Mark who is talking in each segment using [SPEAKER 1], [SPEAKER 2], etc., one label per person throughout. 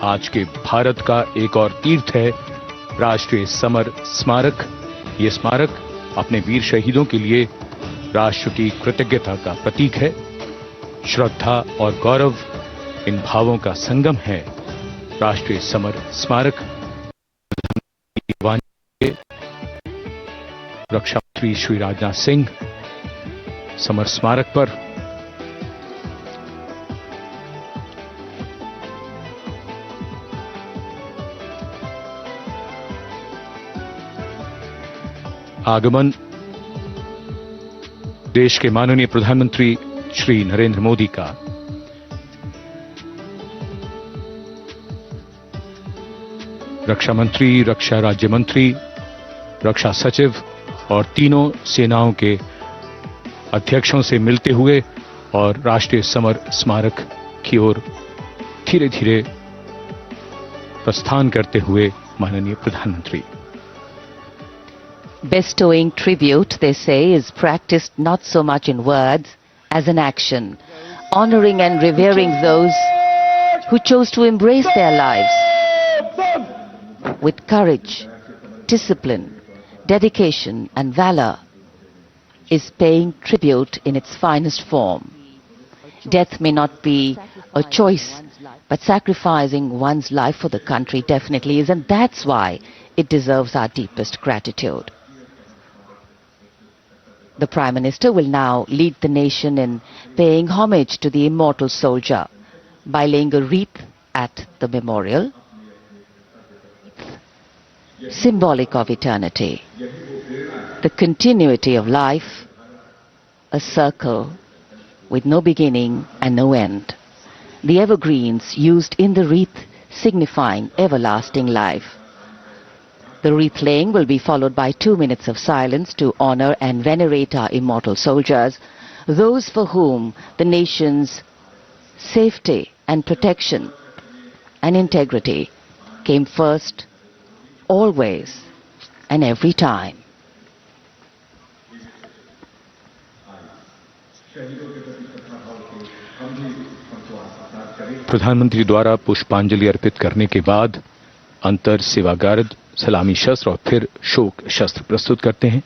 [SPEAKER 1] आज के भारत का एक और तीर्थ है राष्ट्रीय समर स्मारक। ये स्मारक अपने वीर शहीदों के लिए राष्ट्र की कृतज्ञता का प्रतीक है। श्रद्धा और गौरव इन भावों का संगम है। राष्ट्रीय समर स्मारक रक्षा मंत्री श्री राजनाथ सिंह समर स्मारक पर आगमन देश के माननीय प्रधानमंत्री श्री नरेंद्र मोदी का। रक्षा मंत्री, रक्षा राज्य मंत्री, रक्षा सचिव और तीनों सेनाओं के अध्यक्षों से मिलते हुए और राष्ट्रीय समर स्मारक की ओर धीरे धीरे प्रस्थान करते हुए माननीय प्रधानमंत्री।
[SPEAKER 2] Bestowing tribute, they say, is practiced not so much in words as in action, honoring and revering those who chose to embrace their lives with courage, discipline, dedication and valor is paying tribute in its finest form. Death may not be a choice, but sacrificing one's life for the country definitely is, and that's why it deserves our deepest gratitude. The Prime Minister will now lead the nation in paying homage to the immortal soldier by laying a wreath at the memorial, symbolic of eternity, the continuity of life, a circle with no beginning and no end. The evergreens used in the wreath signifying everlasting life. The wreath laying will be followed by 2 minutes of silence to honor and venerate our immortal soldiers, those for whom the nation's safety and protection and integrity came first, always and every time.
[SPEAKER 1] प्रधानमंत्री द्वारा पुष्पांजलि अर्पित करने के बाद अंतर सेवा guard सलामी शस्त्र और फिर शोक शस्त्र प्रस्तुत करते हैं।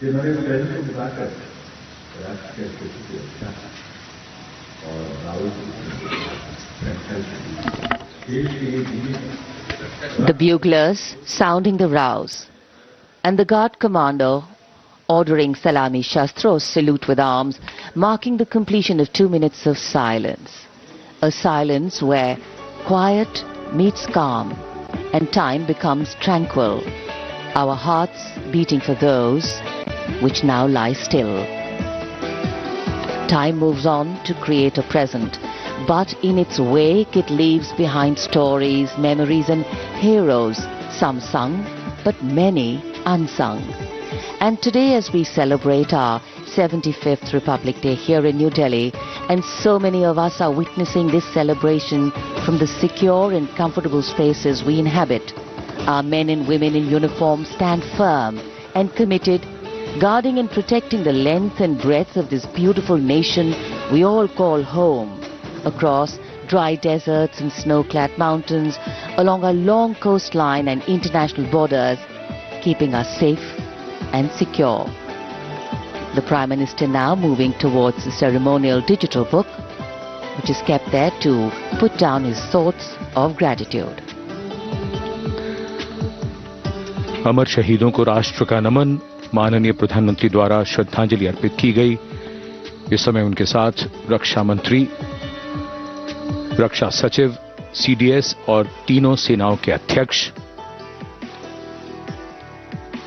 [SPEAKER 3] जिन्होंने प्रेम को बुलाकर राष्ट्र के सुरक्षा और
[SPEAKER 2] The buglers sounding the rouse and the guard commander ordering Salami Shastros salute with arms, marking the completion of 2 minutes of silence. A silence where quiet meets calm and time becomes tranquil. Our hearts beating for those which now lie still. Time moves on to create a present, but in its wake it leaves behind stories, memories and heroes, some sung but many unsung. And today, as we celebrate our 75th Republic Day here in New Delhi, and so many of us are witnessing this celebration from the secure and comfortable spaces we inhabit, our men and women in uniform stand firm and committed, guarding and protecting the length and breadth of this beautiful nation we all call home, across dry deserts and snow-clad mountains, along our long coastline and international borders, keeping us safe and secure. The Prime Minister now moving towards the ceremonial digital book, which is kept there to put down his thoughts of gratitude.
[SPEAKER 1] अमर शहीदों को राष्ट्र का नमन, माननीय प्रधानमंत्री द्वारा श्रद्धांजलि अर्पित की गई। इस समय उनके साथ रक्षा मंत्री, रक्षा सचिव, सीडीएस और तीनों सेनाओं के अध्यक्ष।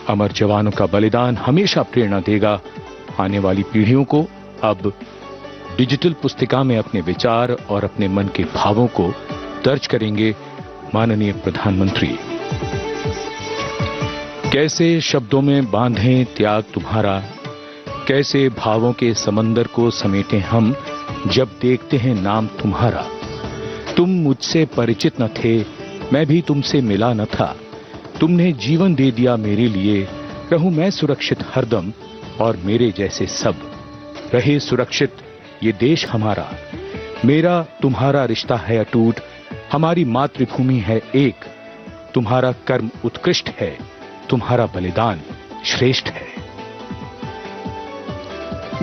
[SPEAKER 1] अमर जवानों का बलिदान हमेशा प्रेरणा देगा आने वाली पीढ़ियों को। अब डिजिटल पुस्तिका में अपने विचार और अपने मन के भावों को दर्ज करेंगे माननीय प्रधानमंत्री। कैसे शब्दों में बांधें त्याग तुम्हारा, कैसे भावों के समंदर को समेटें हम जब देखते हैं नाम तुम्हारा। तुम मुझसे परिचित न थे, मैं भी तुमसे मिला न था, तुमने जीवन दे दिया मेरे लिए, रहूं मैं सुरक्षित हरदम और मेरे जैसे सब रहे सुरक्षित ये देश हमारा। मेरा तुम्हारा रिश्ता है अटूट, हमारी मातृभूमि है एक, तुम्हारा कर्म उत्कृष्ट है, तुम्हारा बलिदान श्रेष्ठ है।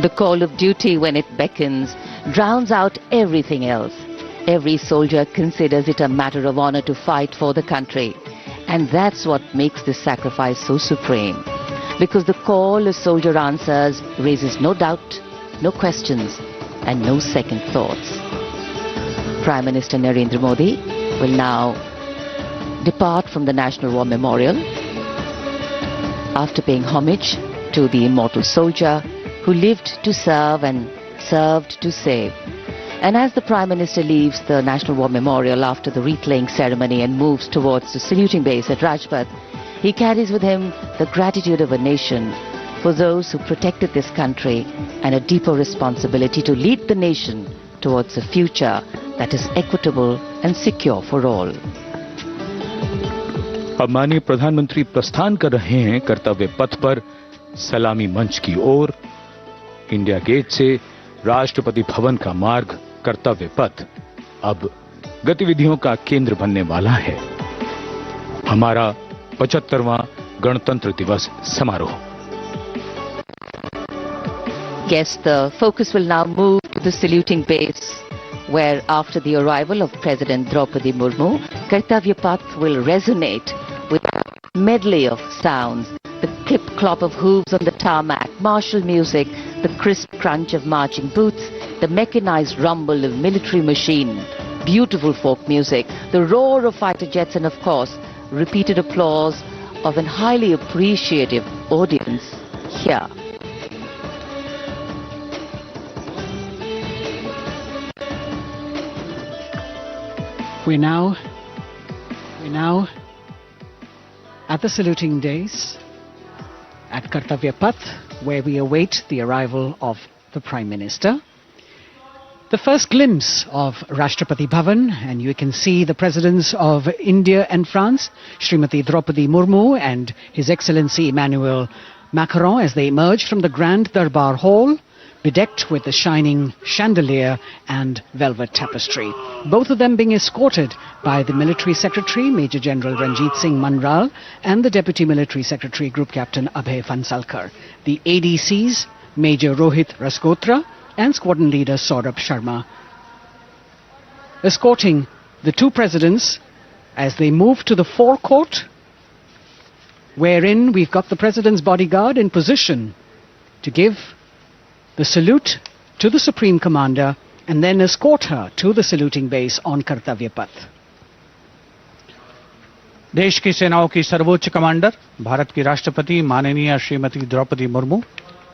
[SPEAKER 2] The call of duty, when it beckons, drowns out everything else. Every soldier considers it a matter of honor to fight for the country. And that's what makes this sacrifice so supreme. Because the call a soldier answers raises no doubt, no questions, and no second thoughts. Prime Minister Narendra Modi will now depart from the National War Memorial after paying homage to the immortal soldier who lived to serve and served to save. And as the Prime Minister leaves the National War Memorial after the wreath-laying ceremony and moves towards the saluting base at Rajpath, he carries with him the gratitude of a nation for those who protected this country and a deeper responsibility to lead the nation towards a future that is equitable and secure for all.
[SPEAKER 1] अब माननीय प्रधानमंत्री प्रस्थान कर रहे हैं कर्तव्य पथ पर सलामी मंच की ओर। इंडिया गेट से राष्ट्रपति भवन का मार्ग कर्तव्य पथ अब गतिविधियों का केंद्र बनने वाला है। हमारा 75वां गणतंत्र दिवस समारोह।
[SPEAKER 2] Yes, the focus will now move to the saluting base, where after the arrival of President Droupadi Murmu, Kartavya Path will resonate with a medley of sounds, the clip-clop of hooves on the tarmac, martial music, the crisp crunch of marching boots, the mechanized rumble of military machine, beautiful folk music, the roar of fighter jets, and of course, repeated applause of an highly appreciative audience here.
[SPEAKER 4] We're now at the saluting days at Kartavya Path, where we await the arrival of the Prime Minister. The first glimpse of Rashtrapati Bhavan, and you can see the Presidents of India and France, Srimati Droupadi Murmu and His Excellency Emmanuel Macron, as they emerge from the Grand Darbar Hall, bedecked with the shining chandelier and velvet tapestry. Both of them being escorted by the Military Secretary, Major General Ranjit Singh Manral, and the Deputy Military Secretary, Group Captain Abhay Phansalkar. The ADCs, Major Rohit Rasgotra and Squadron Leader Saurabh Sharma, escorting the two presidents as they move to the forecourt, wherein we've got the President's bodyguard in position to give the salute to the Supreme Commander and then escort her to the saluting base on Kartavya Path.
[SPEAKER 5] देश की सेनाओं की सर्वोच्च commander Bharat की राष्ट्रपति माननीय श्रीमती द्रौपदी मुर्मू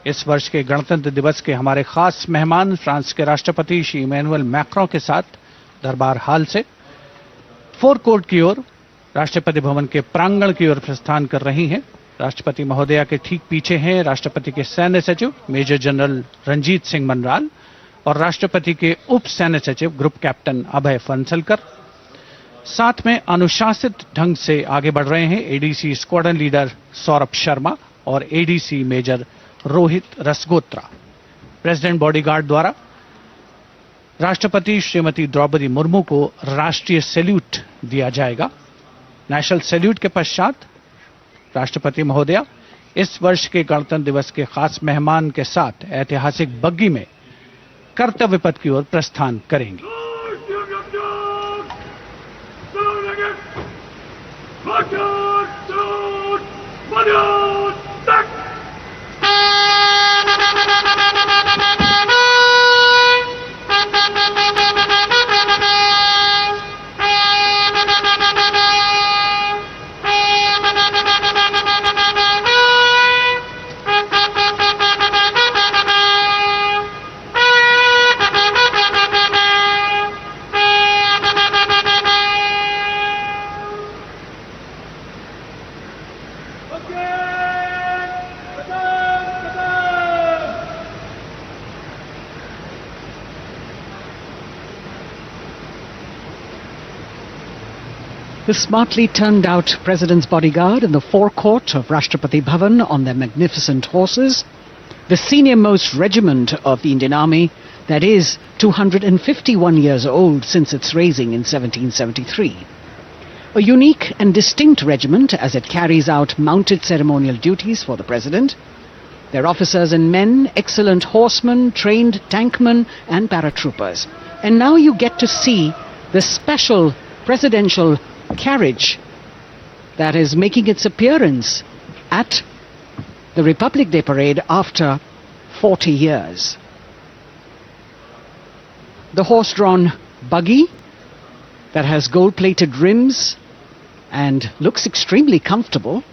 [SPEAKER 5] इस वर्ष के गणतंत्र दिवस के हमारे खास मेहमान फ्रांस के राष्ट्रपति श्री इमैनुअल मैक्रों के साथ दरबार हाल से फोर कोर्ट की ओर राष्ट्रपति भवन के प्रांगण की ओर प्रस्थान कर रही हैं। राष्ट्रपति महोदया के ठीक पीछे हैं राष्ट्रपति के सैन्य सचिव मेजर जनरल रंजीत सिंह मनराल और राष्ट्रपति के उप सैन्य सचिव ग्रुप कैप्टन अभय फंसलकर। साथ में अनुशासित ढंग से आगे बढ़ रहे हैं ADC squadron leader Saurabh Sharma और ADC major Rohit Rasgotra. President bodyguard द्वारा राष्ट्रपति श्रीमती द्रौपदी मुर्मू को राष्ट्रीय सैल्यूट दिया जाएगा। नेशनल सैल्यूट के पश्चात राष्ट्रपति महोदया इस वर्ष के गणतंत्र दिवस के खास मेहमान के साथ ऐतिहासिक बग्गी में कर्तव्य पथ की ओर प्रस्थान करेंगी।
[SPEAKER 4] The smartly turned out President's bodyguard in the forecourt of Rashtrapati Bhavan on their magnificent horses, the senior-most regiment of the Indian Army, that is 251 years old since its raising in 1773. A unique and distinct regiment as it carries out mounted ceremonial duties for the President. Their officers and men, excellent horsemen, trained tankmen and paratroopers. And now you get to see the special presidential carriage that is making its appearance at the Republic Day parade after 40 years. The horse-drawn buggy that has gold-plated rims and looks extremely comfortable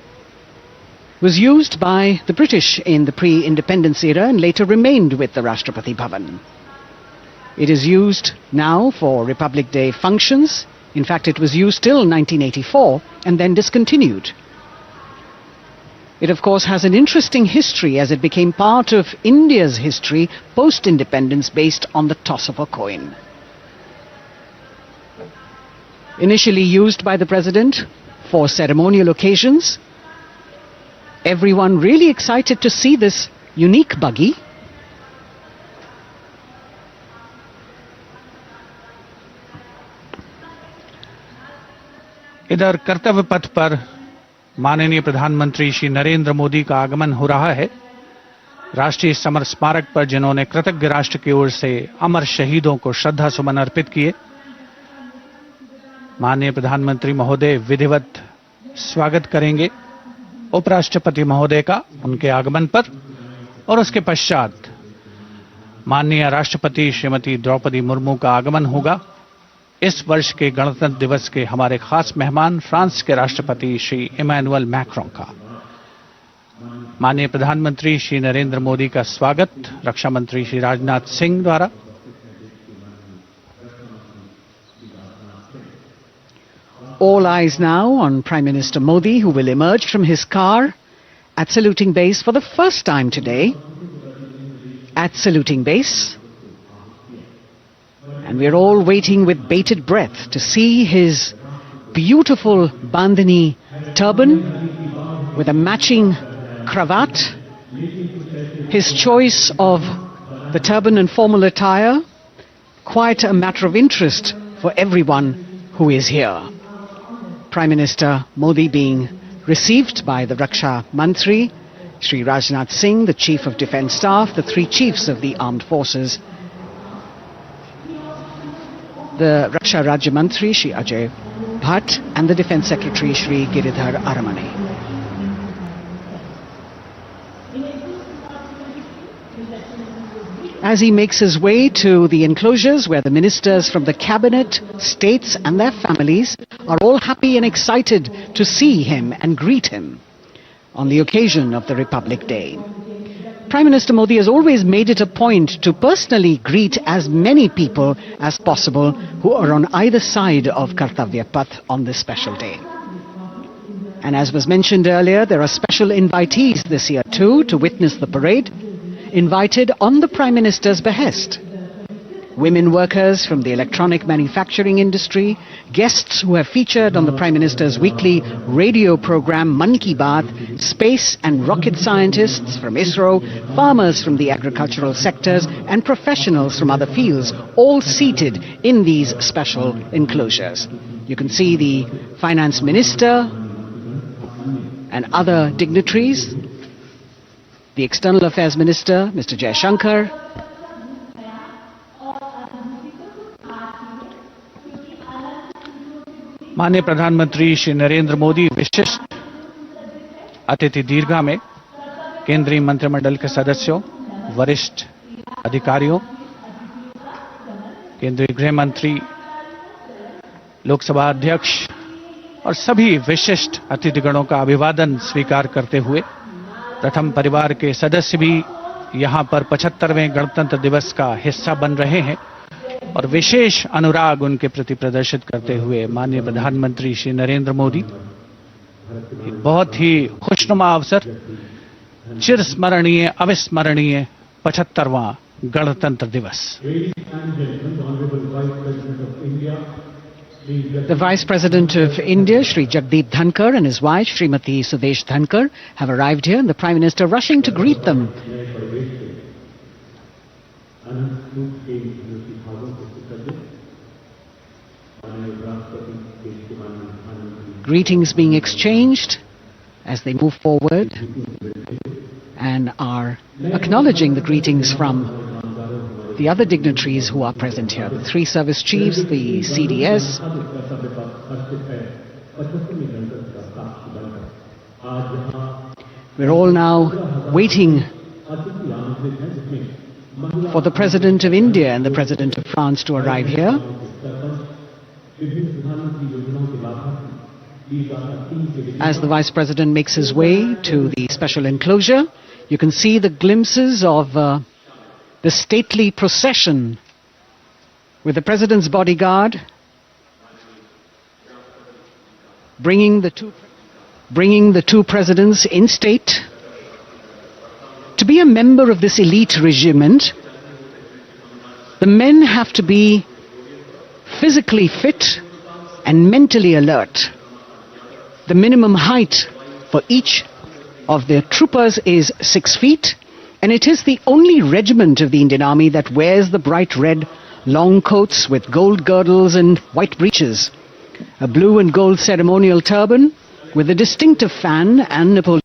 [SPEAKER 4] was used by the British in the pre-independence era and later remained with the Rashtrapati Bhavan. It is used now for Republic Day functions. In fact, it was used till 1984 and then discontinued. It, of course, has an interesting history as it became part of India's history post-independence based on the toss of a coin. Initially used by the President for ceremonial occasions, everyone really excited to see this unique buggy.
[SPEAKER 5] इधर कर्तव्य पथ पर माननीय प्रधानमंत्री श्री नरेंद्र मोदी का आगमन हो रहा है। राष्ट्रीय समर स्मारक पर जिन्होंने कृतज्ञ राष्ट्र की ओर से अमर शहीदों को श्रद्धा सुमन अर्पित किए, माननीय प्रधानमंत्री महोदय विधिवत स्वागत करेंगे उपराष्ट्रपति महोदय का उनके आगमन पर और उसके पश्चात माननीय राष्ट्रपति श्रीमती द्रौपदी मुर्मू का आगमन होगा। इस वर्ष के गणतंत्र दिवस के हमारे खास मेहमान फ्रांस के राष्ट्रपति श्री इमैनुअल मैक्रों का माननीय प्रधानमंत्री श्री नरेंद्र मोदी का स्वागत रक्षा मंत्री श्री राजनाथ सिंह द्वारा।
[SPEAKER 4] All eyes now on Prime Minister Modi, who will emerge from his car at saluting base for the first time today. At saluting base. And we're all waiting with bated breath to see his beautiful bandhani turban with a matching cravat. His choice of the turban and formal attire, quite a matter of interest for everyone who is here. Prime Minister Modi being received by the Raksha Mantri, Shri Rajnath Singh, the Chief of Defence Staff, the three chiefs of the armed forces, the Raksha Rajya Mantri, Shri Ajay Bhatt, and the Defence Secretary, Shri Giridhar Aramane. As he makes his way to the enclosures where the ministers from the cabinet, states and their families are all happy and excited to see him and greet him on the occasion of the Republic Day. Prime Minister Modi has always made it a point to personally greet as many people as possible who are on either side of Kartavya Path on this special day. And as was mentioned earlier, there are special invitees this year too to witness the parade, invited on the Prime Minister's behest. Women workers from the electronic manufacturing industry, guests who have featured on the Prime Minister's weekly radio program Mann Ki Baat, space and rocket scientists from ISRO, farmers from the agricultural sectors and professionals from other fields, all seated in these special enclosures. You can see the Finance Minister and other dignitaries, the External Affairs Minister, Mr. Jaishankar,
[SPEAKER 5] माननीय प्रधानमंत्री श्री नरेंद्र मोदी विशिष्ट अतिथि दीर्घा में केंद्रीय मंत्रिमंडल के सदस्यों, वरिष्ठ अधिकारियों, केंद्रीय गृह मंत्री, लोकसभा अध्यक्ष और सभी विशिष्ट अतिथिगणों का अभिवादन स्वीकार करते हुए प्रथम परिवार के सदस्य भी यहां पर 75वें गणतंत्र दिवस का हिस्सा बन रहे हैं और विशेष अनुराग उनके प्रति प्रदर्शित करते हुए माननीय प्रधानमंत्री श्री नरेंद्र मोदी बहुत ही खुशनुमा अवसर, चिरस्मरणीय अविस्मरणीय 75वां गणतंत्र दिवस।
[SPEAKER 4] The Vice President of India, Shri Jagdeep Dhankar, and his wife, Srimati Sudesh Dhankar, have arrived here, and the Prime Minister rushing to greet them. Greetings being exchanged as they move forward and are acknowledging the greetings from the other dignitaries who are present here, the three service chiefs, the CDS. We're all now waiting for the President of India and the President of France to arrive here. As the Vice President makes his way to the special enclosure, you can see the glimpses of the stately procession with the President's bodyguard bringing the two presidents in state. To be a member of this elite regiment, the men have to be physically fit and mentally alert. The minimum height for each of the troopers is 6 feet, and it is the only regiment of the Indian Army that wears the bright red long coats with gold girdles and white breeches, a blue and gold ceremonial turban with a distinctive fan and Napoleon.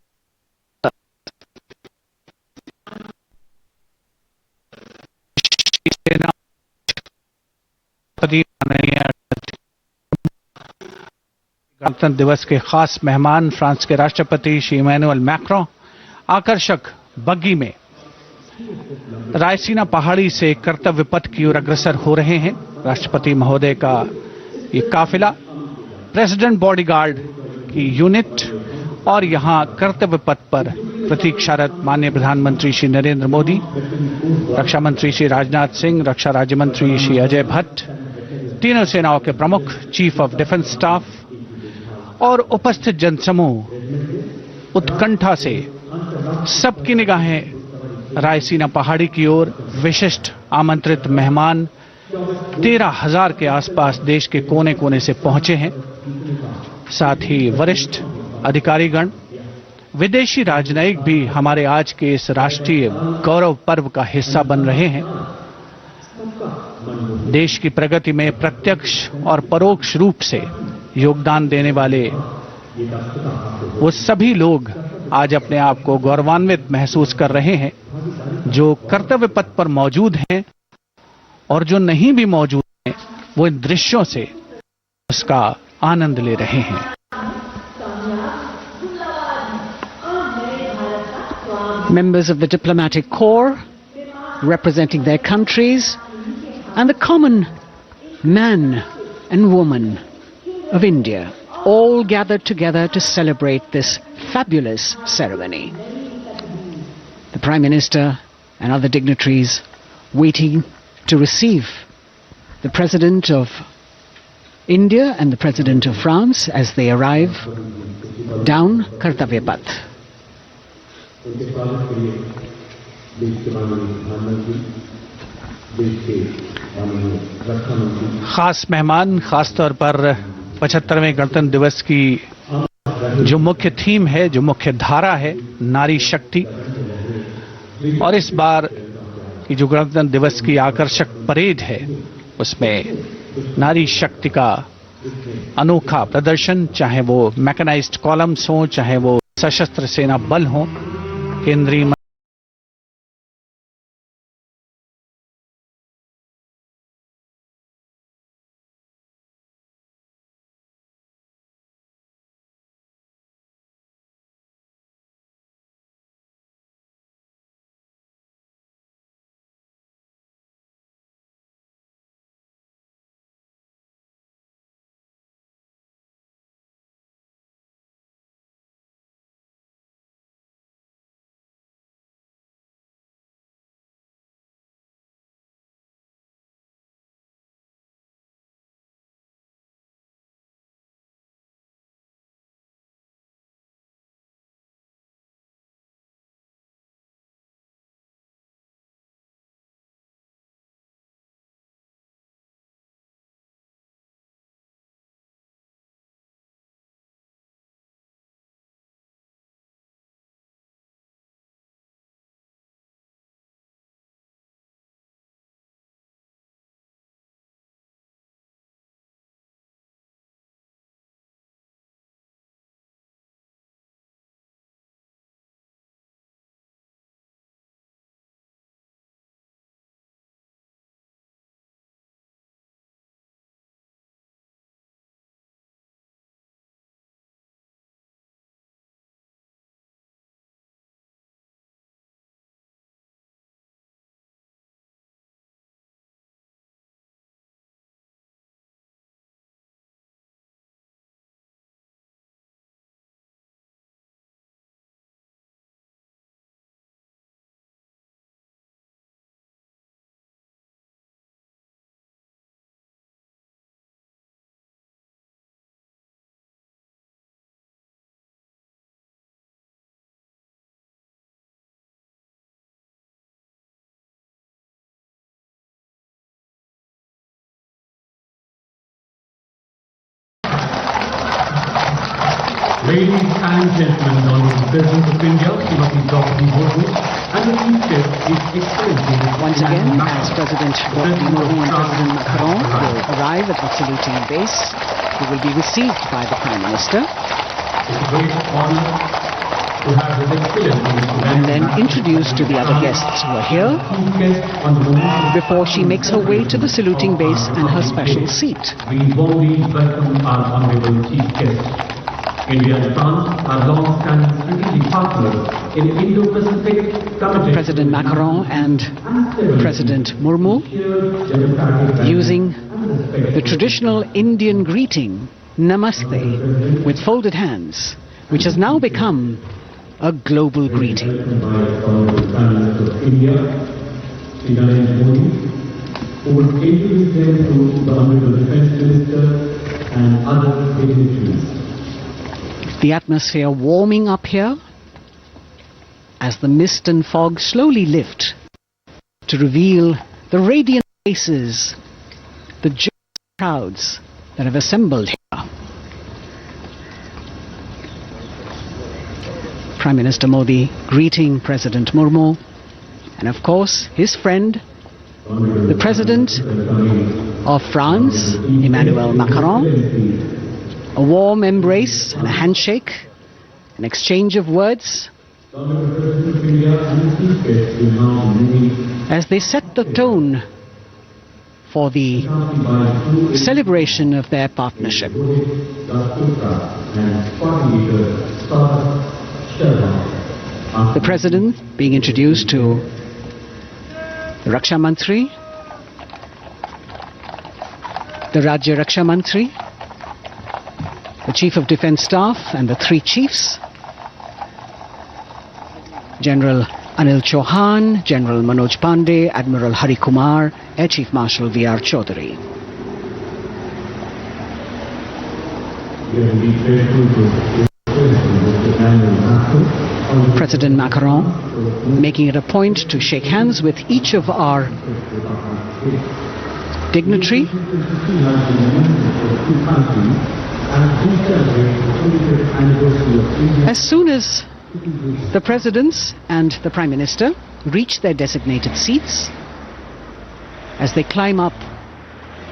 [SPEAKER 5] गणतंत्र दिवस के खास मेहमान France के राष्ट्रपति Shri Emmanuel Macron आकर्षक बग्गी में रायसीना पहाड़ी से कर्तव्य पथ की ओर अग्रसर हो रहे हैं। राष्ट्रपति महोदय का ये काफिला प्रेसिडेंट बॉडीगार्ड की यूनिट और यहां कर्तव्य पथ पर प्रतीक्षारत माननीय प्रधानमंत्री श्री नरेंद्र मोदी, रक्षा मंत्री श्री राजनाथ सिंह, रक्षा राज्य मंत्री श्री अजय भट्ट, तीनों सेनाओं के प्रमुख, चीफ ऑफ डिफेंस स्टाफ और उपस्थित जनसमूह उत्कंठा से सबकी निगाहें रायसीना पहाड़ी की ओर। विशिष्ट आमंत्रित मेहमान 13,000 के आसपास देश के कोने कोने से पहुंचे हैं। साथ ही वरिष्ठ अधिकारीगण, विदेशी राजनयिक भी हमारे आज के इस राष्ट्रीय गौरव पर्व का हिस्सा बन रहे हैं। देश की प्रगति में प्रत्यक्ष और परोक्ष रूप से योगदान देने वाले वो सभी लोग आज अपने आप को गौरवान्वित महसूस कर रहे हैं, जो कर्तव्य पथ पर मौजूद हैं और जो नहीं भी मौजूद हैं, वो इन दृश्यों से उसका आनंद ले रहे हैं।
[SPEAKER 4] Members of the diplomatic corps representing their countries and the common man and woman of India all gathered together to celebrate this fabulous ceremony. The Prime Minister and other dignitaries waiting to receive the President of India and the President of France as they arrive down Kartavya Path.
[SPEAKER 5] खास मेहमान, खासतौर पर 75वें गणतंत्र दिवस की जो मुख्य theme है, जो मुख्य धारा है, नारी शक्ति, और इस बार की जो गणतंत्र दिवस की आकर्षक परेड है उसमें नारी शक्ति का अनोखा प्रदर्शन, चाहे वो मैकेनाइज्ड कॉलम्स हों, चाहे वो सशस्त्र सेना बल हों, केंद्रीय
[SPEAKER 6] Ladies and gentlemen, Honorable President of India, Srimati Droupadi Murmu, and the Chief Guest is Excellency.
[SPEAKER 4] Once again, as President Droupadi Murmu and President Macron will arrive at the saluting base, he will be received by the Prime Minister.
[SPEAKER 6] It's a great honor to have His Excellency
[SPEAKER 4] and then introduced to the other guests who are here
[SPEAKER 6] on the moment
[SPEAKER 4] before she makes her way to the saluting base and her special seat.
[SPEAKER 6] we warmly welcome our honorable chief guest. India and France are long-standing strategic partners in Indo-Pacific committed
[SPEAKER 4] President Macron and President Murmu using the traditional Indian greeting, Namaste, with folded hands, which has now become a global greeting.
[SPEAKER 6] India, who will introduce them to the honorable defense minister and other dignitaries.
[SPEAKER 4] The atmosphere warming up here as the mist and fog slowly lift to reveal the radiant faces, the joyous crowds that have assembled here. Prime Minister Modi greeting President Murmu and of course his friend, the President of France, Emmanuel Macron. A warm embrace and a handshake, an exchange of words as they set the tone for the celebration of their partnership. The President being introduced to the Raksha Mantri, the Rajya Raksha Mantri, the Chief of Defence Staff and the three chiefs, General Anil Chauhan, General Manoj Pandey, Admiral Hari Kumar, Air Chief Marshal V.R. Chaudhary. President Macron making it a point to shake hands with each of our dignitary. As soon as the presidents and the Prime Minister reach their designated seats, as they climb up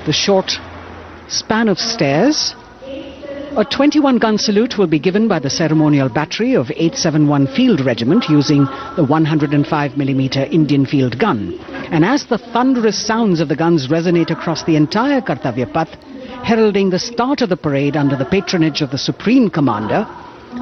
[SPEAKER 4] the short span of stairs, a 21-gun salute will be given by the ceremonial battery of 871 Field Regiment using the 105mm Indian field gun. And as the thunderous sounds of the guns resonate across the entire Kartavya Path, heralding the start of the parade under the patronage of the Supreme Commander,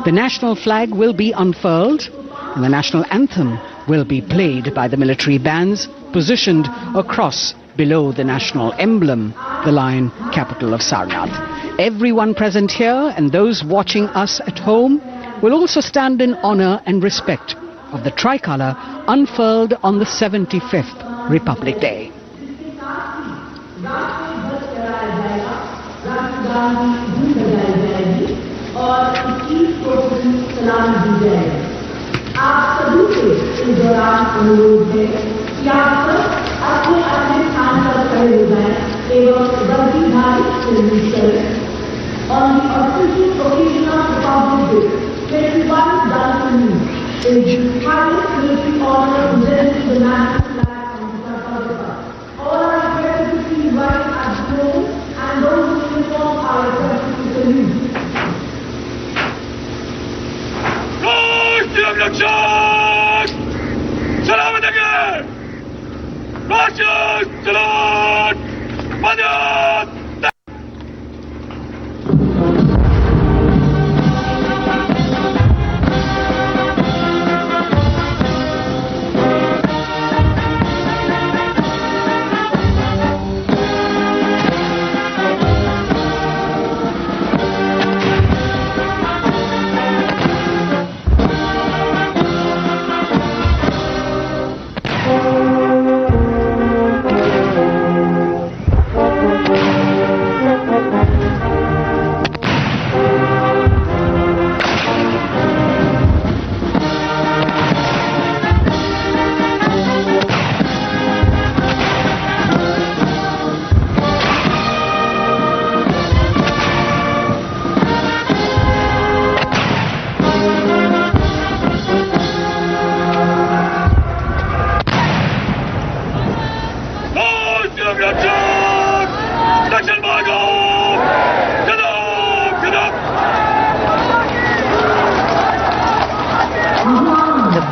[SPEAKER 4] the national flag will be unfurled and the national anthem will be played by the military bands positioned across below the national emblem, the lion capital of Sarnath. Everyone present here and those watching us at home will also stand in honor and respect of the tricolour unfurled on the 75th Republic Day.
[SPEAKER 7] On the auspicious occasion of Republic Day, 21 Gallantry is highest military honor presented to the national flag on the Kartavya Path. All are here to see right at the throne, and those who uniform are requested to salute.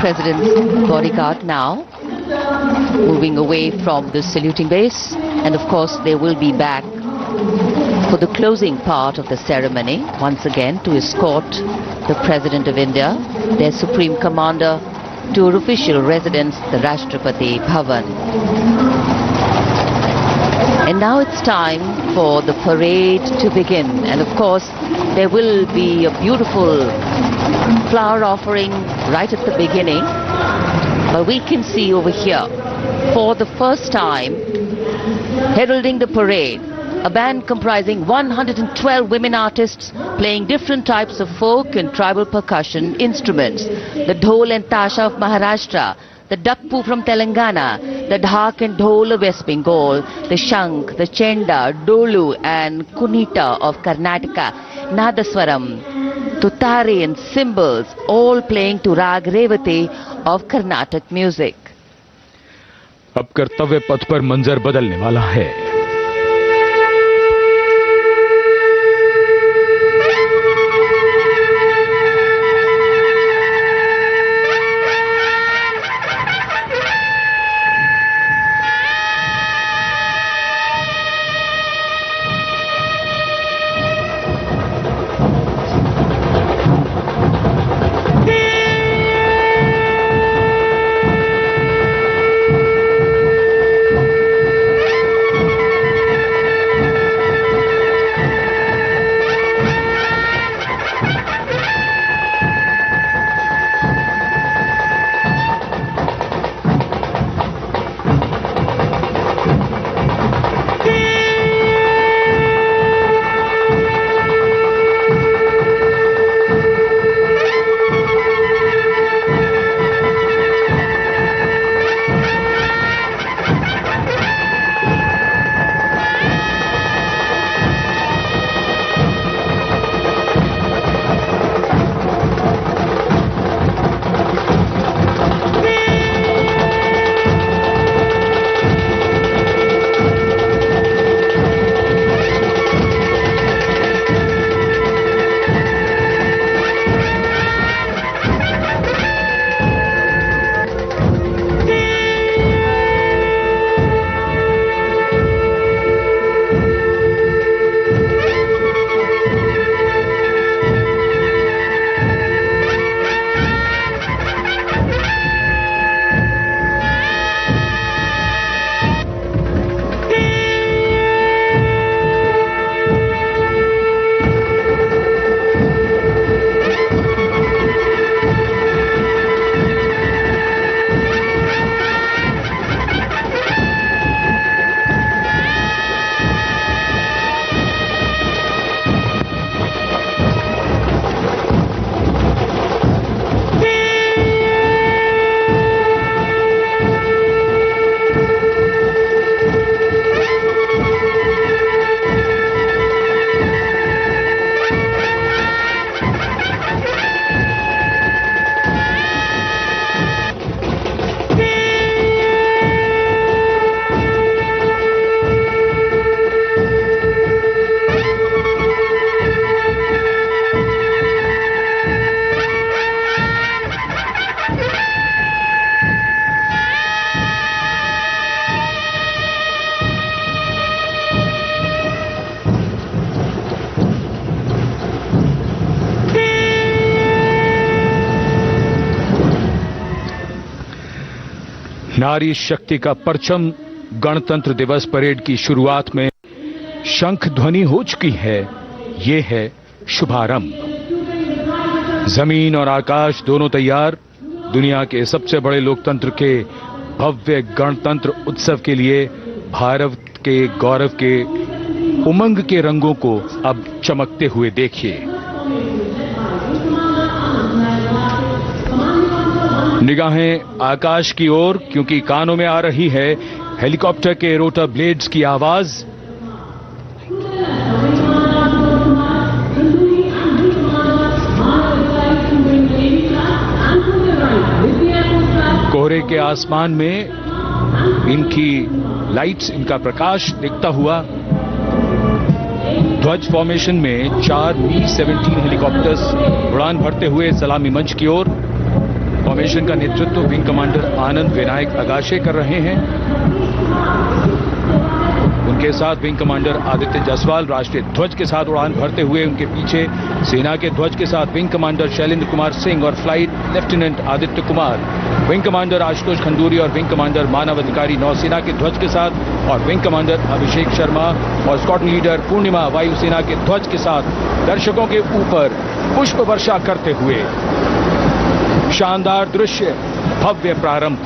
[SPEAKER 2] President's bodyguard now, moving away from the saluting base, and of course they will be back for the closing part of the ceremony, once again to escort the President of India, their Supreme Commander, to her official residence, the Rashtrapati Bhavan. And now it's time for the parade to begin. And of course, there will be a beautiful flower offering right at the beginning. But we can see over here, for the first time, heralding the parade, a band comprising 112 women artists playing different types of folk and tribal percussion instruments. The dhol and tasha of Maharashtra, the dakpu from Telangana, the dhak and dhol of West Bengal, the shank, the chenda, dolu and kunita of Karnataka, nadaswaram, tutari and cymbals, all playing to rag revati of Carnatic music.
[SPEAKER 1] अब कर्तव्य पथ पर मंजर बदलने वाला है। नारी शक्ति का परचम गणतंत्र दिवस परेड की शुरुआत में शंख ध्वनि हो चुकी है। ये है शुभारंभ। जमीन और आकाश दोनों तैयार। दुनिया के सबसे बड़े लोकतंत्र के भव्य गणतंत्र उत्सव के लिए भारत के गौरव के उमंग के रंगों को अब चमकते हुए देखिए। निगाहें आकाश की ओर, क्योंकि कानों में आ रही है हेलीकॉप्टर के रोटर ब्लेड्स की आवाज। कोहरे के आसमान में इनकी लाइट्स, इनका प्रकाश दिखता हुआ। ध्वज फॉर्मेशन में 4 Mi-17 हेलीकॉप्टर्स उड़ान भरते हुए सलामी मंच की ओर, फॉर्मेशन का नेतृत्व विंग कमांडर आनंद विनायक अगाशे कर रहे हैं। उनके साथ विंग कमांडर आदित्य जायसवाल राष्ट्रीय ध्वज के साथ उड़ान भरते हुए, उनके पीछे सेना के ध्वज के साथ विंग कमांडर शैलेंद्र कुमार सिंह और flight lieutenant Aditya Kumar, wing commander Ashutosh Khanduri और विंग कमांडर मानव अधिकारी नौसेना के ध्वज के साथ, और विंग कमांडर अभिषेक शर्मा और स्क्वाड्रन लीडर पूर्णिमा वायुसेना के ध्वज के साथ दर्शकों के ऊपर पुष्प वर्षा करते हुए। शानदार दृश्य, भव्य प्रारंभ।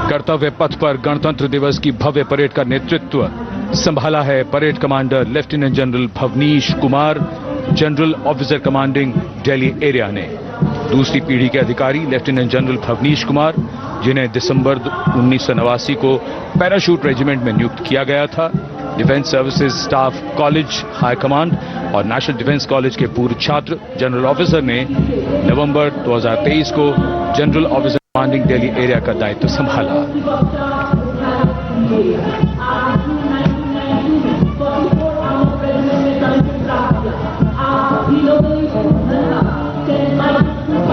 [SPEAKER 1] कर्तव्य पथ पर गणतंत्र दिवस की भव्य परेड का नेतृत्व संभाला है parade commander lieutenant general Bhavnish Kumar, general officer commanding Delhi area ने। दूसरी पीढ़ी के अधिकारी लेफ्टिनेंट जनरल भवनीश कुमार, जिन्हें दिसंबर 1989 को पैराशूट रेजिमेंट में नियुक्त किया गया था, defence services staff college high command और नेशनल डिफेंस कॉलेज के पूर्व छात्र जनरल ऑफिसर ने नवंबर 2023 को general officer commanding Delhi area का दायित्व संभाला।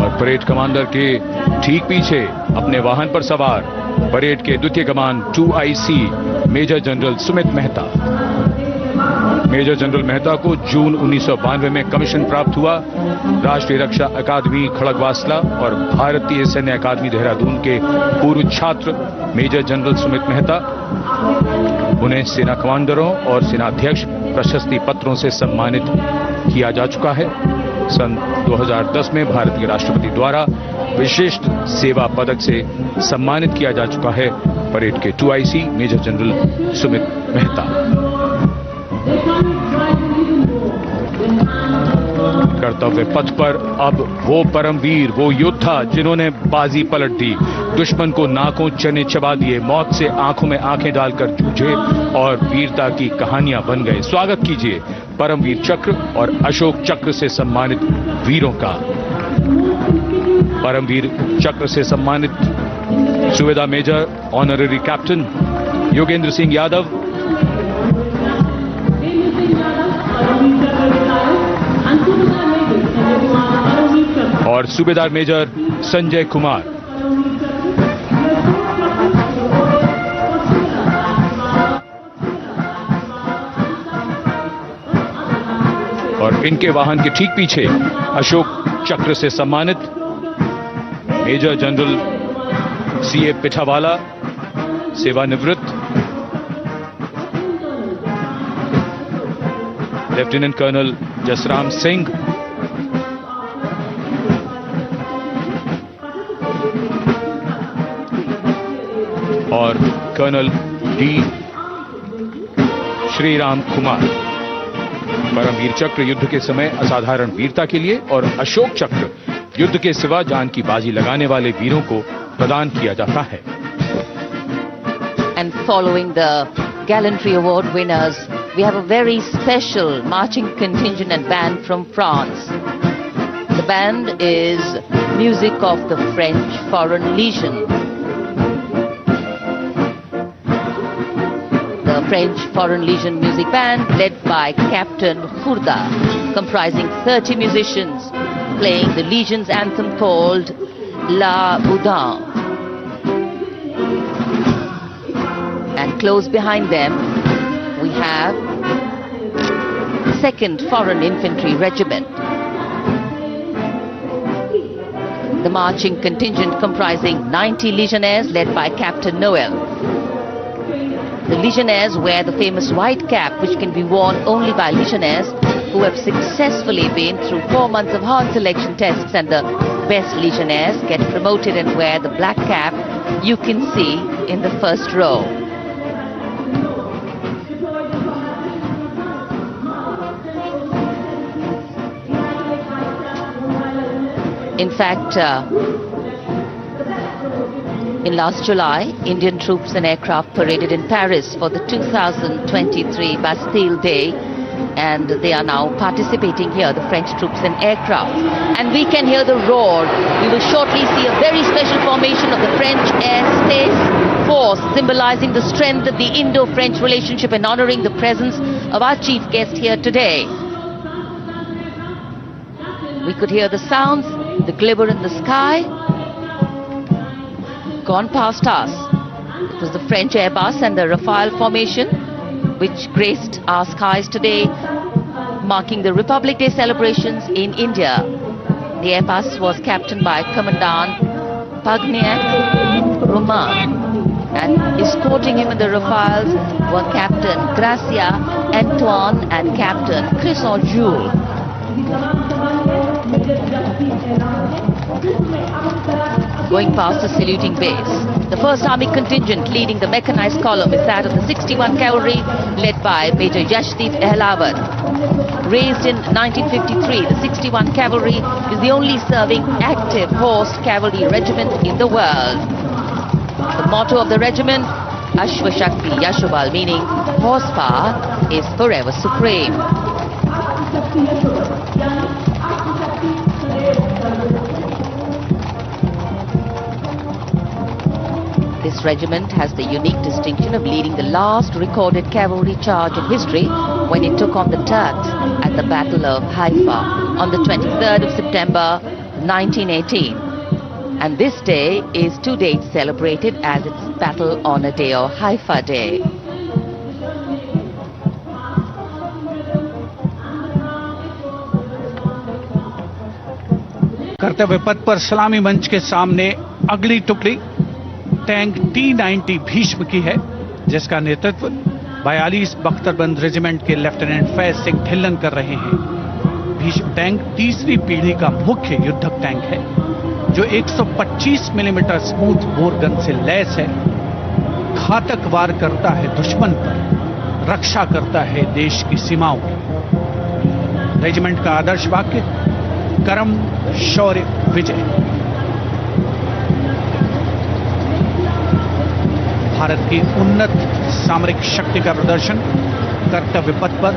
[SPEAKER 1] और परेड कमांडर के ठीक पीछे अपने वाहन पर सवार परेड के द्वितीय कमान 2IC major general Sumit Mehta. Major general Mehta को जून 1992 में कमीशन प्राप्त हुआ। राष्ट्रीय रक्षा अकादमी खड़गवासला और भारतीय सैन्य अकादमी देहरादून के पूर्व छात्र मेजर जनरल सुमित मेहता। उन्हें सेना कमांडरों और सेनाध्यक्ष प्रशस्ति पत्रों से सम्मानित किया जा चुका है। सन 2010 में भारतीय राष्ट्रपति द्वारा विशिष्ट सेवा पदक से सम्मानित किया जा चुका है परेड के 2IC major general Sumit Mehta. कर्तव्य पथ पर अब वो परमवीर, वो योद्धा जिन्होंने बाजी पलट दी, दुश्मन को नाकों चने चबा दिए, मौत से आंखों में आंखें डालकर जूझे और वीरता की कहानियां बन गए। स्वागत कीजिए परमवीर चक्र और अशोक चक्र से सम्मानित वीरों का। परमवीर चक्र से सम्मानित subedar major honorary captain Yogendra Singh Yadav, और सूबेदार मेजर संजय कुमार। और इनके वाहन के ठीक पीछे अशोक चक्र से सम्मानित मेजर जनरल CA पिठावाला, सेवानिवृत्त, लेफ्टिनेंट कर्नल जसराम सिंह, और कर्नल D श्रीराम कुमार। परमवीर चक्र युद्ध के समय असाधारण वीरता के लिए और अशोक चक्र युद्ध के सिवा जान की बाजी लगाने वाले वीरों को प्रदान किया जाता है।
[SPEAKER 2] And following the Gallantry Award winners, we have a very special marching contingent and band from France. The band is music of the French Foreign Legion. The French Foreign Legion music band led by Captain Fourda, comprising 30 musicians, playing the Legion's anthem called La Boudin. And close behind them we have 2nd Foreign Infantry Regiment. The marching contingent comprising 90 Legionnaires led by Captain Noel. The Legionnaires wear the famous white cap, which can be worn only by Legionnaires who have successfully been through 4 months of hard selection tests, and the best Legionnaires get promoted and wear the black cap you can see in the first row. In fact, in last July, Indian troops and aircraft paraded in Paris for the 2023 Bastille Day, and they are now participating here, the French troops and aircraft. And we can hear the roar. We will shortly see a very special formation of the French Air Space Force horse, symbolizing the strength of the Indo-French relationship and honoring the presence of our chief guest here today. We could hear the sounds, the glimmer in the sky, gone past us. It was the French Airbus and the Rafale formation which graced our skies today, marking the Republic Day celebrations in India. The Airbus was captained by Commandant Pagniak Roman, and escorting him in the Rafales were Captain Gracia Antoine and Captain Crisson Jules. Going past the saluting base, the 1st Army contingent leading the mechanized column is that of the 61 Cavalry led by Major Yashdeep Ehlawat. Raised in 1953, the 61 Cavalry is the only serving active horse cavalry regiment in the world. The motto of the regiment, Ashwa Shakti Yashobal, meaning horsepower is forever supreme. This regiment has the unique distinction of leading the last recorded cavalry charge in history when it took on the Turks at the Battle of Haifa on the 23rd of September 1918. And this day is to date celebrated as its Battle Honor Day or Haifa Day.
[SPEAKER 5] कर्तव्य पथ पर सलामी मंच के सामने अगली टुकड़ी tank T-90 Bhishma की है, जिसका नेतृत्व 42 बख्तरबंद रेजिमेंट के लेफ्टिनेंट फैज सिंह ढिल्लन कर रहे हैं। भीष्म टैंक तीसरी पीढ़ी का मुख्य युद्धक टैंक है, जो 125 मिलीमीटर स्मूथ बोर गन से लैस है। घातक वार करता है दुश्मन पर, रक्षा करता है देश की सीमाओं की। रेजिमेंट का आदर्श वाक्य कर्म शौर्य विजय। भारत की उन्नत सामरिक शक्ति का प्रदर्शन कर्तव्य पथ पर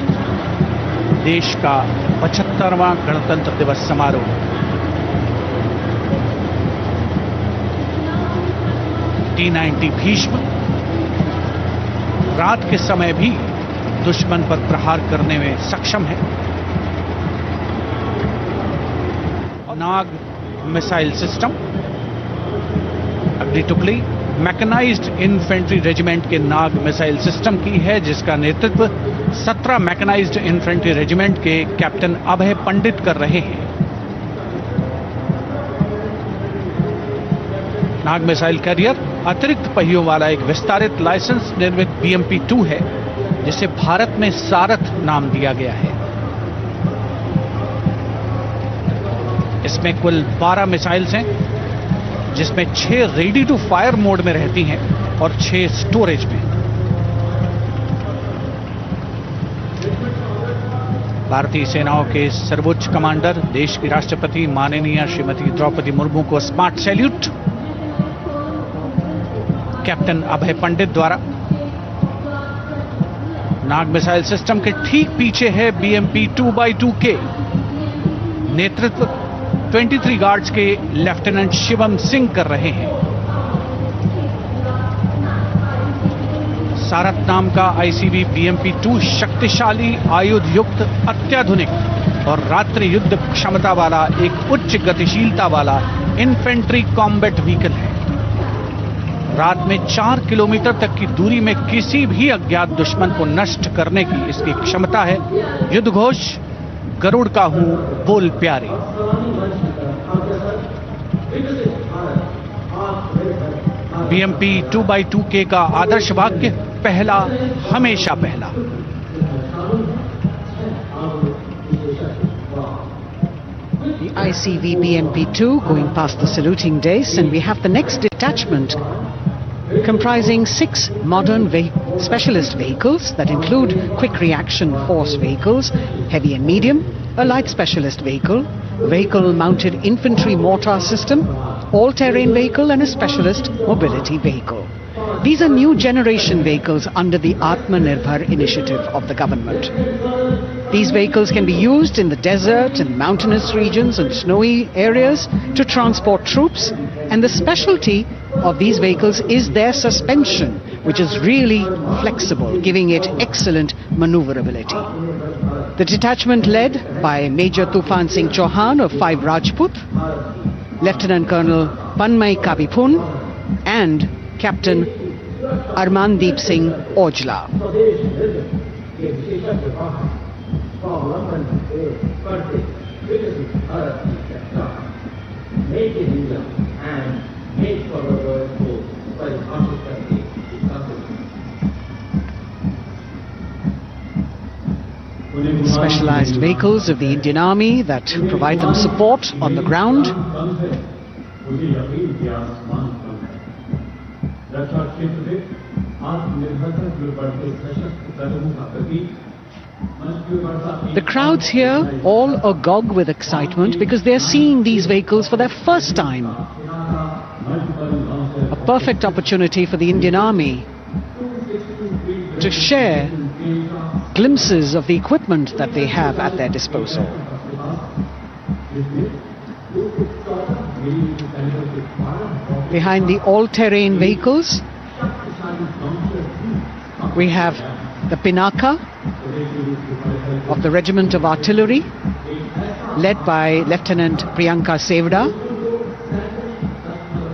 [SPEAKER 5] देश का 75वां गणतंत्र दिवस समारोह। T-90 भीष्म रात के समय भी दुश्मन पर प्रहार करने में सक्षम है। नाग मिसाइल सिस्टम। अगली टुकड़ी मैकेनाइज्ड इन्फेंट्री रेजिमेंट के नाग मिसाइल सिस्टम की है, जिसका नेतृत्व 17 मैकेनाइज्ड इन्फेंट्री रेजिमेंट के कैप्टन अभय पंडित कर रहे हैं। नाग मिसाइल कैरियर अतिरिक्त पहियों वाला एक विस्तारित लाइसेंस निर्मित BMP-2 है, जिसे भारत में सारथ नाम दिया गया है। इसमें कुल 12 मिसाइल्स हैं, जिसमें 6 रेडी टू फायर मोड में रहती हैं और 6 स्टोरेज में। भारतीय सेनाओं के सर्वोच्च कमांडर देश की राष्ट्रपति माननीय श्रीमती द्रौपदी मुर्मू को स्मार्ट सैल्यूट कैप्टन अभय पंडित द्वारा। नाग मिसाइल सिस्टम के ठीक पीछे है BMP-2x2K। नेतृत्व 23 गार्ड्स के लेफ्टिनेंट शिवम सिंह कर रहे हैं। सारथ नाम का ICV BMP-2 शक्तिशाली आयुध युक्त अत्याधुनिक और रात्रि युद्ध क्षमता वाला एक उच्च गतिशीलता वाला इन्फेंट्री कॉम्बैट व्हीकल है। रात में 4 किलोमीटर तक की दूरी में किसी भी अज्ञात दुश्मन को नष्ट करने की इसकी क्षमता है। युद्ध घोष गरुड़ का हूं बोल प्यारे। BMP-2x2K का आदर्श वाक्य पहला हमेशा पहला।
[SPEAKER 4] The ICV BMP-2 going past the saluting dais, and we have the next detachment comprising 6 modern specialist vehicles that include quick reaction force vehicles, heavy and medium, a light specialist vehicle mounted infantry mortar system, all-terrain vehicle and a specialist mobility vehicle. These are new generation vehicles under the Atmanirbhar initiative of the government. These vehicles can be used in the desert and mountainous regions and snowy areas to transport troops, and the specialty of these vehicles is their suspension, which is really flexible, giving it excellent maneuverability. The detachment led by Major Tufan Singh Chauhan of 5 Rajput, Lieutenant Colonel Panmay Kabipun and Captain Armandeep Singh Ojla. Specialized vehicles of the Indian Army that provide them support on the ground. The crowds here all agog with excitement because they're seeing these vehicles for their first time. A perfect opportunity for the Indian Army to share glimpses of the equipment that they have at their disposal. Behind the all-terrain vehicles, we have the Pinaka of the Regiment of Artillery, led by Lieutenant Priyanka Sevda.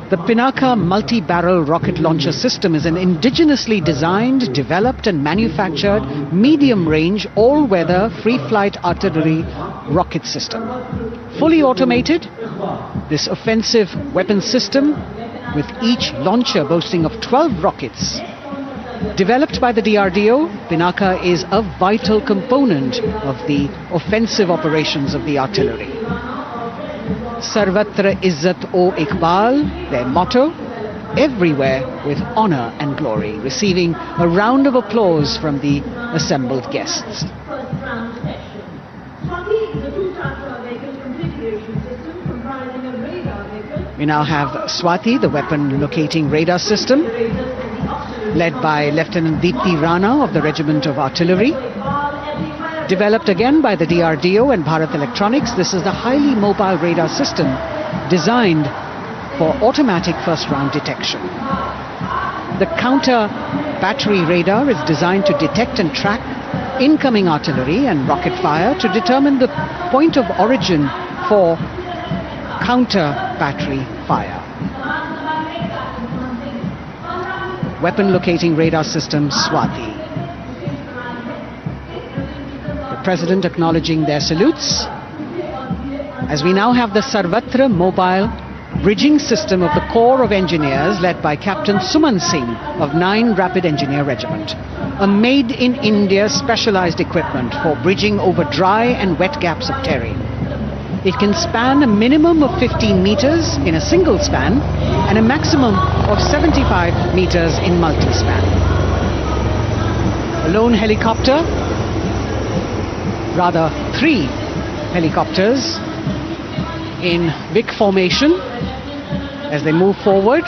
[SPEAKER 4] The Pinaka multi-barrel rocket launcher system is an indigenously designed, developed and manufactured medium-range, all-weather, free-flight artillery rocket system. Fully automated, this offensive weapon system, with each launcher boasting of 12 rockets, developed by the DRDO, Pinaka is a vital component of the offensive operations of the artillery. Sarvatra Izzat O Iqbal, their motto, everywhere with honor and glory, receiving a round of applause from the assembled guests. We now have Swati, the weapon locating radar system, led by Lieutenant Deepthi Rana of the Regiment of Artillery. Developed again by the DRDO and Bharat Electronics, this is the highly mobile radar system designed for automatic first-round detection. The counter battery radar is designed to detect and track incoming artillery and rocket fire to determine the point of origin for counter battery fire. Weapon locating radar system Swati. President acknowledging their salutes, as we now have the Sarvatra mobile bridging system of the Corps of Engineers led by Captain Suman Singh of 9 Rapid Engineer Regiment, a made-in-India specialized equipment for bridging over dry and wet gaps of terrain. It can span a minimum of 15 meters in a single span and a maximum of 75 meters in multi-span. A lone helicopter, rather 3 helicopters in big formation as they move forward,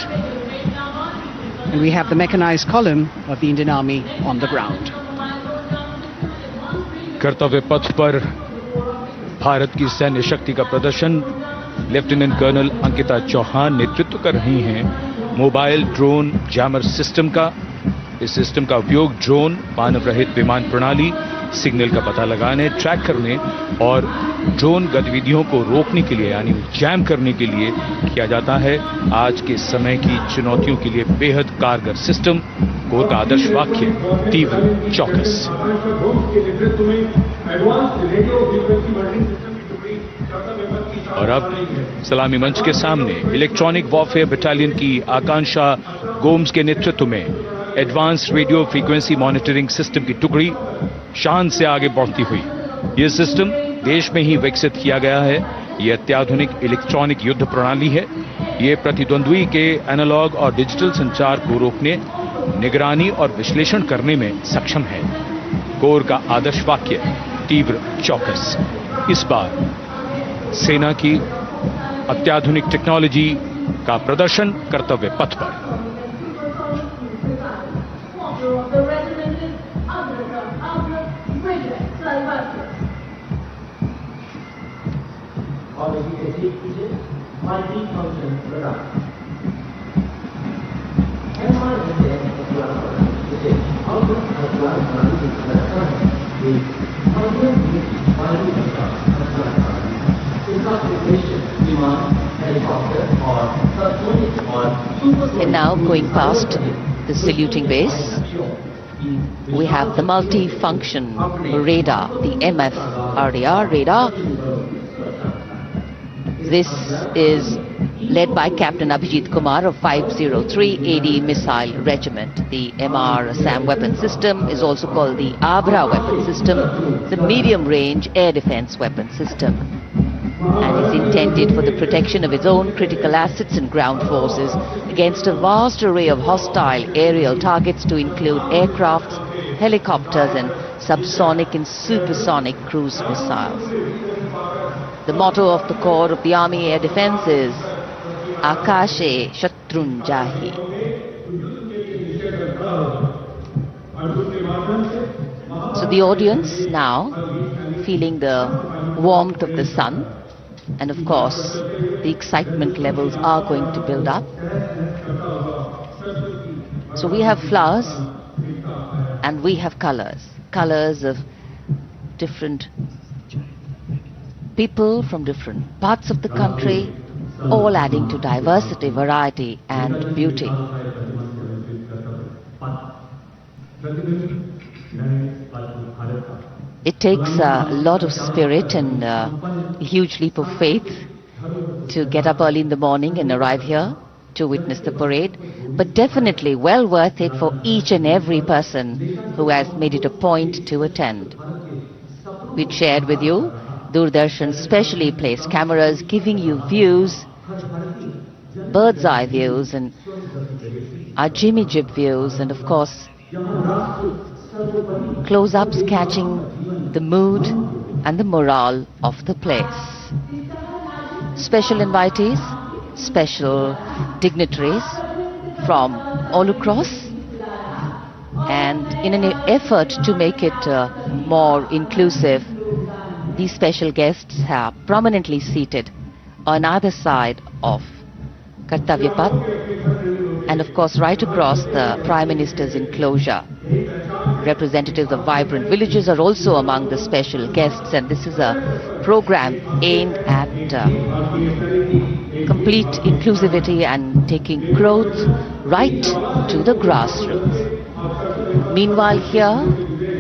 [SPEAKER 4] and we have the mechanized column of the Indian Army on the ground.
[SPEAKER 1] कर्तव्य पथ पर भारत की सैन्य शक्ति का प्रदर्शन lieutenant colonel Ankita Chauhan नेतृत्व कर रही हैं मोबाइल ड्रोन जैमर सिस्टम का। इस सिस्टम का उपयोग ड्रोन, मानव रहित विमान प्रणाली, सिग्नल का पता लगाने, ट्रैक करने और ड्रोन गतिविधियों को रोकने के लिए यानी जैम करने के लिए किया जाता है। आज के समय की चुनौतियों के लिए बेहद कारगर सिस्टम। कोर का आदर्श वाक्य तीव्र चौकस। और अब सलामी मंच के सामने इलेक्ट्रॉनिक वॉरफेयर बटालियन की आकांक्षा गोम्स के नेतृत्व में advance radio frequency monitoring system की टुकड़ी शान से आगे बढ़ती हुई। यह सिस्टम देश में ही विकसित किया गया है। यह अत्याधुनिक इलेक्ट्रॉनिक युद्ध प्रणाली है। यह प्रतिद्वंद्वी के एनालॉग और डिजिटल संचार को रोकने, निगरानी और विश्लेषण करने में सक्षम है। कोर का आदर्श वाक्य तीव्र चौकस। इस बार सेना की अत्याधुनिक टेक्नोलॉजी का प्रदर्शन कर्तव्य पथ पर।
[SPEAKER 2] And now going past the saluting base, we have the multi-function radar, the MFRDR radar. This is led by Captain Abhijit Kumar of 503 AD Missile Regiment. The MR SAM weapon system is also called the Abra weapon system, the medium-range air defense weapon system, and is intended for the protection of its own critical assets and ground forces against a vast array of hostile aerial targets to include aircrafts, helicopters and subsonic and supersonic cruise missiles. The motto of the Corps of the Army Air Defense is Akashe Shatrun Jahi. So the audience now feeling the warmth of the sun, and of course the excitement levels are going to build up. So we have flowers and we have colors of different people from different parts of the country, all adding to diversity, variety and beauty. It takes a lot of spirit and a huge leap of faith to get up early in the morning and arrive here to witness the parade, but definitely well worth it for each and every person who has made it a point to attend. We shared with you Doordarshan's specially placed cameras giving you views, bird's eye views and our Jimmy Jib views, and of course close-ups catching the mood and the morale of the place. Special invitees, special dignitaries from all across, and in an effort to make it more inclusive, these special guests are prominently seated on either side of Kartavya Path, and of course right across the Prime Minister's enclosure. Representatives of vibrant villages are also among the special guests, and this is a program aimed at complete inclusivity and taking growth right to the grassroots. Meanwhile here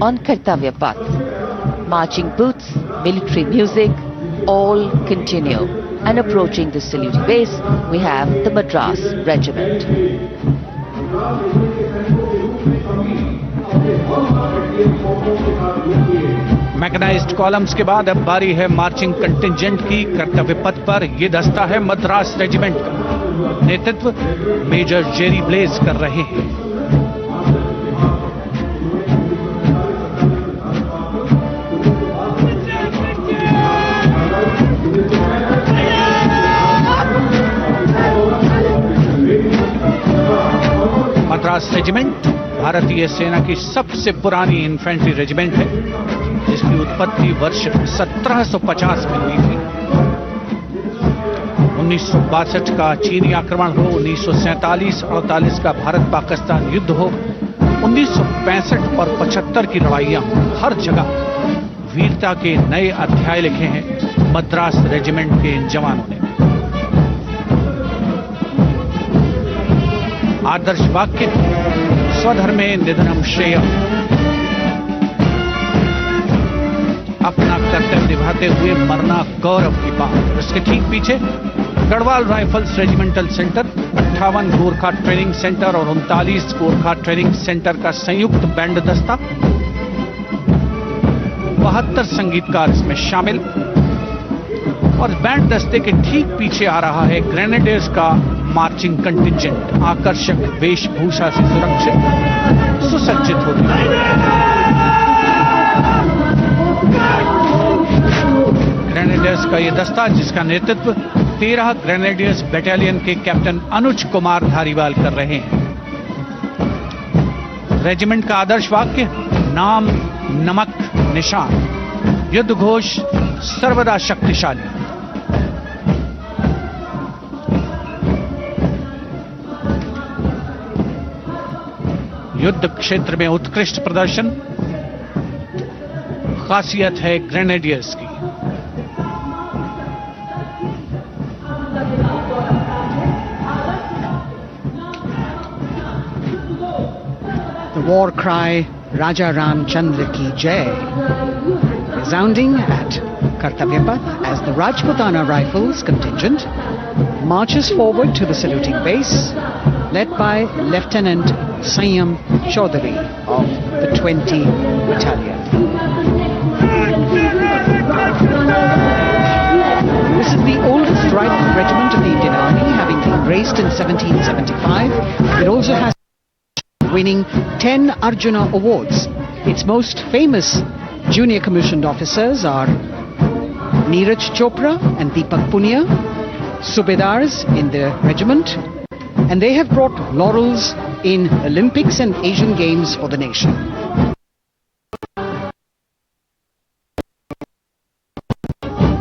[SPEAKER 2] on Kartavya Path, marching boots, military music, all continue. And approaching the saluting base, we have the Madras Regiment.
[SPEAKER 5] Mechanised columns के बाद अब बारी है marching contingent की। कर्तव्य पथ पर ये दस्ता है मद्रास रेजिमेंट का। नेतृत्व मेजर जेरी ब्लेज कर रहे हैं। मद्रास रेजिमेंट भारतीय सेना की सबसे पुरानी इन्फेंट्री रेजिमेंट है, जिसकी उत्पत्ति वर्ष 1750 में हुई थी। 1962 का चीनी आक्रमण हो, 1947-48 का भारत पाकिस्तान युद्ध हो, 1965 और 75 की लड़ाइयां हो, हर जगह वीरता के नए अध्याय लिखे हैं मद्रास रेजिमेंट के इन जवानों ने। आदर्श वाक्य स्वधर्मे निधनम श्रेय, अपना कर्तव्य निभाते हुए मरना गौरव की बात। उसके ठीक पीछे Garhwal rifles regimental centre, 58 Gorkha training centre और 39 गोरखा ट्रेनिंग सेंटर का संयुक्त बैंड दस्ता, 72 संगीतकार इसमें शामिल। और बैंड दस्ते के ठीक पीछे आ रहा है ग्रेनेडियर्स का मार्चिंग कंटिंजेंट, आकर्षक वेशभूषा से सुरक्षित सुसज्जित होती है। ग्रेनेडियर्स का यह दस्ता, जिसका नेतृत्व 13 ग्रेनेडियर्स बटालियन के कैप्टन अनुज कुमार धारीवाल कर रहे हैं। रेजिमेंट का आदर्श वाक्य नाम नमक निशान, युद्ध घोष सर्वदा शक्तिशाली। युद्ध क्षेत्र में उत्कृष्ट प्रदर्शन खासियत है ग्रेनेडियर्स की।
[SPEAKER 4] The war cry Raja Ramchandra Ki Jai resounding at Kartavya Path as the Rajputana Rifles contingent marches forward to the saluting base, led by Lieutenant Sanyam Chaudhary of the 20 Battalion. This is the oldest rifle regiment of the Indian Army, having been raised in 1775. It also has winning 10 Arjuna Awards. Its most famous junior commissioned officers are Neeraj Chopra and Deepak Punia, Subedars in the regiment, and they have brought laurels in Olympics and Asian Games for the nation.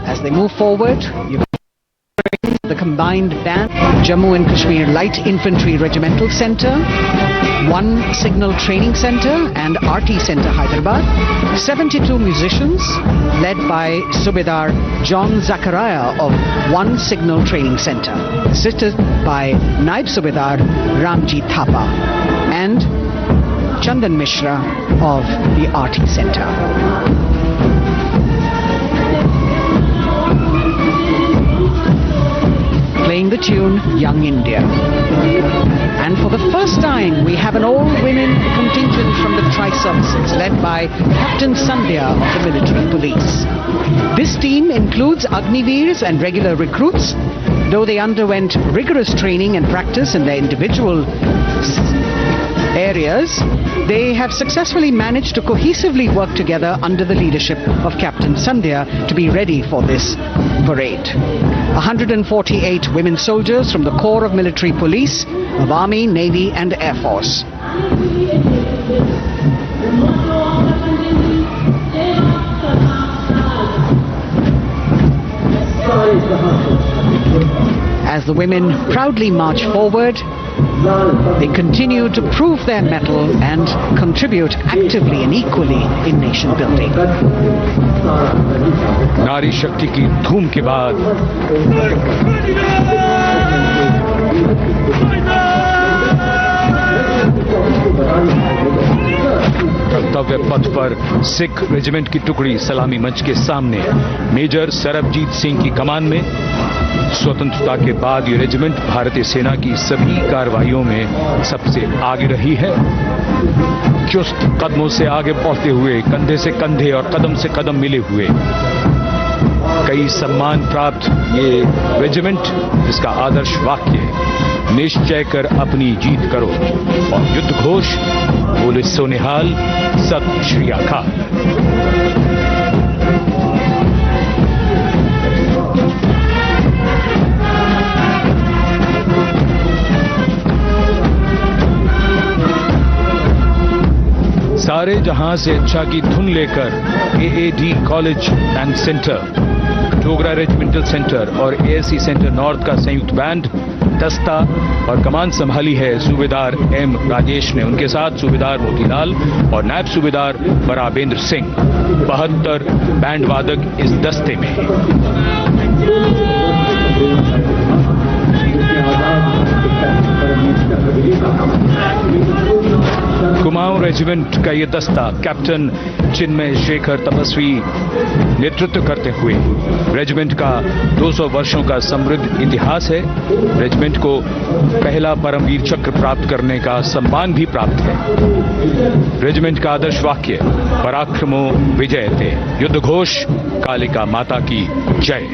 [SPEAKER 4] As they move forward, the combined band, Jammu and Kashmir Light Infantry Regimental Centre, 1 Signal Training Centre and RT Centre Hyderabad, 72 musicians led by Subedar John Zachariah of 1 Signal Training Centre, assisted by Naib Subedar Ramji Thapa and Chandan Mishra of the RT Centre. Playing the tune Young India. And for the first time we have an all-women contingent from the Tri-Services led by Captain Sandhya of the military police. This team includes Agniveers and regular recruits, though they underwent rigorous training and practice in their individual areas. They have successfully managed to cohesively work together under the leadership of Captain Sandhya to be ready for this parade. 148 women soldiers from the Corps of Military Police, of Army, Navy and Air Force. As the women proudly march forward, they continue to prove their mettle and contribute actively and equally in nation building.
[SPEAKER 1] नारी शक्ति की धूम के बाद कर्तव्य पथ पर Sikh regiment की टुकड़ी सलामी मंच के सामने मेजर सरबजीत सिंह की कमान में। स्वतंत्रता के बाद ये रेजिमेंट भारतीय सेना की सभी कार्रवाइयों में सबसे आगे रही है। चुस्त कदमों से आगे बढ़ते हुए, कंधे से कंधे और कदम से कदम मिले हुए कई सम्मान प्राप्त ये रेजिमेंट, जिसका आदर्श वाक्य निश्चय कर अपनी जीत करो और युद्ध घोष बोले सोनिहाल सत श्री अकाल। सारे जहां से अच्छा की धुन लेकर AAD college and centre, Dogra regimental centre और ASC सेंटर नॉर्थ का संयुक्त बैंड, दस्ता और कमान संभाली है सूबेदार M राजेश ने। उनके साथ सूबेदार मोतीलाल और नायब सूबेदार बराबेंद्र सिंह। 72 बैंड वादक इस दस्ते में। कुमाऊं रेजिमेंट का ये दस्ता कैप्टन चिन्मय शेखर तपस्वी नेतृत्व करते हुए, रेजिमेंट का 200 वर्षों का समृद्ध इतिहास है। रेजिमेंट को पहला परमवीर चक्र प्राप्त करने का सम्मान भी प्राप्त है। रेजिमेंट का आदर्श वाक्य पराक्रमो विजयते, युद्ध घोष कालिका माता की जय।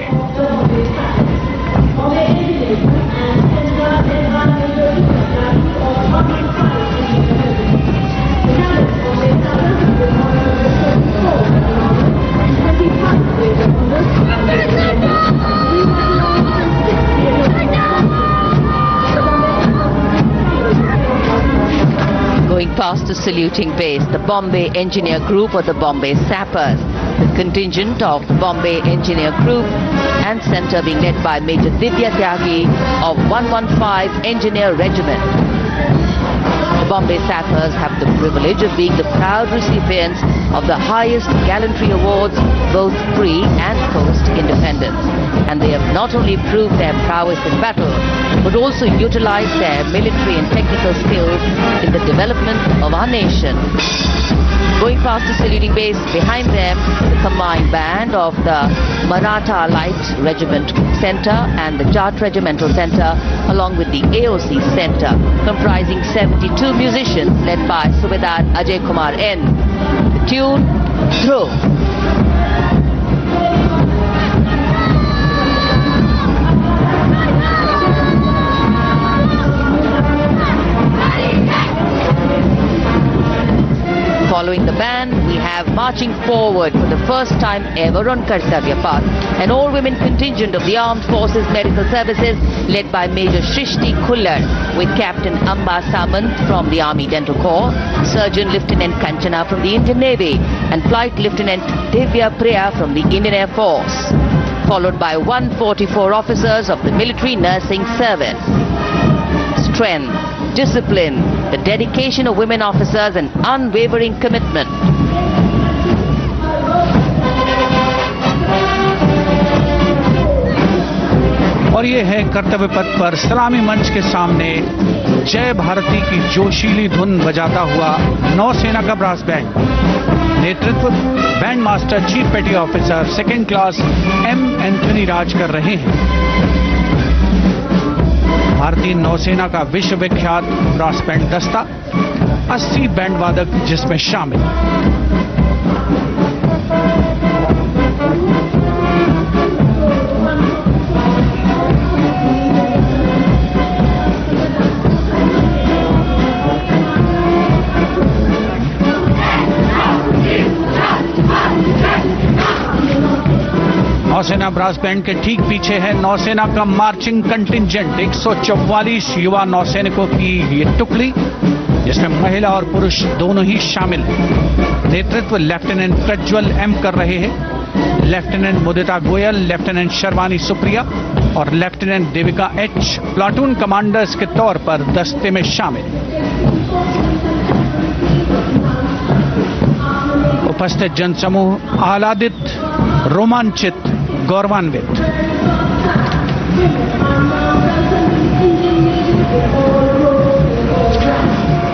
[SPEAKER 2] Going past the saluting base, the Bombay Engineer Group or the Bombay Sappers, the contingent of the Bombay Engineer Group and centre being led by Major Divya Tyagi of 115 Engineer Regiment. The Bombay Sappers have the privilege of being the proud recipients of the highest gallantry awards, both pre and post-independence. And they have not only proved their prowess in battle, but also utilized their military and technical skills in the development of our nation. Going past the saluting base, behind them, the combined band of the Maratha Light Regiment Center and the Jat Regimental Center, along with the AOC Center, comprising 72 musicians led by Subedar Ajay Kumar N. The tune, Dhruv. Following the band, we have marching forward for the first time ever on Kartavya Path, an all-women contingent of the Armed Forces Medical Services led by Major Shrishti Khullar, with Captain Amba Samant from the Army Dental Corps, Surgeon Lieutenant Kanchana from the Indian Navy, and Flight Lieutenant Divya Priya from the Indian Air Force, followed by 144 officers of the Military Nursing Service. Strength, discipline, the dedication of women officers and unwavering commitment.
[SPEAKER 5] और ये है कर्तव्य पथ पर सलामी मंच के सामने जय भारती की जोशीली धुन बजाता हुआ नौसेना का ब्रास बैंड। नेतृत्व band master chief petty officer second class M Anthony Raj कर रहे हैं। भारतीय नौसेना का विश्व विख्यात ब्रास बैंड दस्ता, 80 बैंड वादक जिसमें शामिल। नौसेना ब्रास बैंड के ठीक पीछे है नौसेना का मार्चिंग कंटिंजेंट, 144 युवा नौसैनिकों की ये टुकड़ी, जिसमें महिला और पुरुष दोनों ही शामिल हैं। नेतृत्व लेफ्टिनेंट प्रज्वल एम कर रहे हैं। लेफ्टिनेंट मुदिता गोयल, लेफ्टिनेंट शर्वानी सुप्रिया और lieutenant Devika H platoon commanders के तौर पर दस्ते में शामिल। उपस्थित जनसमूह आह्लादित, रोमांचित, गौरवान्वित।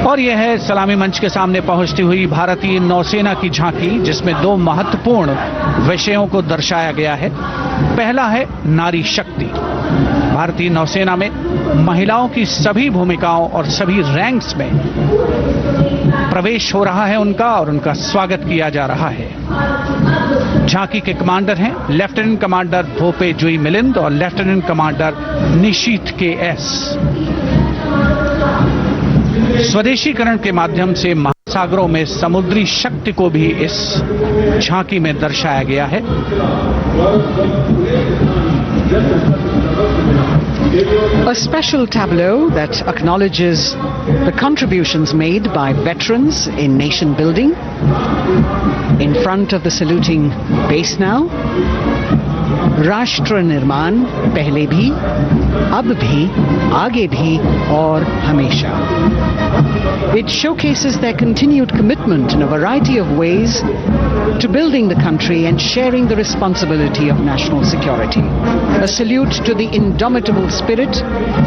[SPEAKER 5] और यह है सलामी मंच के सामने पहुंचती हुई भारतीय नौसेना की झांकी, जिसमें दो महत्वपूर्ण विषयों को दर्शाया गया है। पहला है नारी शक्ति। भारतीय नौसेना में महिलाओं की सभी भूमिकाओं और सभी रैंक्स में प्रवेश हो रहा है उनका, और उनका स्वागत किया जा रहा है। झांकी के कमांडर हैं लेफ्टिनेंट कमांडर भोपे जुई मिलिंद और लेफ्टिनेंट कमांडर निशीथ के एस। स्वदेशीकरण के माध्यम से महासागरों में समुद्री शक्ति को भी इस झांकी में दर्शाया गया है।
[SPEAKER 4] A special tableau that acknowledges the contributions made by veterans in nation building. In front of the saluting base now, राष्ट्र निर्माण पहले भी, अब भी, आगे भी और हमेशा. It showcases their continued commitment in a variety of ways to building the country and sharing the responsibility of national security. A salute to the indomitable spirit,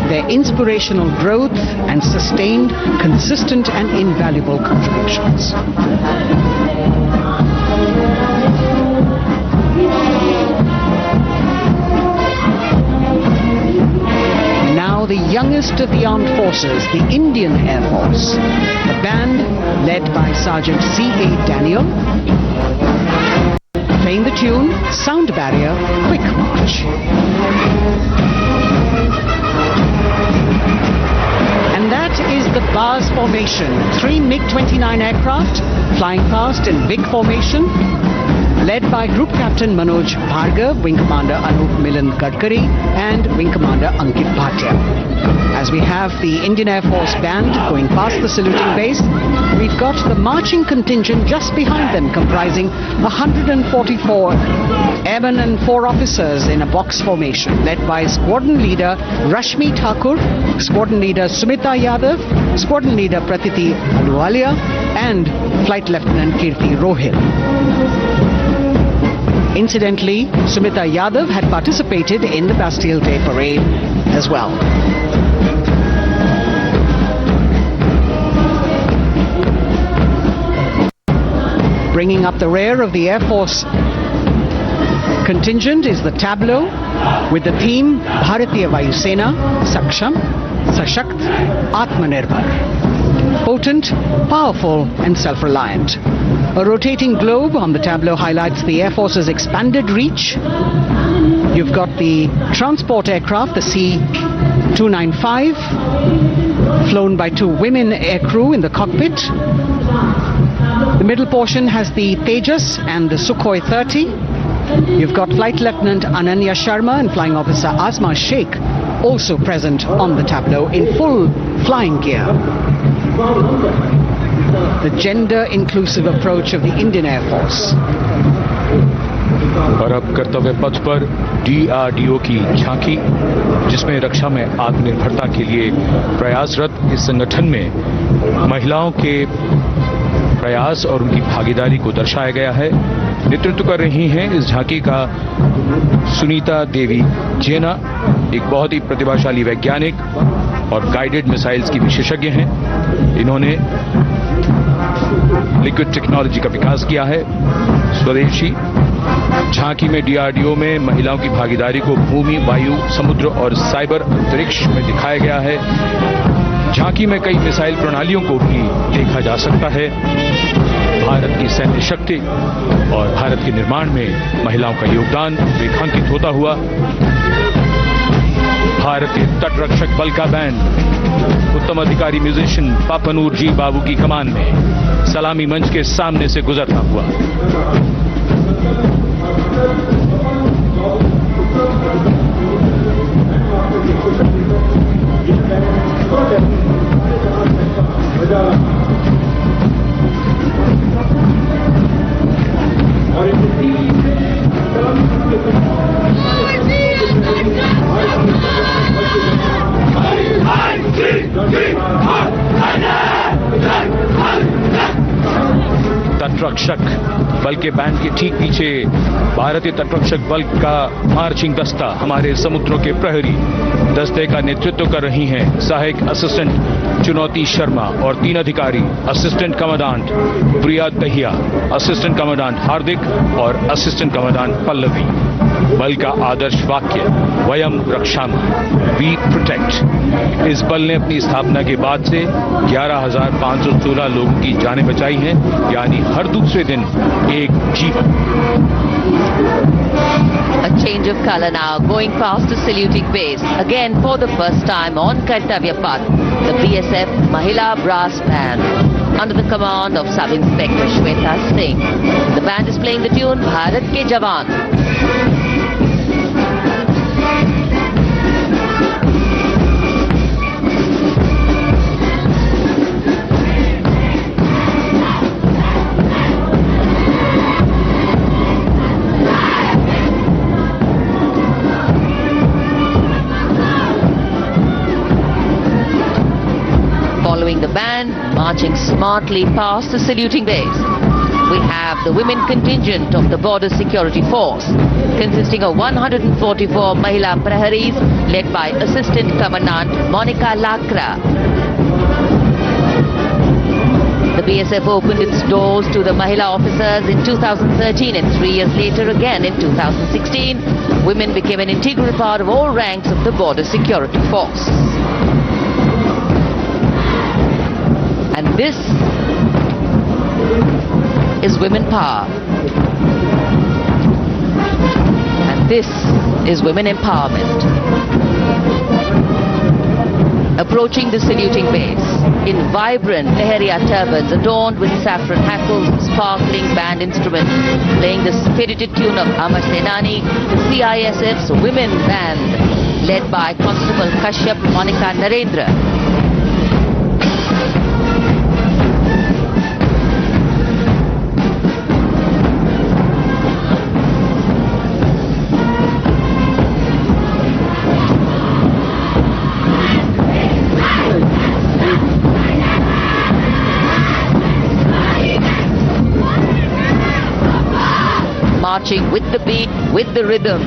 [SPEAKER 4] their inspirational growth and sustained, consistent and invaluable contributions. Now the youngest of the armed forces, the Indian Air Force, the band led by Sergeant C.A. Daniel, playing the tune Sound Barrier Quick March. And that is the bars formation. 3 MiG-29 aircraft flying past in big formation, led by Group Captain Manoj Bhargav, Wing Commander Anup Milan Gadkari and Wing Commander Ankit Bhatia. As we have the Indian Air Force band going past the saluting base, we've got the marching contingent just behind them, comprising 144 airmen and 4 officers in a box formation, led by Squadron Leader Rashmi Thakur, Squadron Leader Sumita Yadav, Squadron Leader Pratiti Aluwalia and Flight Lieutenant Kirti Rohil. Incidentally, Sumita Yadav had participated in the Bastille Day parade as well. Bringing up the rear of the Air Force contingent is the tableau with the theme Bharatiya Vayu Sena Saksham, Sashakt, Atmanirbhar. Potent, powerful and self-reliant. A rotating globe on the tableau highlights the Air Force's expanded reach. You've got the transport aircraft, the C-295, flown by 2 women aircrew in the cockpit. The middle portion has the Tejas and the Sukhoi 30. You've got Flight Lieutenant Ananya Sharma and Flying Officer Asma Sheikh also present on the tableau in full flying gear. The gender-inclusive approach of the Indian Air Force.
[SPEAKER 1] और अब कर्तव्य पथ पर DRDO की झांकी, जिसमें रक्षा में आत्मनिर्भरता के लिए प्रयासरत इस संगठन में महिलाओं के प्रयास और उनकी भागीदारी को दर्शाया गया है। नेतृत्व कर रही हैं इस झांकी का सुनीता देवी जेना, एक बहुत ही प्रतिभाशाली वैज्ञानिक और गाइडेड मिसाइल्स की विशेषज्ञ हैं। इन्होंने लिक्विड टेक्नोलॉजी का विकास किया है, स्वदेशी। झांकी में DRDO में महिलाओं की भागीदारी को भूमि, वायु, समुद्र और साइबर अंतरिक्ष में दिखाया गया है। झांकी में कई मिसाइल प्रणालियों को भी देखा जा सकता है। भारत की सैन्य शक्ति और भारत के निर्माण में महिलाओं का योगदान रेखांकित होता हुआ भारतीय तटरक्षक बल का बैंड उत्तम अधिकारी म्यूजिशियन पापनूर जी बाबू की कमान में सलामी मंच के सामने से गुजरता हुआ। तटरक्षक बल के बैंड के ठीक पीछे भारतीय तटरक्षक बल का मार्चिंग दस्ता हमारे समुद्रों के प्रहरी दस्ते का नेतृत्व कर रही हैं सहायक असिस्टेंट चुनौती शर्मा और 3 अधिकारी, असिस्टेंट कमांडेंट प्रिया दहिया, असिस्टेंट कमांडेंट हार्दिक और असिस्टेंट कमांडेंट पल्लवी। बल का आदर्श वाक्य वयम रक्षामः, वी प्रोटेक्ट। इस बल ने अपनी स्थापना के बाद से 11,516 लोगों की जानें बचाई हैं, यानी हर दूसरे दिन एक जीवन।
[SPEAKER 2] A change of color now, going past the saluting base. Again, for the first time on Kartavya Path, the BSF Mahila Brass Band, under the command of Sub-Inspector Shweta Singh. The band is playing the tune Bharat Ke Jawan. Following the band, marching smartly past the saluting base, we have the women contingent of the Border Security Force, consisting of 144 Mahila Praharis, led by Assistant Commandant Monica Lakra. The BSF opened its doors to the Mahila officers in 2013 and 3 years later again in 2016. Women became an integral part of all ranks of the Border Security Force. And this is women power. And this is women empowerment. approaching the saluting base in vibrant Leheria turbans adorned with saffron hackles, sparkling band instruments, playing the spirited tune of Amar Senani, the CISF's women band, led by Constable Kashyap Monica Narendra. Marching with the beat, with the rhythm,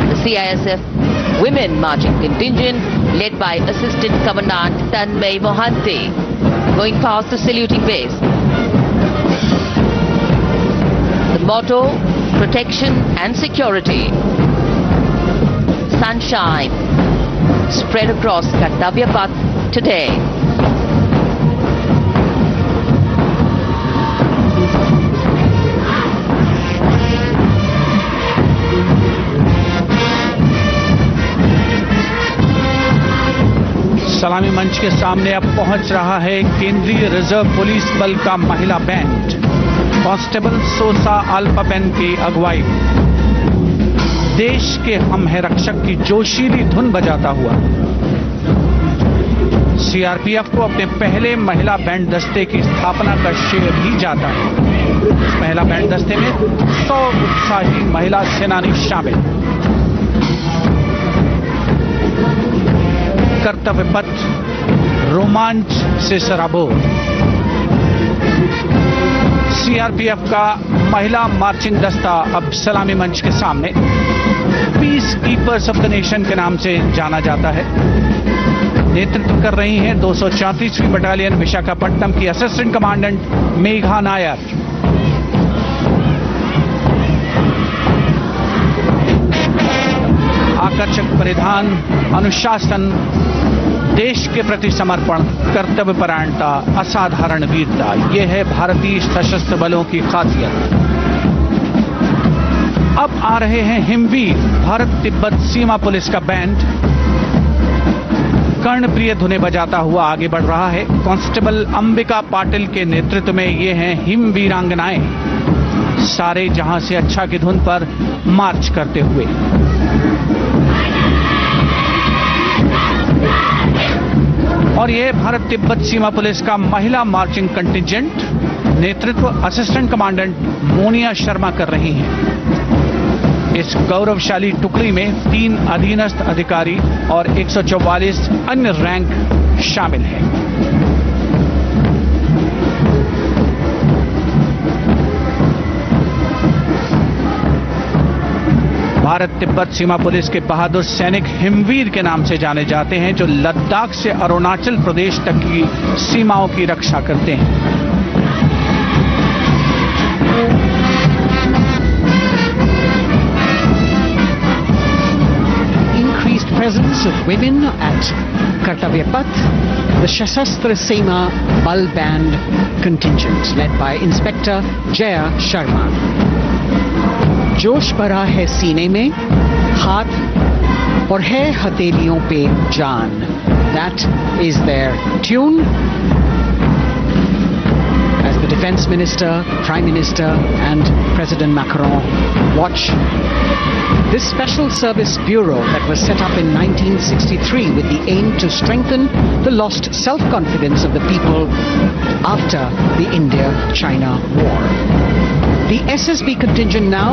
[SPEAKER 2] the CISF Women Marching Contingent, led by Assistant Commandant Tanmay Mohanty, going past the saluting base. The motto, protection and security. Sunshine spread across Kartavya Path today.
[SPEAKER 5] सलामी मंच के सामने अब पहुंच रहा है केंद्रीय reserve police बल का महिला बैंड कांस्टेबल सोसा अल्पाबेन की अगुवाई देश के हम है रक्षक की जोशीली धुन बजाता हुआ सीआरपीएफ को अपने पहले महिला बैंड दस्ते की स्थापना का श्रेय भी जाता है। इस महिला बैंड दस्ते में 100 उत्साही महिला सेनानी शामिल। कर्तव्य पथ रोमांच से सराबोर। सीआरपीएफ का महिला मार्चिंग दस्ता अब सलामी मंच के सामने peace keepers of the nation के नाम से जाना जाता है। नेतृत्व कर रही हैं 234वीं बटालियन विशाखापट्टनम की असिस्टेंट कमांडेंट मेघा नायर। आकर्षक परिधान, अनुशासन, देश के प्रति समर्पण, कर्तव्य परायणता, असाधारण वीरता, ये है भारतीय सशस्त्र बलों की खासियत। अब आ रहे हैं हिमवीर भारत तिब्बत सीमा पुलिस का बैंड कर्णप्रिय धुनें बजाता हुआ आगे बढ़ रहा है। कांस्टेबल अंबिका पाटिल के नेतृत्व में ये हैं हिमवीरांगनाएं, सारे जहां से अच्छा की धुन पर मार्च करते हुए। और यह भारत तिब्बत सीमा पुलिस का महिला मार्चिंग कंटिजेंट, नेतृत्व असिस्टेंट कमांडेंट मोनिया शर्मा कर रही हैं। इस गौरवशाली टुकड़ी में 3 अधीनस्थ अधिकारी और 144 अन्य रैंक शामिल हैं। भारत तिब्बत सीमा पुलिस के बहादुर सैनिक हिमवीर के नाम से जाने जाते हैं, जो लद्दाख से अरुणाचल प्रदेश तक की सीमाओं की रक्षा करते हैं।
[SPEAKER 4] Increased presence of women at Kartavya Path, the Shasastra Seema Bal Band contingent led by Inspector Jaya Sharma. जोश भरा है सीने में, हाथ और है हथेलियों पे जान. That is their tune. As the Defense Minister, Prime Minister and President Macron watch this Special Service Bureau that was set up in 1963 with the aim to strengthen the lost self-confidence of the people after the India-China war. The SSB contingent now,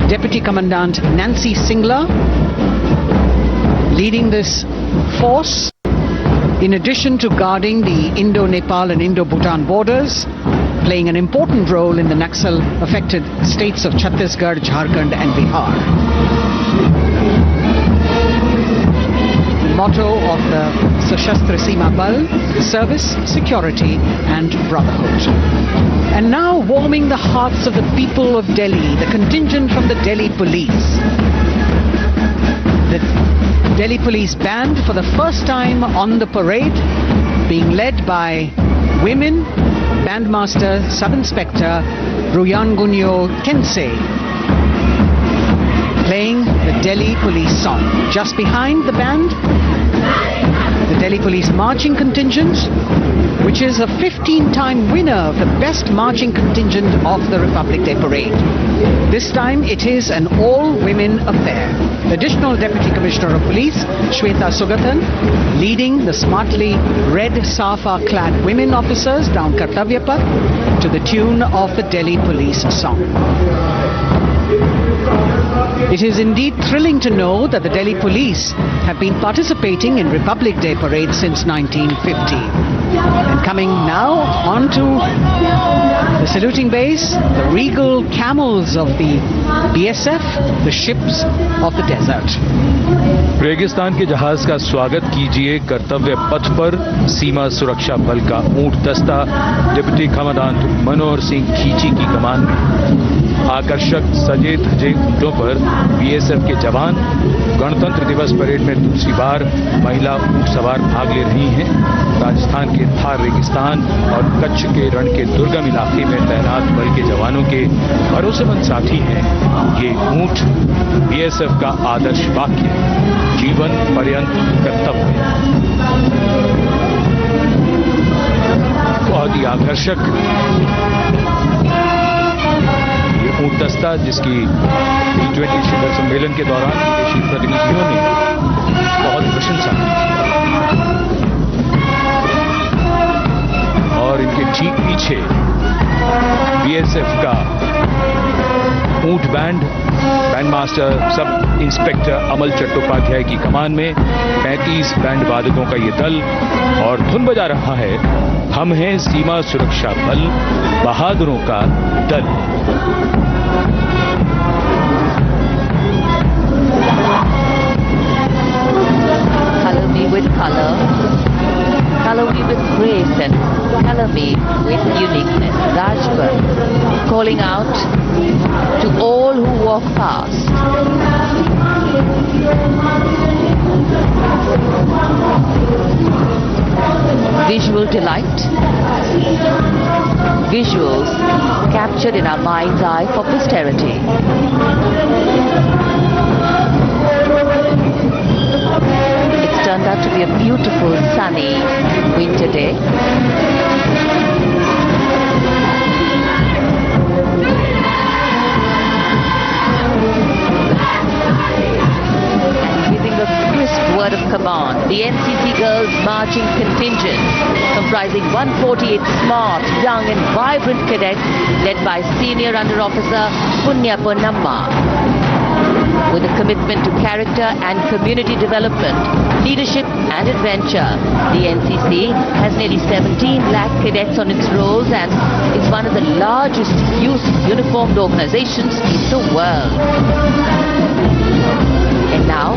[SPEAKER 4] Deputy Commandant Nancy Singla, leading this force, in addition to guarding the Indo-Nepal and Indo-Bhutan borders, playing an important role in the Naxal-affected states of Chhattisgarh, Jharkhand and Bihar. The motto of the Sashastra Seema Bal, service, security and brotherhood. And now warming the hearts of the people of Delhi, the contingent from the Delhi Police. The Delhi Police Band for the first time on the parade, being led by women, Bandmaster Sub-Inspector Ruyangunyo Kensei, playing the Delhi Police song. Just behind the band, the Delhi Police marching contingent, which is a 15-time winner of the best marching contingent of the Republic Day Parade. This time it is an all-women affair. Additional Deputy Commissioner of Police, Shweta Sugatan, leading the smartly red safa-clad women officers down Kartavya Path to the tune of the Delhi Police song. It is indeed thrilling to know that the Delhi Police have been participating in Republic Day Parade since 1950. And coming now onto the saluting base, the regal camels of the BSF, the ships of the desert.
[SPEAKER 1] रेगिस्तान के जहाज का स्वागत कीजिए कर्तव्य पथ पर सीमा सुरक्षा बल का ऊंट दस्ता डिप्टी कमांडेंट मनोहर सिंह खींची की कमान में। आकर्षक सजे धजे ऊंटों पर बीएसएफ के जवान। गणतंत्र दिवस परेड में दूसरी बार महिला ऊंट सवार भाग ले रही हैं। राजस्थान के थार रेगिस्तान और कच्छ के रण के दुर्गम इलाके में तैनात बल के जवानों के भरोसेमंद साथी हैं। ये ऊंट बीएसएफ का आदर्श वाक्य, जीवन पर्यंत कर्तव्य। बहुत ही आकर्षक ये ऊंट दस्ता, जिसकी G20 शिखर सम्मेलन के दौरान विदेशी प्रतिनिधियों ने बहुत प्रशंसा की और इनके ठीक पीछे बीएसएफ का ऊंट बैंड मास्टर सब इंस्पेक्टर अमल चट्टोपाध्याय की कमान में 35 बैंड वादकों का ये दल और धुन बजा रहा है हम हैं सीमा सुरक्षा बल, बहादुरों का दल।
[SPEAKER 2] Color me with color, color me with grace, and color me with uniqueness. Rajpath, calling out to all who walk past. Visual delight, visuals captured in our mind's eye for posterity. It's turned out to be a beautiful sunny winter day. Giving a crisp word of command, the NCC Girls Marching Contingent, comprising 148 smart, young and vibrant cadets led by Senior Under Officer Punya Ponnamma. With a commitment to character and community development, leadership and adventure, the NCC has nearly 17 lakh cadets on its rolls and is one of the largest youth uniformed organizations in the world. And now,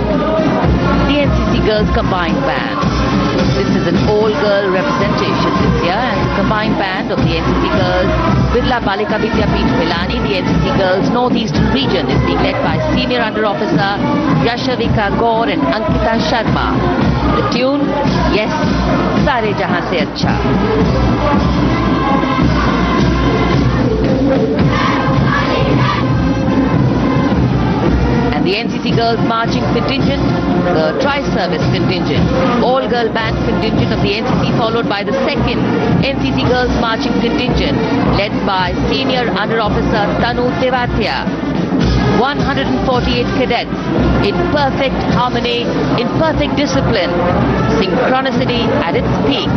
[SPEAKER 2] the NCC Girls Combined Band. This is an all-girl representation this year, and the combined band of the NCC Girls Birla Balika Vidyapith Pilani, the NCC Girls Northeastern region, is being led by Senior Under Officer Yashavika Gaur and Ankita Sharma. The tune, yes, Sare Jahan Se Acha. The NCC Girls Marching Contingent, the Tri-Service Contingent, all-girl band contingent of the NCC, followed by the second NCC Girls Marching Contingent, led by Senior Under Officer Tanu Tevatia. 148 cadets in perfect harmony, in perfect discipline, synchronicity at its peak.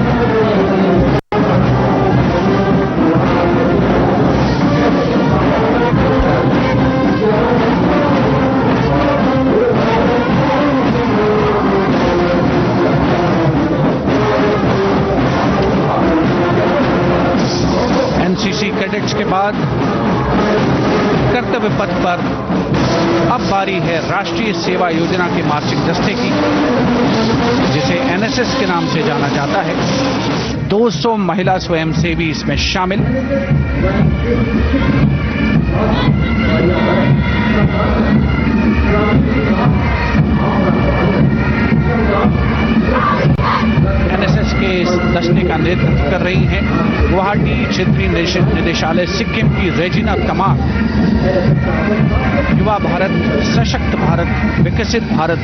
[SPEAKER 5] NCC cadets के बाद कर्तव्य पथ पर अब बारी है राष्ट्रीय सेवा योजना के मार्चिंग दस्ते की, जिसे एनएसएस के नाम से जाना जाता है। 200 महिला स्वयंसेवी इसमें शामिल। एनएसएस के इस दस्ते का नेतृत्व कर रही हैं गुवाहाटी क्षेत्रीय निदेशालय सिक्किम की रेजिना तमाम। युवा भारत, सशक्त भारत, विकसित भारत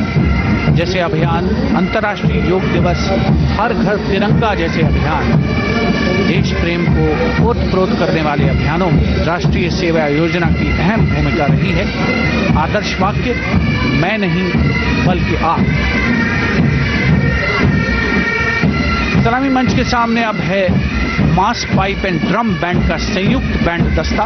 [SPEAKER 5] जैसे अभियान, अंतर्राष्ट्रीय योग दिवस, हर घर तिरंगा जैसे अभियान, देश प्रेम को ओतप्रोत करने वाले अभियानों में राष्ट्रीय सेवा योजना की अहम भूमिका रही है। आदर्श वाक्य, मैं नहीं बल्कि आप। सलामी मंच के सामने अब है मास पाइप एंड ड्रम बैंड का संयुक्त बैंड दस्ता।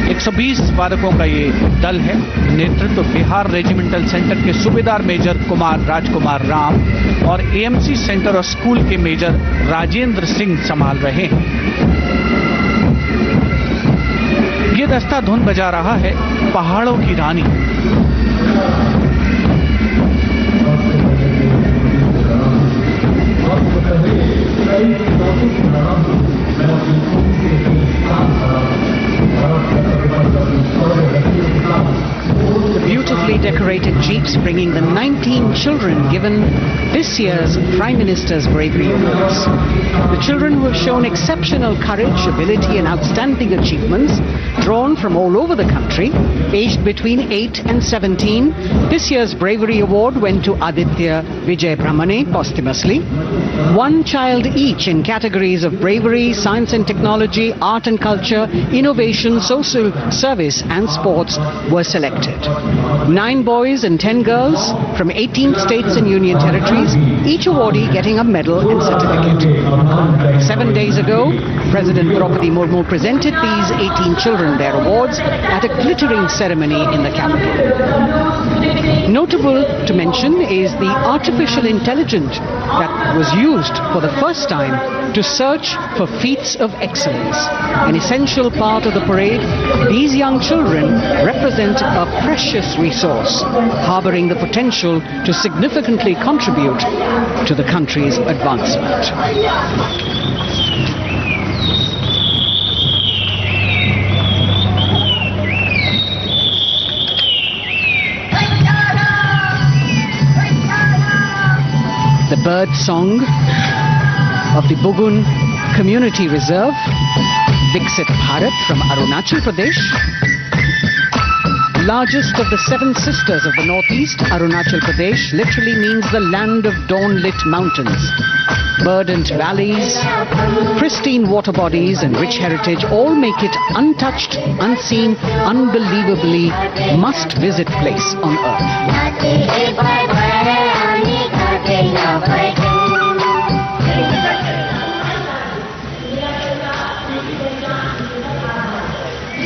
[SPEAKER 5] 120 वादकों का ये दल है। नेतृत्व बिहार रेजिमेंटल सेंटर के सूबेदार मेजर कुमार राजकुमार राम और एएमसी सेंटर और स्कूल के मेजर राजेंद्र सिंह संभाल रहे हैं। ये दस्ता धुन बजा रहा है पहाड़ों की रानी।
[SPEAKER 4] Beautifully decorated jeeps bringing the 19 children given this year's Prime Minister's Bravery Awards. The children who have shown exceptional courage, ability and outstanding achievements, drawn from all over the country, aged between 8 and 17. This year's Bravery Award went to Aditya Vijay Brahmane posthumously. One child each in categories of bravery, science and technology, art and culture, innovation, social service and sports were selected. 9 boys and 10 girls from 18 states and union territories, each awardee getting a medal and certificate. 7 days ago, President Droupadi Murmu presented these 18 children their awards at a glittering ceremony in the capital. Notable to mention is the artificial intelligence that was used for the first time to search for feats of excellence. An essential part of the parade, these young children represent a precious resource, harboring the potential to significantly contribute to the country's advancement. The bird song of the Bugun Community Reserve, Viksit Bharat from Arunachal Pradesh. Largest of the 7 sisters of the northeast, Arunachal Pradesh literally means the land of dawn-lit mountains. Verdant valleys, pristine water bodies and rich heritage all make it untouched, unseen, unbelievably must-visit place on earth.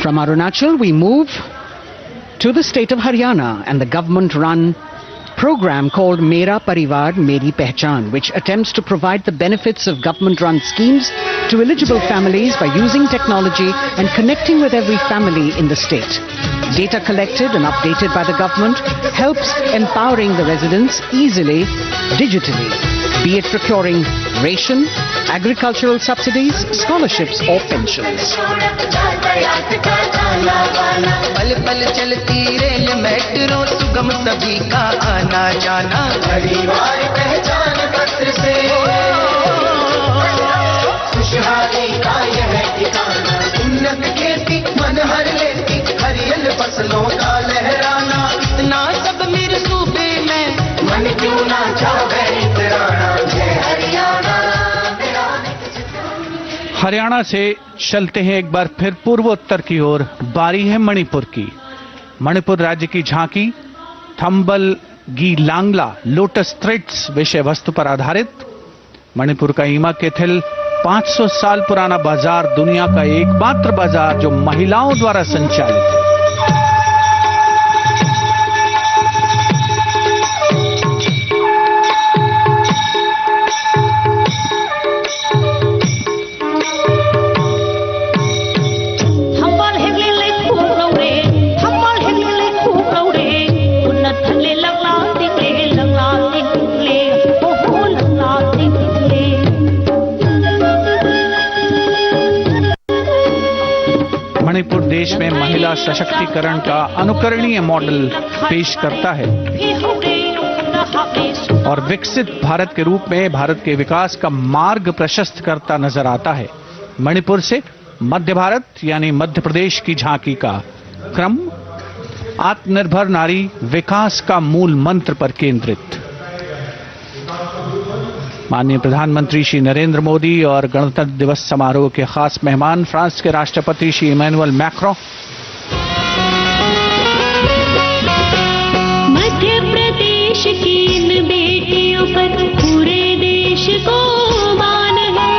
[SPEAKER 4] From Arunachal, we move to the state of Haryana and the government-run program called Mera Parivar Meri Pehchan, which attempts to provide the benefits of government-run schemes to eligible families by using technology and connecting with every family in the state. Data collected and updated by the government helps empowering the residents easily, digitally, be it procuring ration, agricultural subsidies, scholarships or pensions.
[SPEAKER 8] पल पल चलती rail metro सुगम सभी का आना जाना परिवार पहचान पत्र से खुशहाली का यह ठिकाना उन्नत खेती मन हर लेती हरियल फसलों का लहराना इतना सब मेरे सूबे में मन क्यों ना चाहे इतराना जय हरियाणा।
[SPEAKER 5] हरियाणा से चलते हैं एक बार फिर पूर्वोत्तर की ओर। बारी है मणिपुर की। मणिपुर राज्य की झांकी थंबल गी लांगला लोटस थ्रेड्स विषय वस्तु पर आधारित। मणिपुर का ईमा केथिल 500 साल पुराना बाजार, दुनिया का एकमात्र बाजार जो महिलाओं द्वारा संचालित है। मणिपुर देश में महिला सशक्तिकरण का अनुकरणीय मॉडल पेश करता है। और विकसित भारत के रूप में भारत के विकास का मार्ग प्रशस्त करता नजर आता है। मणिपुर से मध्य भारत यानी मध्य प्रदेश की झांकी का क्रम आत्मनिर्भर नारी विकास का मूल मंत्र पर केंद्रित। माननीय प्रधानमंत्री श्री नरेंद्र मोदी और गणतंत्र दिवस समारोह के खास मेहमान फ्रांस के राष्ट्रपति श्री इमैनुअल मैक्रों।
[SPEAKER 9] मध्य प्रदेश की इन बेटियों पर पूरे देश को मान है।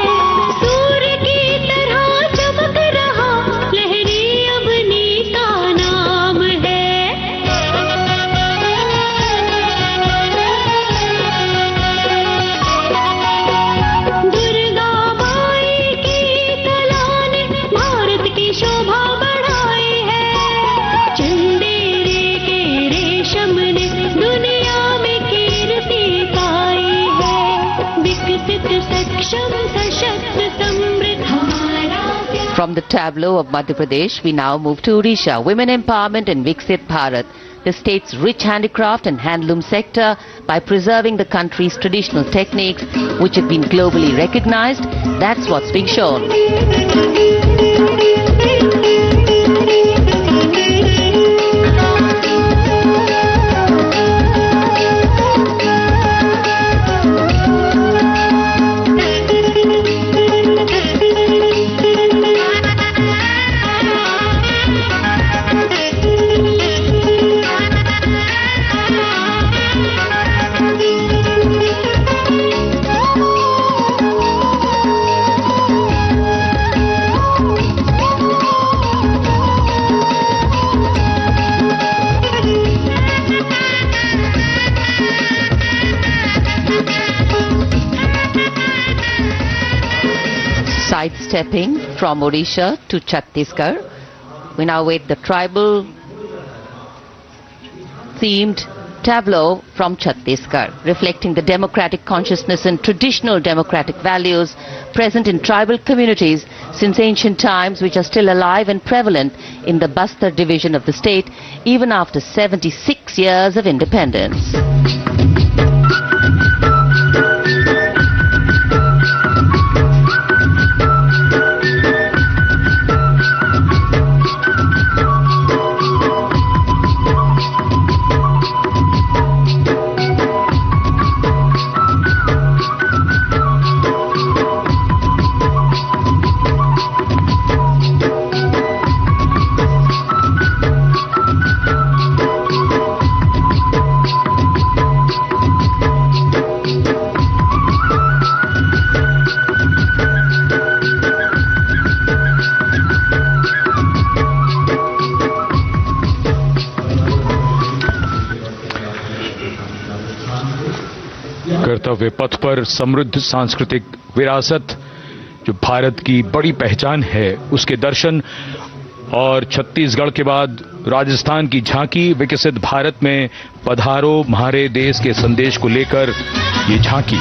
[SPEAKER 9] सूर्य की तरह चमक रहा लहरी अवनी का नाम है। दुर्गा माई की कला ने भारत की शोभा बढ़ाई है। चंदेरे के रेशम ने दुनिया में कीर्ति पाई है। विकसित सक्षम सशक्त समृद्ध हमारा प्यार।
[SPEAKER 2] From the tableau of Madhya Pradesh, we now move to Odisha. Women empowerment and Viksit Bharat, the state's rich handicraft and handloom sector, by preserving the country's traditional techniques, which have been globally recognized. That's what's being shown. Sidestepping from Odisha to Chhattisgarh, we now wait the tribal themed tableau from Chhattisgarh, reflecting the democratic consciousness and traditional democratic values present in tribal communities since ancient times, which are still alive and prevalent in the Bastar division of the state even after 76 years of independence.
[SPEAKER 1] कर्तव्य पथ पर समृद्ध सांस्कृतिक विरासत जो भारत की बड़ी पहचान है उसके दर्शन, और छत्तीसगढ़ के बाद राजस्थान की झांकी विकसित भारत में पधारो म्हारे देश के संदेश को लेकर ये झांकी।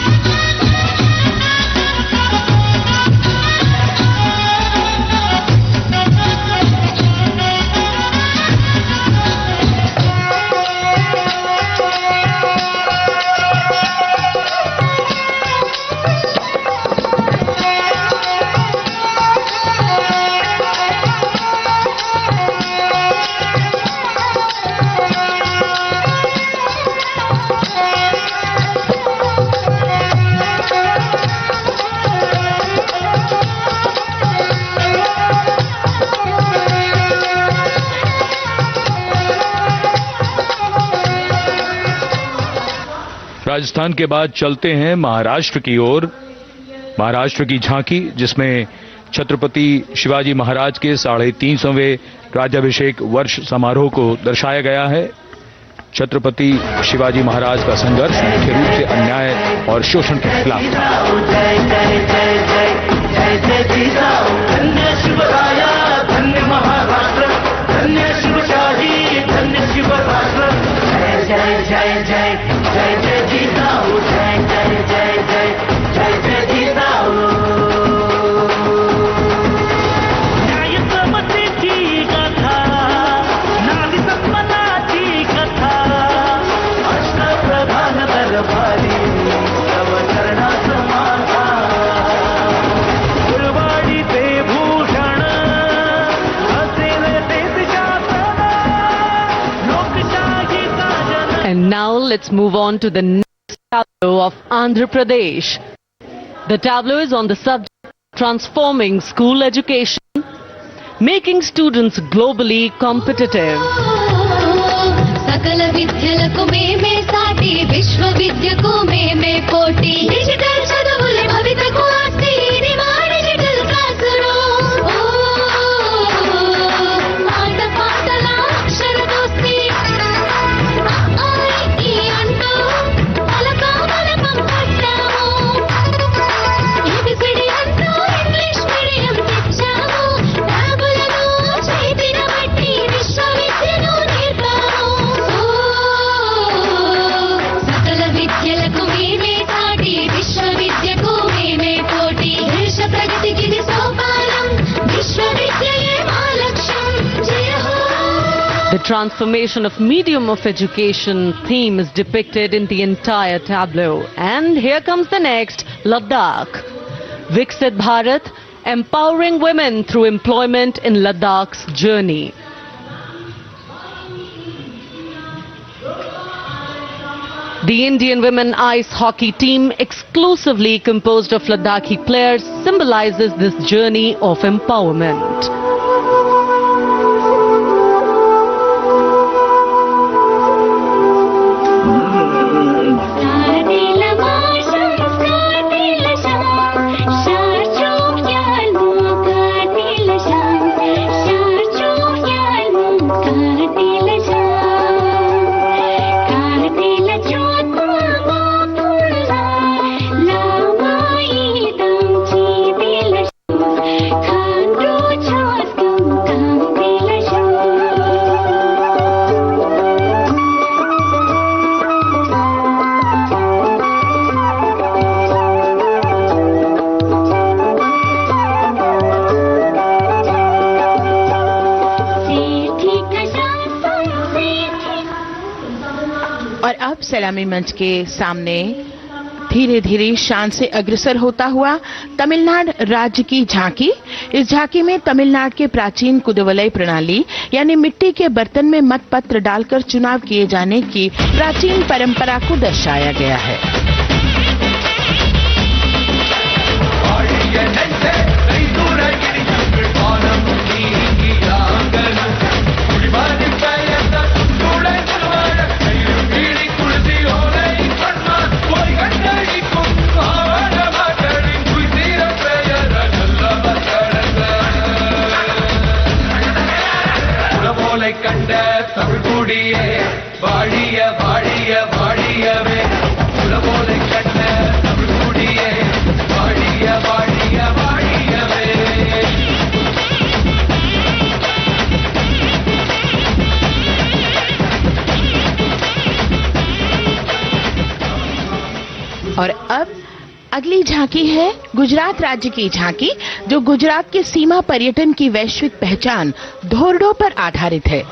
[SPEAKER 1] राजस्थान के बाद चलते हैं महाराष्ट्र की ओर। महाराष्ट्र की झांकी जिसमें छत्रपति शिवाजी महाराज के 350वें राज्याभिषेक वर्ष समारोह को दर्शाया गया है। छत्रपति शिवाजी महाराज का संघर्ष मुख्य रूप से अन्याय और शोषण के खिलाफ
[SPEAKER 9] नारी सन्मानाची कथा अष्टप्रधान
[SPEAKER 10] Now let's move on to the next tableau of Andhra Pradesh. The tableau is on the subject of transforming school education, making students globally competitive.
[SPEAKER 9] सकल विद्यలకు మేమే సాటి విశ్వ విద్యకు మేమే పోటీ డిజిటల్ చదువుల భవితకు ఆస్తి ఇది మా డిజిటల్ క్లాస్ రూమ్ ఆట పాటల అక్షర దోస్తి ఈ అంటూ పలకం పట్టాము ఏబిసిడి అంటూ ఇంగ్లీష్ మీడియం తెచ్చాము టాబులను చేతిన బట్టి విశ్వవిద్యను నేర్పాము సకల విద్యలకు మేమే సాటి విశ్వవిద్యకు మేమే పోటీ దేశ ప్రగతికి ఇది సోపానం విశ్వవిద్యయే మా లక్ష్యం జయ హో.
[SPEAKER 10] The transformation of medium of education theme is depicted in the entire tableau. And here comes the next, Ladakh. Viksit Bharat, empowering women through employment in Ladakh's journey. The Indian women ice hockey team, exclusively composed of Ladakhi players, symbolizes this journey of empowerment.
[SPEAKER 9] Startila marsham, startila sham, sharchuk yalmu, startila sham, sharchuk yalmu, startila sham, startila chotma bapurla, lamai dam chidila sham, khandru chostum kamdila sham.
[SPEAKER 11] और अब सलामी मंच के सामने धीरे धीरे शान से अग्रसर होता हुआ तमिलनाडु राज्य की झांकी। इस झांकी में तमिलनाडु के प्राचीन कुदवलय प्रणाली यानी मिट्टी के बर्तन में मतपत्र डालकर चुनाव किए जाने की प्राचीन परंपरा को दर्शाया गया है।
[SPEAKER 8] கண்ட தமிழ் குடியே வாழிய வாழிய வாழியவே உலகோலை கண்ட தமிழ் குடியே வாழிய வாழிய வாழியவே.
[SPEAKER 11] और अब अगली झांकी है गुजरात राज्य की झांकी, जो गुजरात के सीमा पर्यटन की वैश्विक पहचान धोरडो पर आधारित है।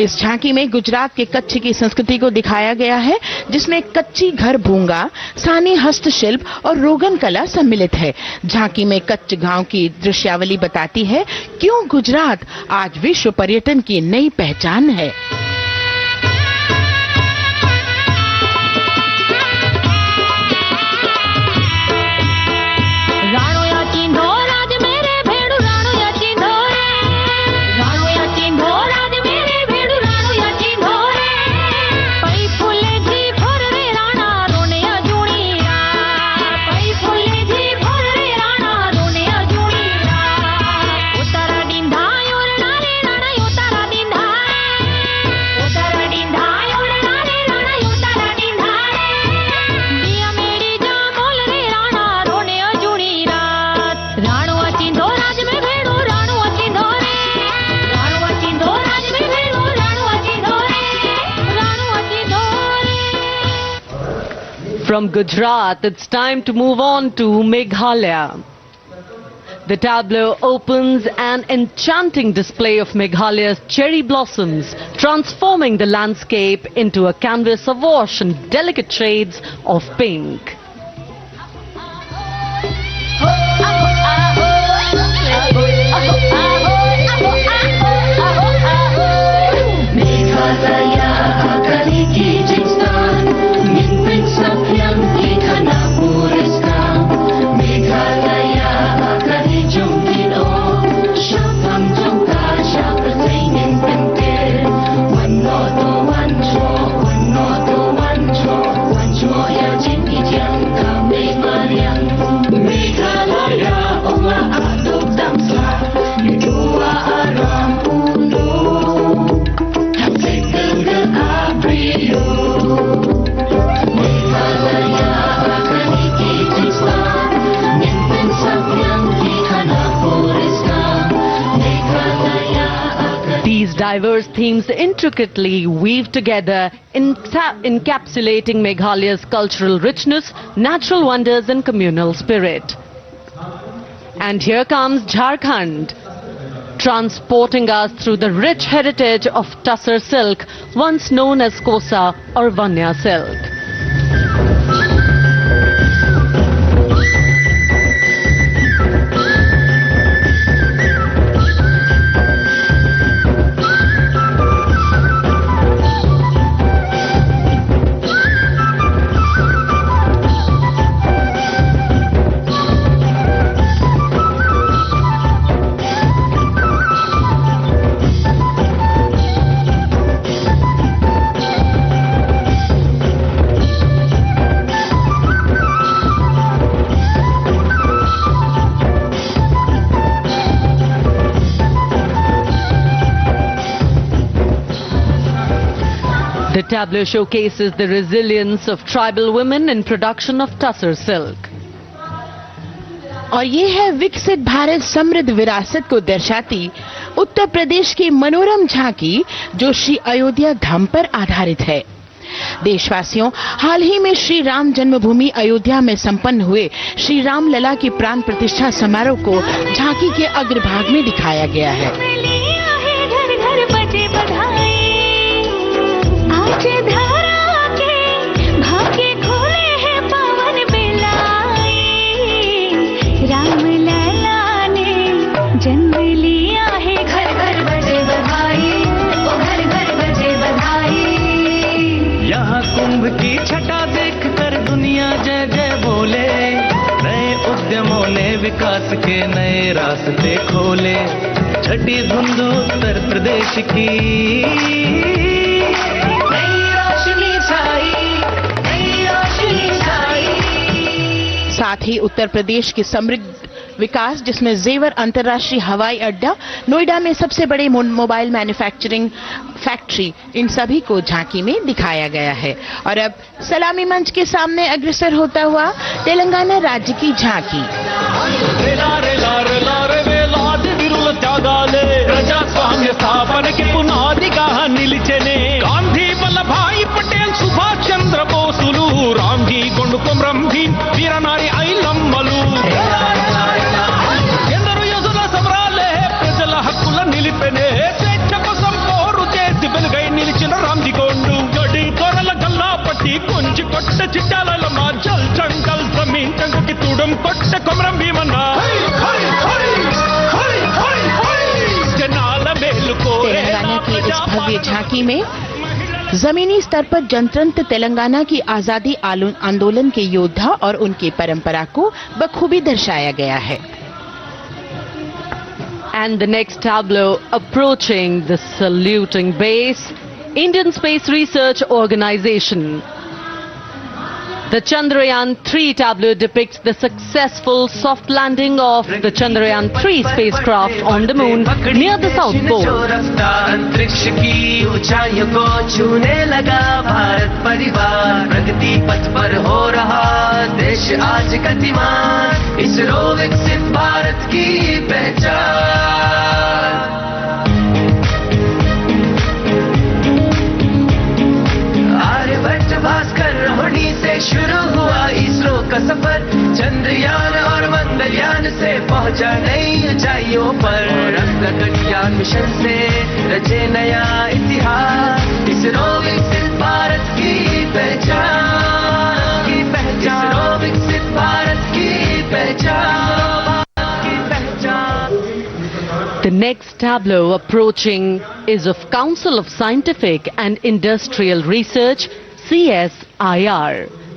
[SPEAKER 11] इस झांकी में गुजरात के कच्छ की संस्कृति को दिखाया गया है, जिसमें कच्ची घर भूंगा, सानी हस्तशिल्प और रोगन कला सम्मिलित है। झांकी में कच्छ गांव की दृश्यावली बताती है क्यों गुजरात आज विश्व पर्यटन की नई पहचान है।
[SPEAKER 10] From Gujarat, it's time to move on to Meghalaya. The tableau opens an enchanting display of Meghalaya's cherry blossoms, transforming the landscape into a canvas awash in delicate shades of pink.
[SPEAKER 9] Meghalaya,
[SPEAKER 10] Diverse themes intricately weave together, encapsulating Meghalaya's cultural richness, natural wonders and communal spirit. And here comes Jharkhand, transporting us through the rich heritage of Tussar silk, once known as Kosa or Vanya silk. The tableau showcases the resilience of tribal women in production of Tussar silk.
[SPEAKER 11] और ये है विकसित भारत समृद्ध विरासत को दर्शाती उत्तर प्रदेश की मनोरम झांकी जो श्री अयोध्या धाम पर आधारित है। देशवासियों, हाल ही में श्री राम जन्मभूमि अयोध्या में संपन्न हुए श्री राम लला की प्राण प्रतिष्ठा समारोह को झांकी के अग्रभाग में दिखाया गया है।
[SPEAKER 9] जन्म लिया है, घर घर बजे बधाई, ओ घर घर बजे बधाई।
[SPEAKER 8] यहाँ कुंभ की छटा देख कर दुनिया जय जय बोले, नए उद्यमों ने विकास के नए रास्ते खोले। छठी धुंध उत्तर प्रदेश की नई रोशनी छाई, नई रोशनी छाई।
[SPEAKER 11] साथ ही उत्तर प्रदेश की समृद्ध विकास जिसमें जेवर अंतर्राष्ट्रीय हवाई अड्डा, नोएडा में सबसे बड़े मोबाइल मैन्युफैक्चरिंग फैक्ट्री, इन सभी को झांकी में दिखाया गया है। और अब सलामी मंच के सामने अग्रसर होता हुआ तेलंगाना राज्य की झांकी।
[SPEAKER 12] ప్రజాస్వామ్య స్థాపనకి పునాదిగా నిలిచెనే గాంధీ వల్లభాయి పటేల్ సుభాష్ చంద్ర బోసులు రామ్జీ గొండు కొమరం భీం వీరనారి ఐలమ్మలు ఎందరో యోధుల సమరాలే ప్రజల హక్కుల నిలిపెనే స్వేచ్ఛ కోసం పోరు చేసి వెలుగై నిలిచిన రామ్జీ గొండు గడి కొరల గల్లా పట్టి కొంచి కొట్ట చిట్టాలమ్మ జల్ జంగల్ జమీన్ జంగుకి తుడం కొట్ట కొమరం భీమన్న
[SPEAKER 11] तेलंगाना की इस भव्य झांकी में जमीनी स्तर पर जनतंत्र तेलंगाना की आजादी आंदोलन के योद्धा और उनकी परंपरा को बखूबी दर्शाया गया है।
[SPEAKER 10] And the next tableau approaching the saluting base, Indian Space Research Organization. The Chandrayaan-3 tableau depicts the successful soft landing of the Chandrayaan-3 spacecraft on the moon near the South Pole.
[SPEAKER 8] अंतरिक्ष की ऊंचाइयों को छूने लगा भारत परिवार, प्रगति पथ पर हो रहा देश आज गतिमान, इसरो विकसित भारत की पहचान। आर्यभट्ट भास्कर रोहिणी से शुरू हुआ इसरो का सफर, चंद्रयान और मंगलयान से पहुंचा नई ऊंचाइयों पर, गगनयान मिशन से रचे नया इतिहास, इसरो विकसित भारत की पहचान, इसरो विकसित भारत की पहचान, की पहचान।
[SPEAKER 10] The next tableau approaching is of Council of Scientific and Industrial Research, CSIR.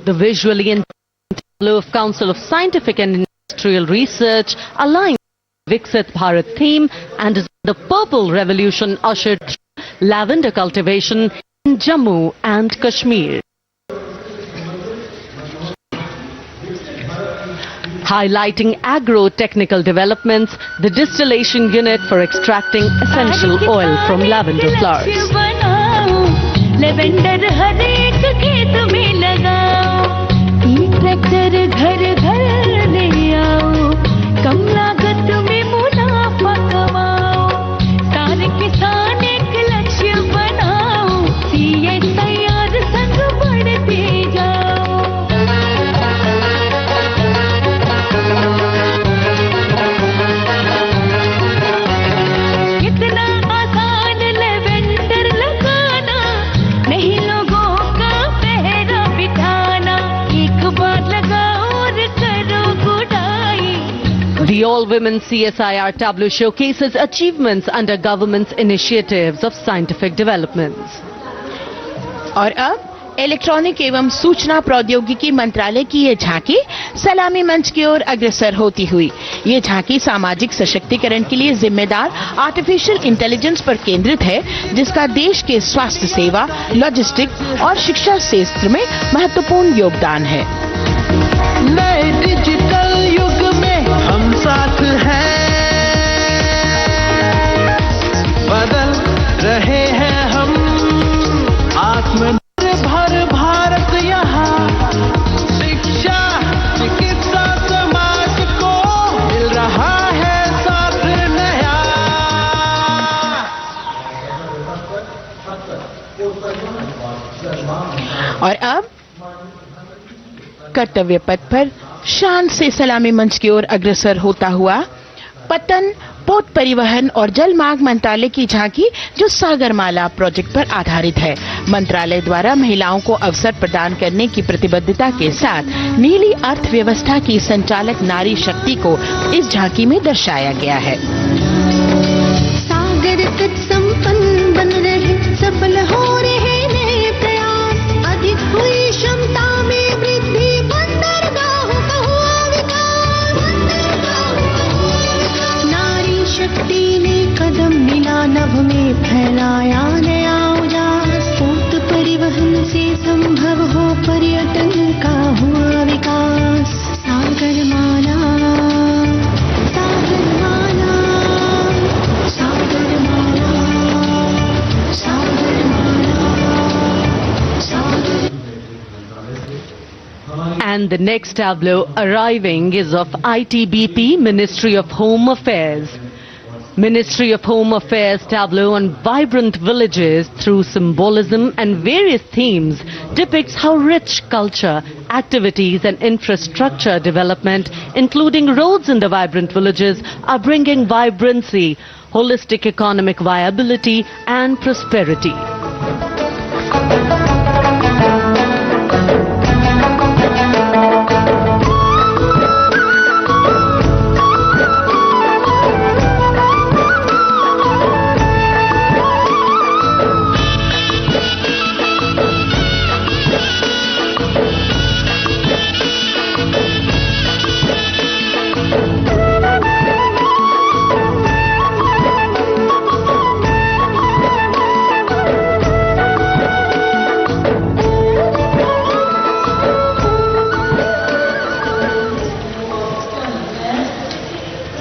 [SPEAKER 10] The visually intelligent tableau of Council of Scientific and Industrial Research aligns with the Viksit Bharat theme and is the Purple Revolution ushered through lavender cultivation in Jammu and Kashmir. Highlighting agro-technical developments, the distillation unit for extracting essential oil from lavender flowers.
[SPEAKER 9] Lavender हर एक खेत में लगाओ, tractor घर घर ले आओ, कम लागत में मुनाफा कमाओ, सारे किसान एक
[SPEAKER 10] All Women CSIR tableau showcases achievements under government's initiatives of scientific developments.
[SPEAKER 11] और अब इलेक्ट्रॉनिक एवं सूचना प्रौद्योगिकी मंत्रालय की ये झांकी सलामी मंच की ओर अग्रसर होती हुई। ये झांकी सामाजिक सशक्तिकरण के लिए जिम्मेदार आर्टिफिशियल इंटेलिजेंस पर केंद्रित है, जिसका देश के स्वास्थ्य सेवा, लॉजिस्टिक्स और शिक्षा क्षेत्र में महत्वपूर्ण योगदान है।
[SPEAKER 8] नए डिजिटल युग में हम साथ हैं, बदल रहे हैं हम आत्मनिर्भर भारत यहाँ। शिक्षा, चिकित्सा, समाज को मिल रहा है साथ नया।
[SPEAKER 11] और अब कर्तव्य पथ पर शान से सलामी मंच की ओर अग्रसर होता हुआ पतन, पोत परिवहन और जल मार्ग मंत्रालय की झांकी, जो सागरमाला प्रोजेक्ट पर आधारित है। मंत्रालय द्वारा महिलाओं को अवसर प्रदान करने की प्रतिबद्धता के साथ नीली अर्थव्यवस्था की संचालक नारी शक्ति को इस झांकी में दर्शाया गया है।
[SPEAKER 9] सागर तट संपन्न बन रहे, सफल हो रहे नए प्रयास, अधिक हुई क्षमता में वृद्धि, बंदरगाहों का हुआ विकास। नारी शक्ति ने कदम मिला नभ में, फैलाया नया उजास, पोत परिवहन से संभव हो पर्यटन का हुआ विकास। सागरमाला, सागरमाला, सागरमाला, सागरमाला, सागर।
[SPEAKER 10] And the next tableau arriving is of ITBP, Ministry of Home Affairs. Ministry of Home Affairs tableau on vibrant villages through symbolism and various themes depicts how rich culture, activities and infrastructure development, including roads in the vibrant villages, are bringing vibrancy, holistic economic viability and prosperity.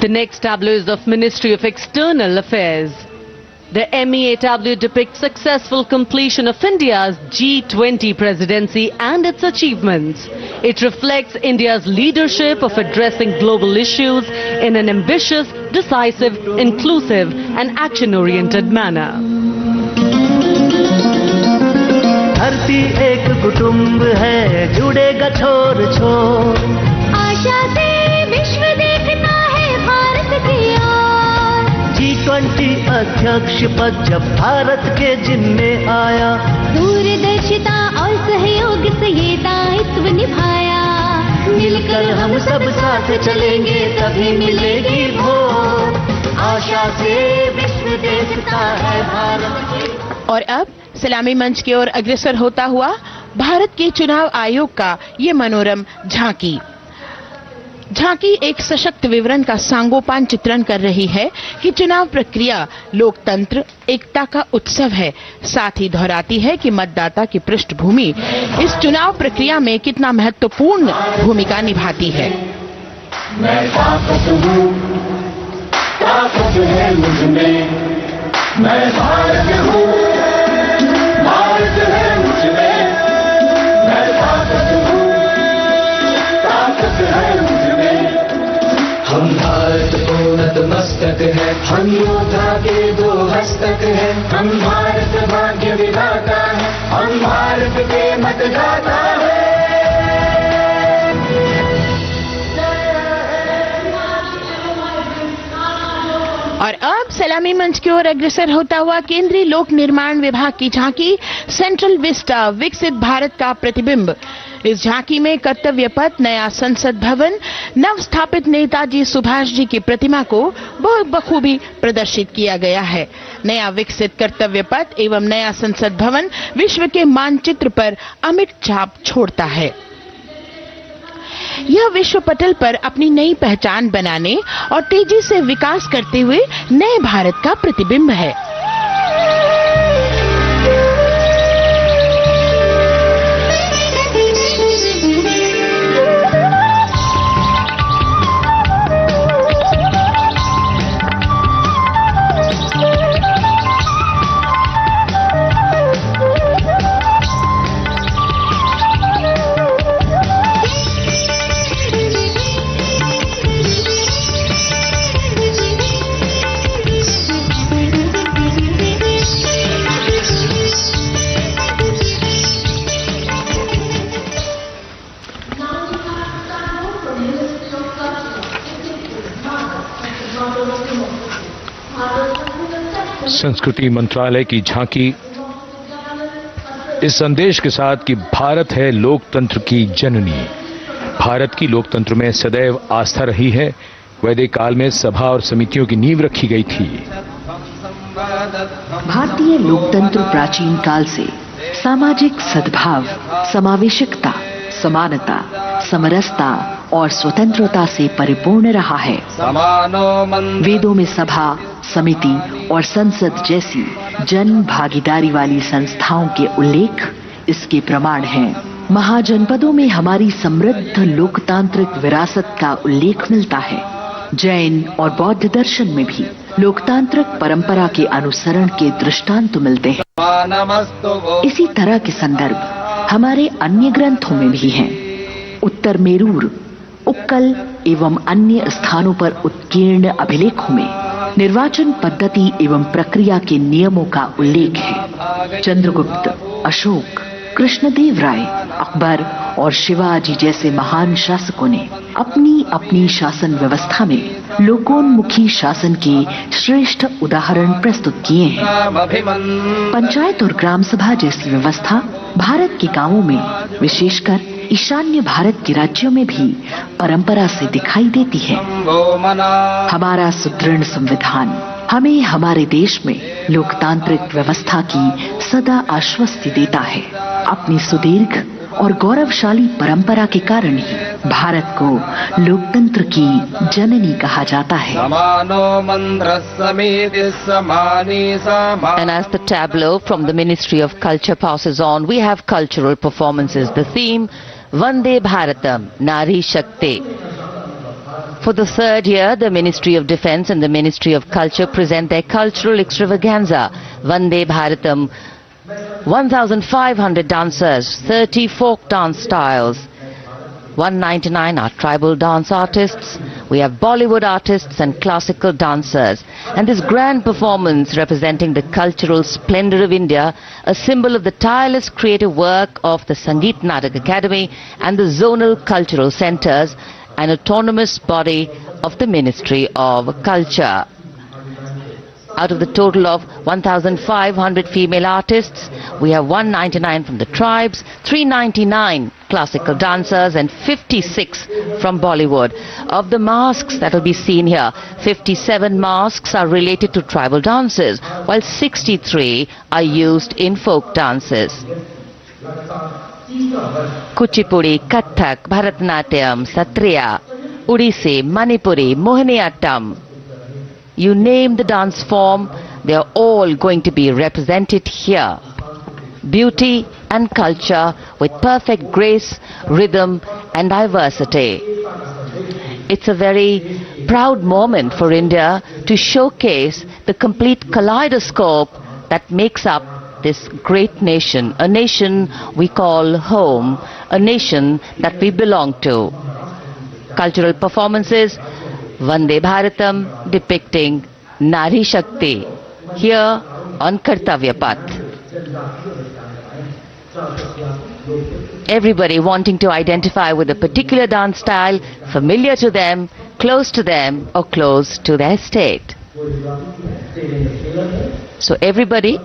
[SPEAKER 10] The next tableau is of Ministry of External Affairs. The MEA tableau depicts successful completion of India's G20 presidency and its achievements. It reflects India's leadership of addressing global issues in an ambitious, decisive, inclusive and action-oriented manner.
[SPEAKER 8] धरती एक कुटुंब है, जुड़ेगा छोर छोर,
[SPEAKER 9] आशा से विश्व देखता है भारत की ओर।
[SPEAKER 8] G20 अध्यक्ष पद जब भारत के जिम्मे आया,
[SPEAKER 9] दूरदर्शिता और सहयोग से ये दायित्व निभाया।
[SPEAKER 8] मिलकर हम सब साथ चलेंगे तभी मिलेगी भोर, आशा से विश्व देखता है भारत की।
[SPEAKER 11] और अब सलामी मंच की ओर अग्रसर होता हुआ भारत के चुनाव आयोग का ये मनोरम झांकी। झांकी एक सशक्त विवरण का सांगोपान चित्रण कर रही है कि चुनाव प्रक्रिया लोकतंत्र, एकता का उत्सव है। साथ ही दोहराती है कि मतदाता की पृष्ठभूमि इस चुनाव प्रक्रिया में कितना महत्वपूर्ण भूमिका निभाती है।
[SPEAKER 13] मैं ताकत हूँ, ताकत है मुझ में, मैं भारत हूँ, भारत है मुझ में, मैं ताकत हूँ, ताकत है मुझ में। हम भारत को नतमस्तक है, हम योद्धा के दो हस्तक है, हम भारत भाग्य विधाता है, हम भारत के मतदाता है।
[SPEAKER 11] और अब सलामी मंच की ओर अग्रसर होता हुआ केंद्रीय लोक निर्माण विभाग की झांकी सेंट्रल विस्टा, विकसित भारत का प्रतिबिंब। इस झांकी में कर्तव्य पथ, नया संसद भवन, नव स्थापित नेताजी सुभाष जी की प्रतिमा को बहुत बखूबी प्रदर्शित किया गया है। नया विकसित कर्तव्य पथ एवं नया संसद भवन विश्व के मानचित्र पर अमिट छाप छोड़ता है। यह विश्व पटल पर अपनी नई पहचान बनाने और तेजी से विकास करते हुए नए भारत का प्रतिबिंब है।
[SPEAKER 1] संस्कृति मंत्रालय की झांकी इस संदेश के साथ कि भारत है लोकतंत्र की जननी। भारत की लोकतंत्र में सदैव आस्था रही है। वैदिक काल में सभा और समितियों की नींव रखी गई थी।
[SPEAKER 2] भारतीय लोकतंत्र प्राचीन काल से सामाजिक सद्भाव, समावेशकता, समानता, समरसता और स्वतंत्रता से परिपूर्ण रहा है। वेदों में सभा, समिति और संसद जैसी जन भागीदारी वाली संस्थाओं के उल्लेख इसके प्रमाण हैं। महाजनपदों में हमारी समृद्ध लोकतांत्रिक विरासत का उल्लेख मिलता है। जैन और बौद्ध दर्शन में भी लोकतांत्रिक परंपरा के अनुसरण के दृष्टांत मिलते हैं। इसी तरह के संदर्भ हमारे अन्य ग्रंथों में भी हैं। उत्तर मेरूर, उक्कल एवं अन्य स्थानों पर उत्कीर्ण अभिलेखों में निर्वाचन पद्धति एवं प्रक्रिया के नियमों का उल्लेख है। चंद्रगुप्त, अशोक, कृष्णदेव राय, अकबर और शिवाजी जैसे महान शासकों ने अपनी अपनी शासन व्यवस्था में लोकोन्मुखी शासन के श्रेष्ठ उदाहरण प्रस्तुत किए हैं। पंचायत और ग्राम सभा जैसी व्यवस्था भारत के गांवों में, विशेषकर ईशान्य भारत के राज्यों में भी परंपरा से दिखाई देती है। हमारा सुदृढ़ संविधान हमें हमारे देश में लोकतांत्रिक व्यवस्था की सदा आश्वस्ति देता है। अपनी सुदीर्घ और गौरवशाली परंपरा के कारण ही भारत को लोकतंत्र की जननी कहा जाता है। And as the tableau from the Ministry of Culture passes on, we have cultural performances. The theme, Vande Bharatam, Nari Shakti. For the third year, the Ministry of Defence and the Ministry of Culture present their cultural extravaganza, Vande Bharatam. 1,500 dancers, 30 folk dance styles, 199 are tribal dance artists. We have Bollywood artists and classical dancers. And this grand performance representing the cultural splendor of India, a symbol of the tireless creative work of the Sangeet Natak Academy and the zonal cultural centers, an autonomous body of the Ministry of Culture. Out of the total of 1,500 female artists, we have 199 from the tribes, 399 classical dancers and 56 from Bollywood. Of the masks that will be seen here, 57 masks are related to tribal dances, while 63 are used in folk dances. Kuchipudi, Kathak, Bharatanatyam, Satriya, Odissi, Manipuri, Mohiniyattam. You name the dance form, they are all going to be represented here. Beauty and culture with perfect grace, rhythm and diversity. It's a very proud moment for India to showcase the complete kaleidoscope that makes up this great nation, a nation we call home, a nation that we belong to. Cultural performances, Vande Bharatam depicting Nari Shakti here on Kartavya Path. Everybody wanting to identify with a particular dance style, familiar to them, close to them or close to their state. So everybody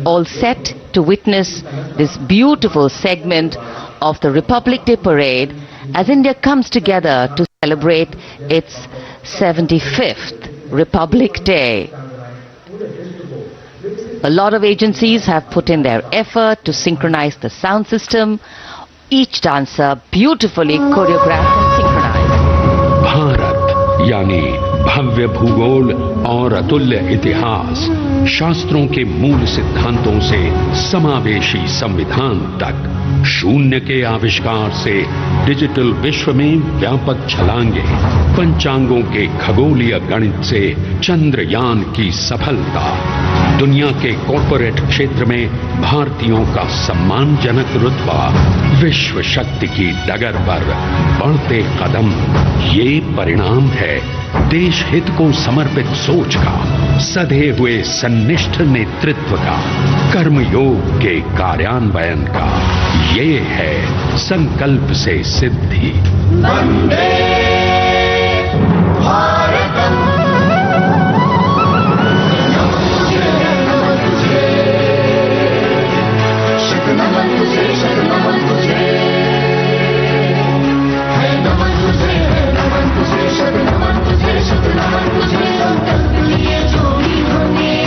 [SPEAKER 2] all set to witness this beautiful segment of the Republic Day parade as India comes together to celebrate its 75th Republic Day. A lot of agencies have put in their effort to synchronize the sound system. Each dancer beautifully choreographed and synchronized.
[SPEAKER 14] Bharat यानी भव्य भूगोल और अतुल्य इतिहास, शास्त्रों के मूल सिद्धांतों से समावेशी संविधान तक, शून्य के आविष्कार से डिजिटल विश्व में व्यापक छलांगे, पंचांगों के खगोलीय गणित से चंद्रयान की सफलता, दुनिया के कॉर्पोरेट क्षेत्र में भारतीयों का सम्मानजनक रुतबा, विश्व शक्ति की डगर पर बढ़ते कदम, ये परिणाम है देश हित को समर्पित सोच का, सधे हुए सन्निष्ठ नेतृत्व का, कर्मयोग के कार्यान्वयन का। ये है संकल्प से सिद्धि।
[SPEAKER 13] वंदे भारतम, नमन तुझे, शत नमन तुझे, शत नमन तुझे, है नमन तुझे, है नमन तुझे, शत नमन तुझे, शत नमन तुझे। संकल्प लिए जो भी होंगे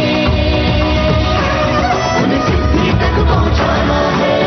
[SPEAKER 13] उन्हें सिद्धि तक पहुंचाना है।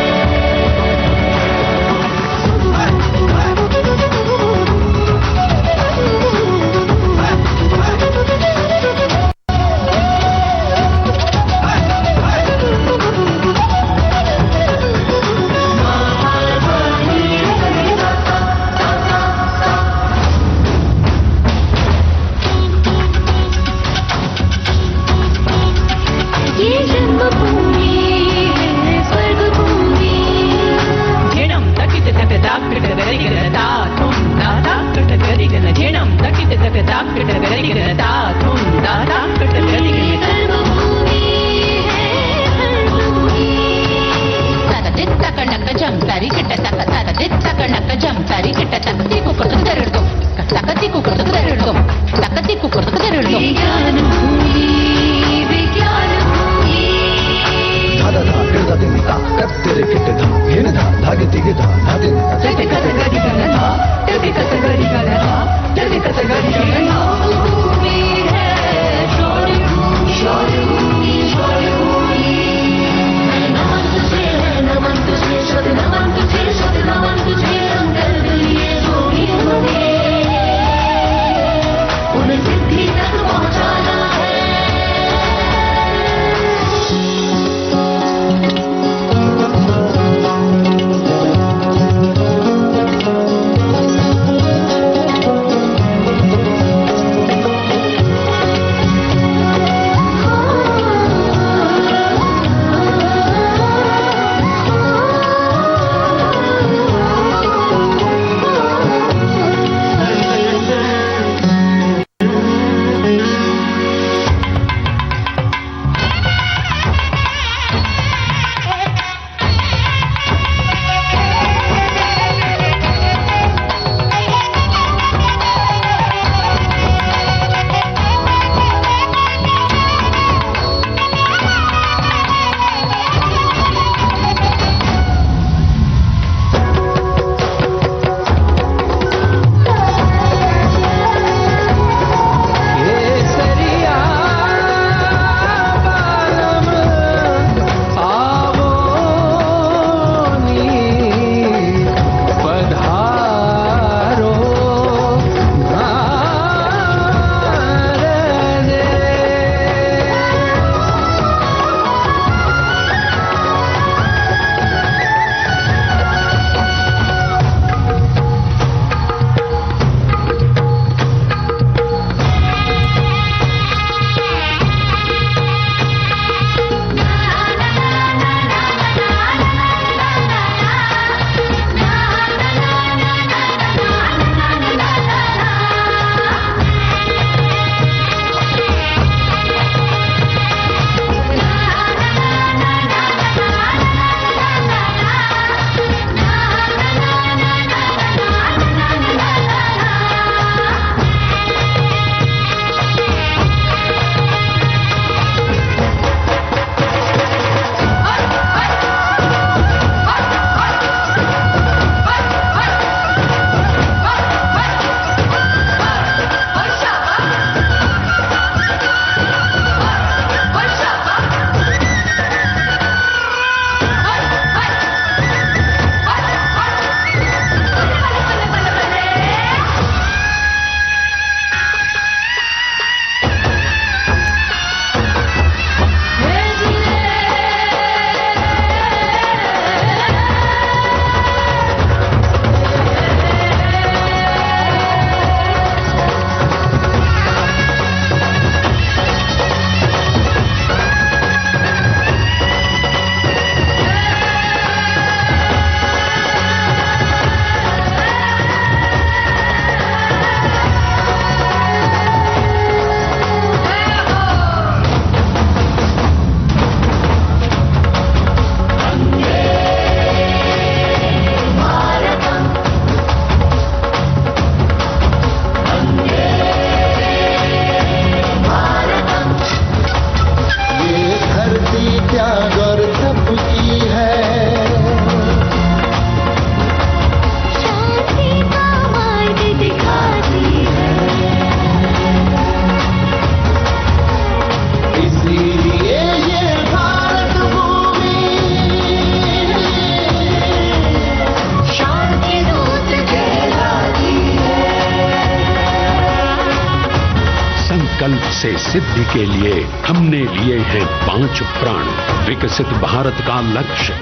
[SPEAKER 14] से सिद्धि के लिए हमने लिए हैं 5 प्रण। विकसित भारत का लक्ष्य,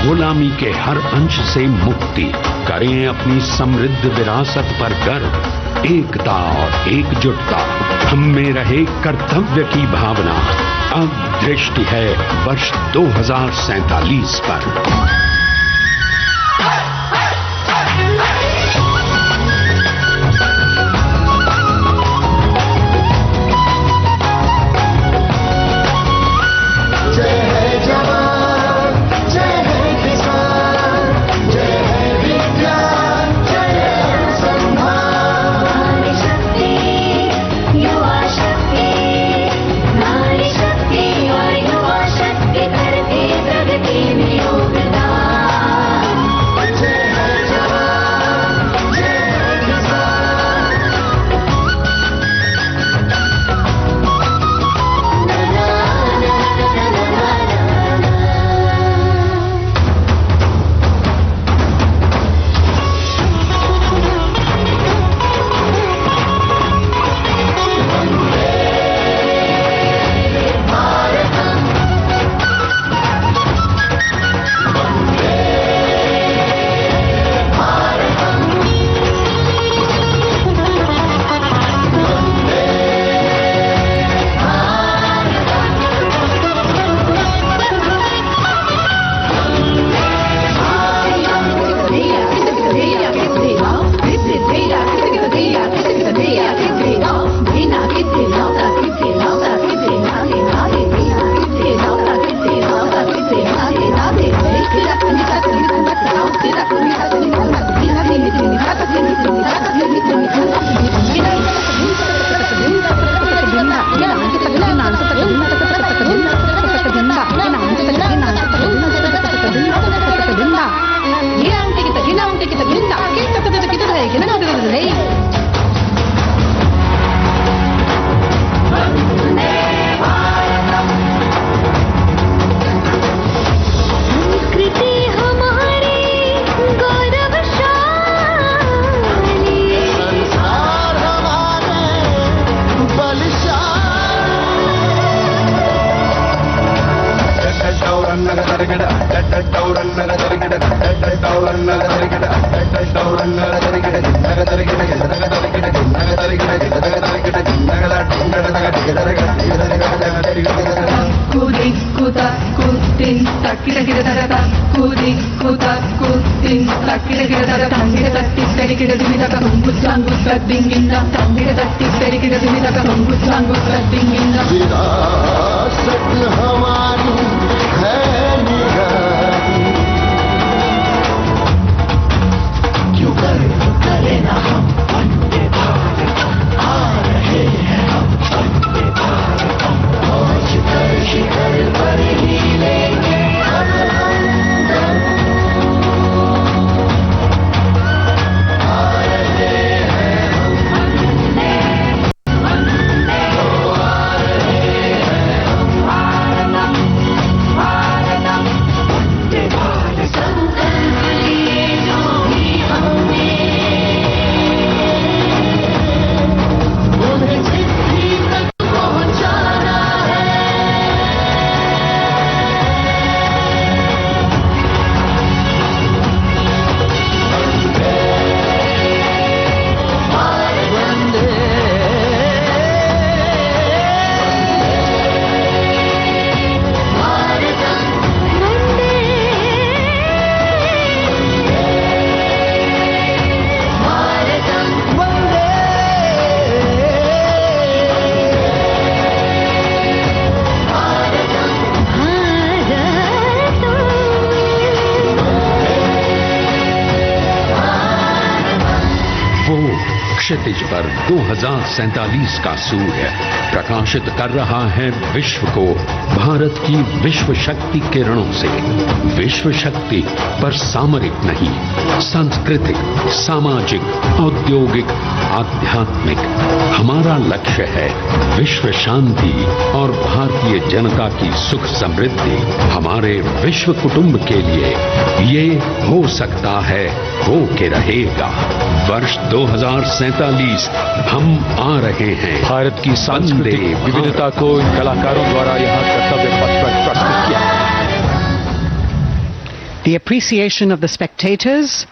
[SPEAKER 14] गुलामी के हर अंश से मुक्ति, करें अपनी समृद्ध विरासत पर गर्व, एकता और एकजुटता, हम में रहे कर्तव्य की भावना। अब दृष्टि है वर्ष 2047 पर। क्षितिज पर 2047 का सूर्य प्रकाशित कर रहा है विश्व को भारत की विश्व शक्ति किरणों से। विश्व शक्ति पर सामरिक नहीं, सांस्कृतिक, सामाजिक, औद्योगिक, आध्यात्मिक। हमारा लक्ष्य है विश्व शांति और भारतीय जनता की सुख समृद्धि। हमारे विश्व कुटुंब के लिए ये हो सकता है, हो के रहेगा। वर्ष 2047 पुलिस हम आ रहे हैं।
[SPEAKER 1] भारत की सांस्कृतिक विविधता को इन कलाकारों द्वारा यहाँ कर्तव्य पथ पर प्रस्तुत किया।
[SPEAKER 4] The appreciation of the spectators,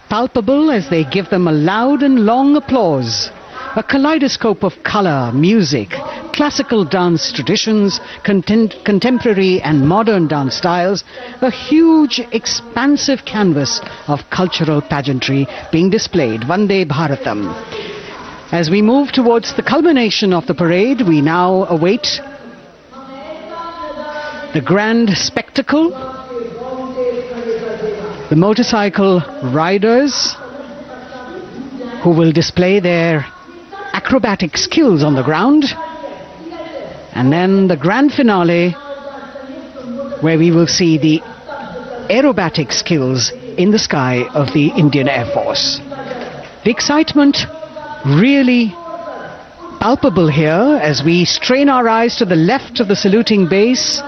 [SPEAKER 4] palpable as they give them a loud and long applause. A kaleidoscope of color, music, classical dance traditions, contemporary and modern dance styles, a huge, expansive canvas of cultural pageantry being displayed, Vande Bharatam. As we move towards the culmination of the parade, we now await the grand spectacle. The motorcycle riders who will display their acrobatic skills on the ground, and then the grand finale where we will see the aerobatic skills in the sky of the Indian Air Force. The excitement really palpable here as we strain our eyes to the left of the saluting base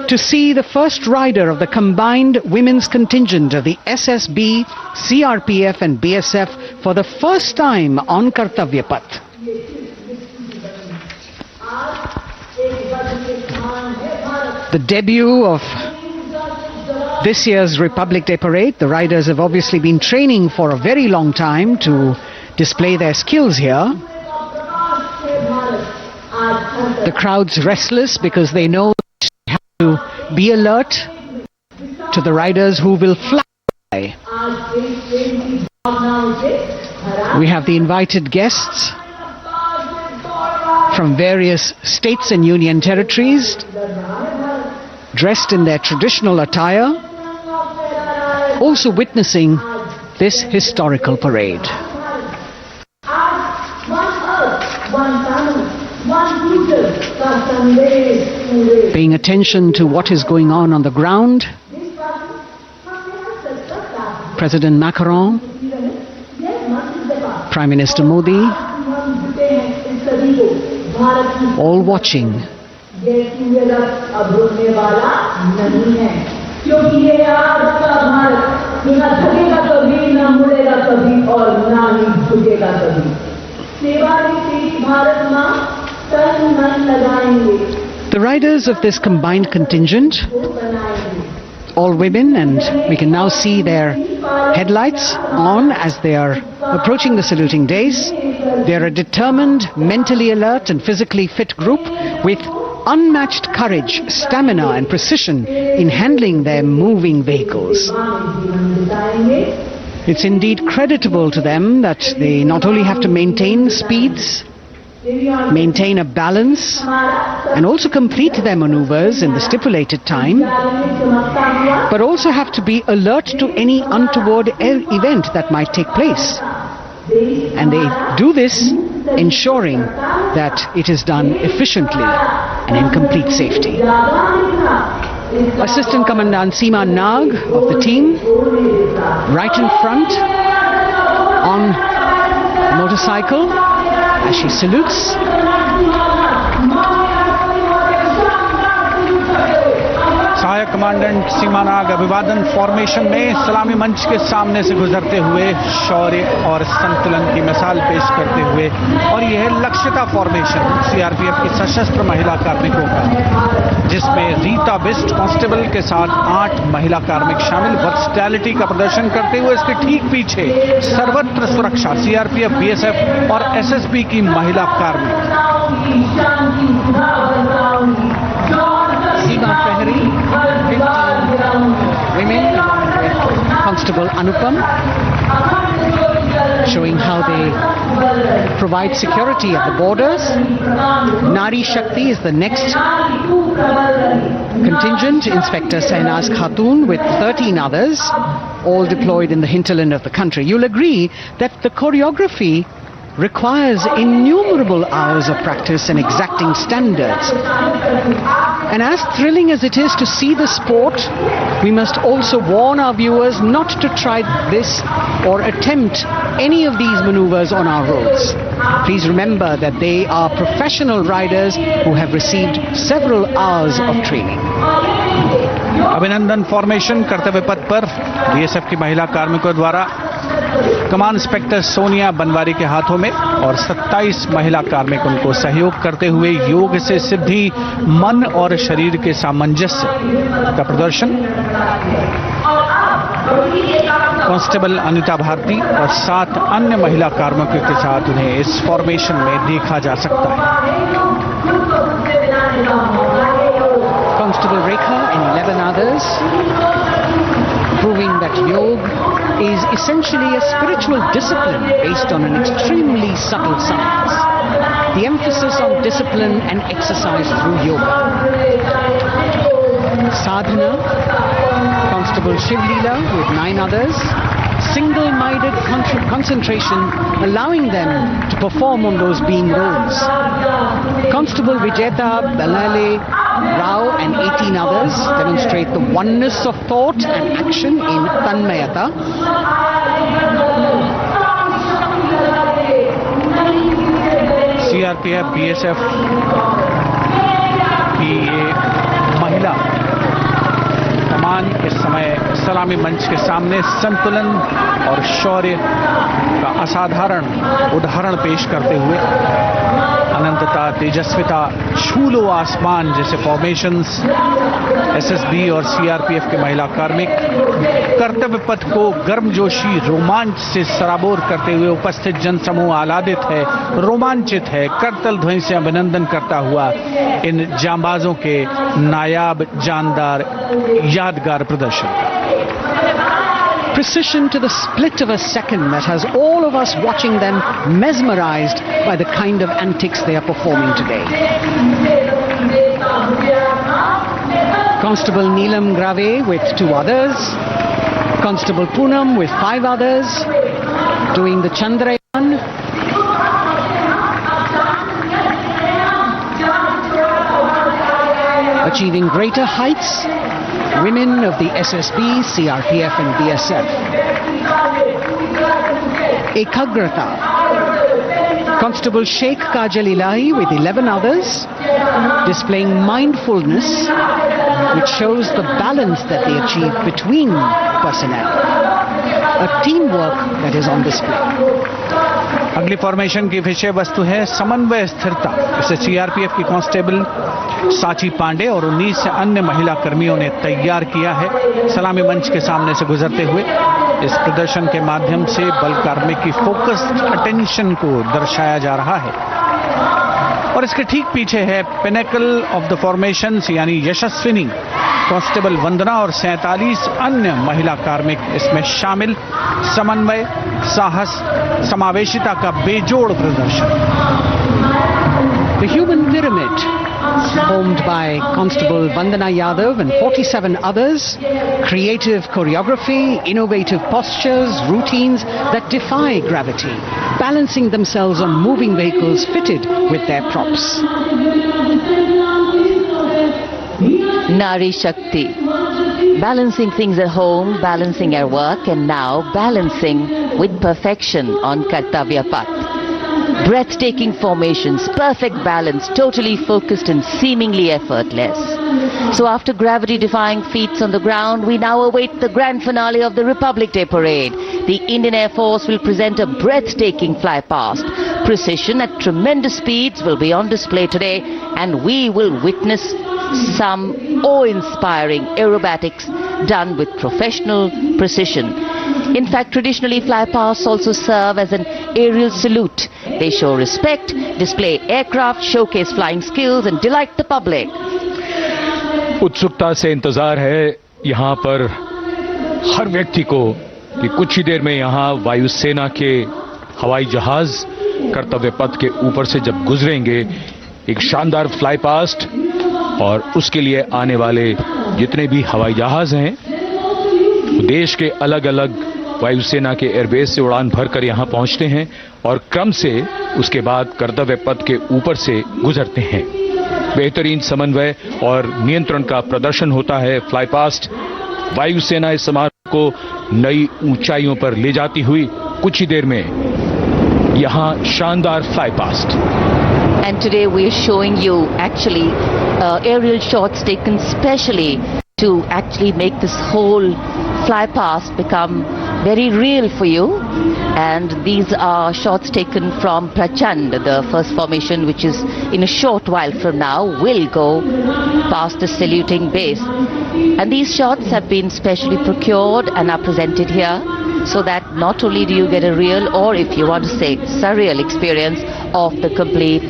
[SPEAKER 4] to see the first rider of the combined women's contingent of the SSB, CRPF and BSF for the first time on Kartavya Path. The debut of this year's Republic Day Parade. The riders have obviously been training for a very long time to display their skills here. The crowd's restless because they know to be alert to the riders who will fly. We have the invited guests from various states and union territories, dressed in their traditional attire, also witnessing this historical parade. Paying attention to what is going on the ground, President Macron, Prime Minister Modi, all watching. The riders of this combined contingent, all women, and we can now see their headlights on as they are approaching the saluting dais. They are a determined, mentally alert and physically fit group with unmatched courage, stamina and precision in handling their moving vehicles. It's indeed creditable to them that they not only have to maintain speeds, maintain a balance and also complete their maneuvers in the stipulated time, but also have to be alert to any untoward event that might take place. And they do this ensuring that it is done efficiently and in complete safety. Assistant Commandant Seema Nag of the team, right in front on motorcycle as she salutes.
[SPEAKER 5] सहायक commandant सीमा नाग अभिवादन formation में सलामी मंच के सामने से गुजरते हुए शौर्य और संतुलन की मिसाल पेश करते हुए, और यह लक्ष्यता फॉर्मेशन सीआरपीएफ की सशस्त्र महिला कार्मिकों का, जिसमें रीता बिस्ट कांस्टेबल के साथ 8 महिला कार्मिक शामिल वर्सटैलिटी का प्रदर्शन करते हुए इसके ठीक पीछे सर्वत्र सुरक्षा सीआरपीएफ, बीएसएफ और एसएसबी की महिला कार्मिक।
[SPEAKER 4] Seema Prahari, 15 women with Constable Anupam, showing how they provide security at the borders. Nari Shakti is the next contingent, Inspector Sainaz Khatun with 13 others, all deployed in the hinterland of the country. You'll agree that the choreography requires innumerable hours of practice and exacting standards. And as thrilling as it is to see the sport, we must also warn our viewers not to try this or attempt any of these maneuvers on our roads. Please remember that they are professional riders who have received several hours of training.
[SPEAKER 5] अभिनंदन formation कर्तव्य पथ पर BSF की महिला कार्मिकों द्वारा कमान inspector Sonia Banwari के हाथों में और 27 महिला कार्मिक उनको सहयोग करते हुए योग से सिद्धि, मन और शरीर के सामंजस्य का प्रदर्शन। कांस्टेबल अनिता भारती और 7 अन्य महिला कार्मिकों के साथ उन्हें इस फॉर्मेशन में देखा जा सकता है।
[SPEAKER 4] Constable Rekha and 11 others, proving that yoga is essentially a spiritual discipline based on an extremely subtle science. The emphasis on discipline and exercise through yoga. Sadhana, Constable Shivleela with 9 others, single-minded concentration, allowing them to perform on those being roles. Constable Vijeta Balale Rao and 18 others demonstrate the oneness of thought and action in Tanmayata.
[SPEAKER 5] CRPF, BSF की ये महिला कमान इस समय सलामी मंच के सामने संतुलन और शौर्य का असाधारण उदाहरण पेश करते हुए अनंतता, तेजस्विता, छू लो आसमान जैसे फॉर्मेशंस एसएसबी और सीआरपीएफ के महिला कार्मिक कर्तव्य पथ को गर्मजोशी रोमांच से सराबोर करते हुए उपस्थित जनसमूह आह्लादित है, रोमांचित है, करतल ध्वनि से अभिनंदन करता हुआ इन जांबाजों के नायाब, जानदार, यादगार प्रदर्शन का।
[SPEAKER 4] Precision to the split of a second that has all of us watching them mesmerized by the kind of antics they are performing today. Constable Neelam Grave with 2 others, Constable Poonam with 5 others, doing the Chandrayaan. Achieving greater heights, women of the SSB, CRPF and BSF. Ekagrata. Constable Sheikh Kajal Ilahi with 11 others, displaying mindfulness, which shows the balance that they achieve between personnel. A teamwork that is on display.
[SPEAKER 5] अगली formation की विषय वस्तु है समन्वय स्थिरता। इसे CRPF की constable साची पांडे और 19 अन्य महिला कर्मियों ने तैयार किया है। सलामी मंच के सामने से गुजरते हुए इस प्रदर्शन के माध्यम से बल कार्मिक की फोकस्ड अटेंशन को दर्शाया जा रहा है और इसके ठीक पीछे है पिनेकल ऑफ द फॉर्मेशंस यानी यशस्विनी कांस्टेबल वंदना और 47 अन्य महिला कार्मिक इसमें शामिल। समन्वय, साहस, समावेशिता का बेजोड़ प्रदर्शन।
[SPEAKER 4] The human pyramid, formed by Constable Vandana Yadav and 47 others, creative choreography, innovative postures, routines that defy gravity, balancing themselves on moving vehicles fitted with their props.
[SPEAKER 2] Nari Shakti, balancing things at home, balancing at work, and now balancing with perfection on Kartavya Path. Breathtaking formations, perfect balance, totally focused and seemingly effortless. So after gravity-defying feats on the ground, we now await the grand finale of the Republic Day Parade. The Indian Air Force will present a breathtaking flypast. Precision at tremendous speeds will be on display today, and we will witness some awe-inspiring aerobatics done with professional precision. In fact, traditionally flypasts also serve as an aerial salute. They show respect, display aircraft, showcase flying skills and delight the public.
[SPEAKER 1] उत्सुकता से इंतजार है यहाँ पर हर व्यक्ति को कि कुछ ही देर में यहाँ वायुसेना के हवाई जहाज कर्तव्य पथ के ऊपर से जब गुजरेंगे, एक शानदार फ्लाईपास्ट और उसके लिए आने वाले जितने भी हवाई जहाज हैं देश के अलग अलग वायुसेना के एयरबेस से उड़ान भरकर यहां पहुंचते हैं और क्रम से उसके बाद कर्तव्य पथ के ऊपर से गुजरते हैं। बेहतरीन समन्वय और नियंत्रण का प्रदर्शन होता है। फ्लाईपास्ट वायुसेना इस समारोह को नई ऊंचाइयों पर ले जाती हुई कुछ ही देर में यहां शानदार flypast.
[SPEAKER 2] And today we are showing you actually aerial shots taken specially to actually make this whole flypast become very real for you. And these are shots taken from Prachand, the first formation, which is in a short while from now will go past the saluting base. And these shots have been specially procured and are presented here so that not only do you get a real, or if you want to say surreal experience of the complete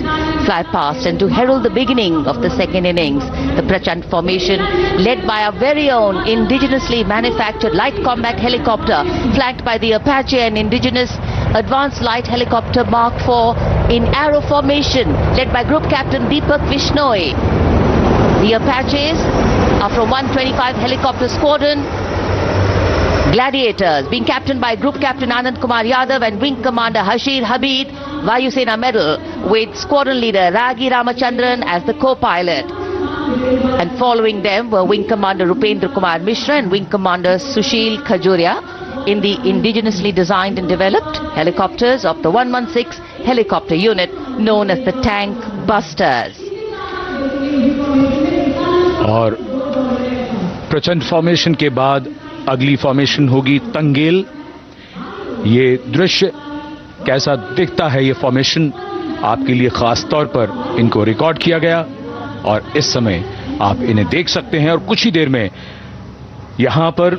[SPEAKER 2] flypast, and to herald the beginning of the second innings, the Prachand formation led by our very own indigenously manufactured light combat helicopter flanked by the Apache and indigenous advanced light helicopter Mark IV in arrow formation led by Group Captain Deepak Vishnoi. The Apaches are from 125 Helicopter Squadron. Gladiators being captained by Group Captain Anand Kumar Yadav and Wing Commander Hashir Habib, Vayu Sena Medal, with Squadron Leader Ragi Ramachandran as the co-pilot. And following them were Wing Commander Rupendra Kumar Mishra and Wing Commander Sushil Khajuria in the indigenously designed and developed helicopters of the 116 helicopter unit known as the Tank Busters.
[SPEAKER 1] और प्रचंड formation के बाद अगली formation होगी तंगेल। ये दृश्य कैसा दिखता है, ये फॉर्मेशन आपके लिए खास तौर पर इनको रिकॉर्ड किया गया और इस समय आप इन्हें देख सकते हैं। और कुछ ही देर में यहां पर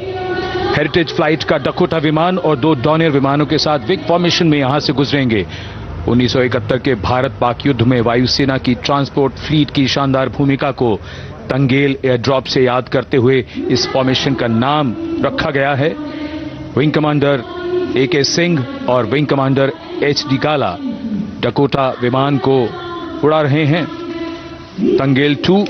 [SPEAKER 1] हेरिटेज फ्लाइट का डकोटा विमान और 2 डॉनियर विमानों के साथ विग फॉर्मेशन में यहां से गुजरेंगे। 1971 के भारत पाक युद्ध में वायुसेना की ट्रांसपोर्ट फ्लीट की शानदार भूमिका को तंगेल एयर ड्रॉप से याद करते हुए इस फॉर्मेशन का नाम रखा गया है। विंग कमांडर AK सिंह और विंग कमांडर HD काला डकोटा विमान को उड़ा रहे हैं। तंगेल 2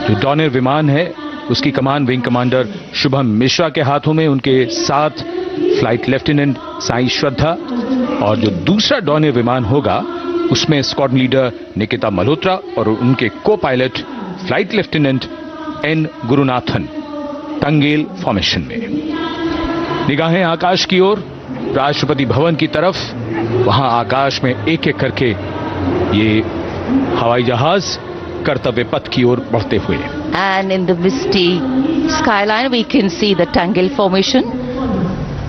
[SPEAKER 1] जो डॉनियर विमान है उसकी कमान विंग कमांडर शुभम मिश्रा के हाथों में, उनके साथ फ्लाइट लेफ्टिनेंट साई श्रद्धा, और जो दूसरा डॉनियर विमान होगा उसमें स्क्वाड्रन लीडर निकिता मल्होत्रा और उनके co-pilot flight lieutenant N Gurunathan. Tangail formation में निगाहें आकाश की ओर, राष्ट्रपति भवन की तरफ। वहां आकाश में एक एक करके ये हवाई जहाज कर्तव्य पथ की ओर बढ़ते हुए।
[SPEAKER 2] And in the misty skyline we can see the Tangel formation.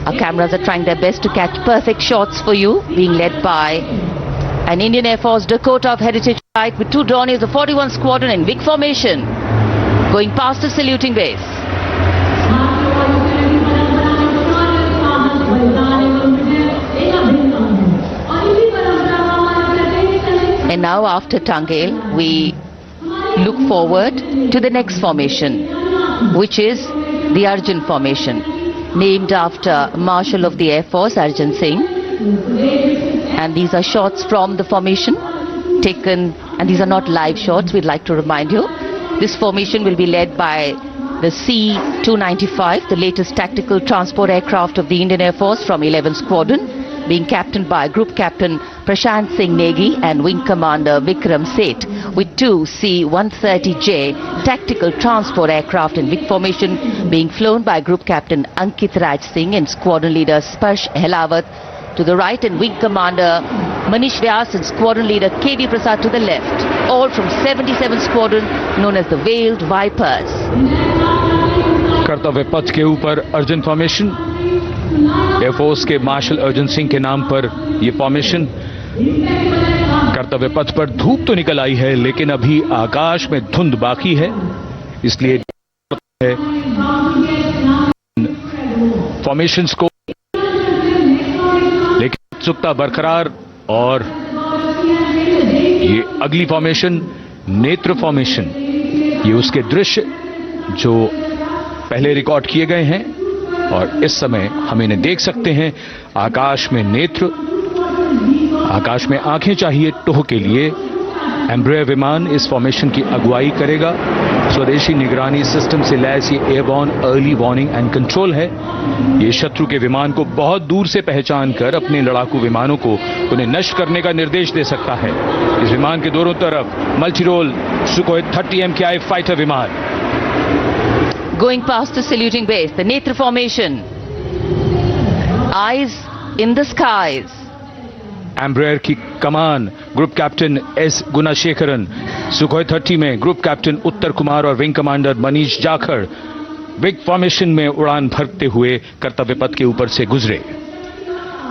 [SPEAKER 2] Our cameras are trying their best to catch perfect shots for you, being led by an Indian Air Force Dakota of Heritage Flight with 2 Dorniers of 41 Squadron in big formation, going past the saluting base. And now after Tangel, we look forward to the next formation, which is the Arjun formation, named after Marshal of the Air Force Arjun Singh. And these are shots from the formation taken, and these are not live shots, we'd like to remind you. This formation will be led by the C-295, the latest tactical transport aircraft of the Indian Air Force from 11th Squadron, being captained by Group Captain Prashant Singh Negi and Wing Commander Vikram Seth, with 2 C-130J tactical transport aircraft in big formation being flown by Group Captain Ankit Raj Singh and Squadron Leader Sparsh Helawat to the right, and Wing Commander Manish Vyas and Squadron Leader KD Prasad to the left, all from 77th Squadron known as the Veiled Vipers.
[SPEAKER 1] कर्तव्य पथ के ऊपर Arjun formation, air force के martial Arjun Singh के नाम पर यह formation. कर्तव्य पथ पर धूप तो निकल आई है लेकिन अभी आकाश में धुंध बाकी है, इसलिए फॉर्मेशंस को लेकिन उत्सुकता बरकरार। और ये अगली फॉर्मेशन नेत्र फॉर्मेशन, ये उसके दृश्य जो पहले रिकॉर्ड किए गए हैं और इस समय हम इन्हें देख सकते हैं। आकाश में नेत्र, आकाश में आंखें चाहिए टोह के लिए। एम्ब्रेयर विमान इस फॉर्मेशन की अगुवाई करेगा। स्वदेशी निगरानी सिस्टम से लैस ये airborne early warning and control है। ये शत्रु के विमान को बहुत दूर से पहचान कर अपने लड़ाकू विमानों को उन्हें नष्ट करने का निर्देश दे सकता है। इस विमान के दोनों तरफ multi role Sukhoi 30 MKI fighter विमान।
[SPEAKER 2] Going past the saluting base, the Netra formation, eyes in the skies.
[SPEAKER 1] Embraer की कमान ग्रुप कैप्टन S गुणाशेखरन, सुखोई 30 में ग्रुप कैप्टन उत्तर कुमार और wing commander Manish Jakhar big formation में उड़ान भरते हुए कर्तव्य पथ के ऊपर से गुजरे।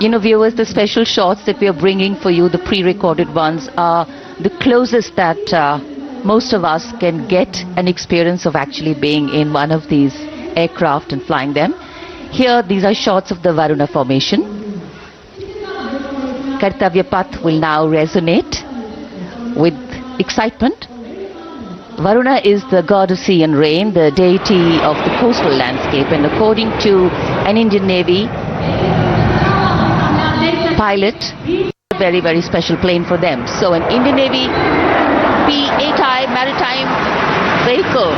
[SPEAKER 2] Viewers, the special shots that we are bringing for you, the pre-recorded ones, are the closest that most of us can get an experience of actually being in one of these aircraft and flying them. Here, these are shots of the Varuna formation. Kartavya Path will now resonate with excitement. Varuna is the god of sea and rain, the deity of the coastal landscape, and according to an Indian Navy pilot, a very, very special plane for them. So an Indian Navy P-8I maritime vehicle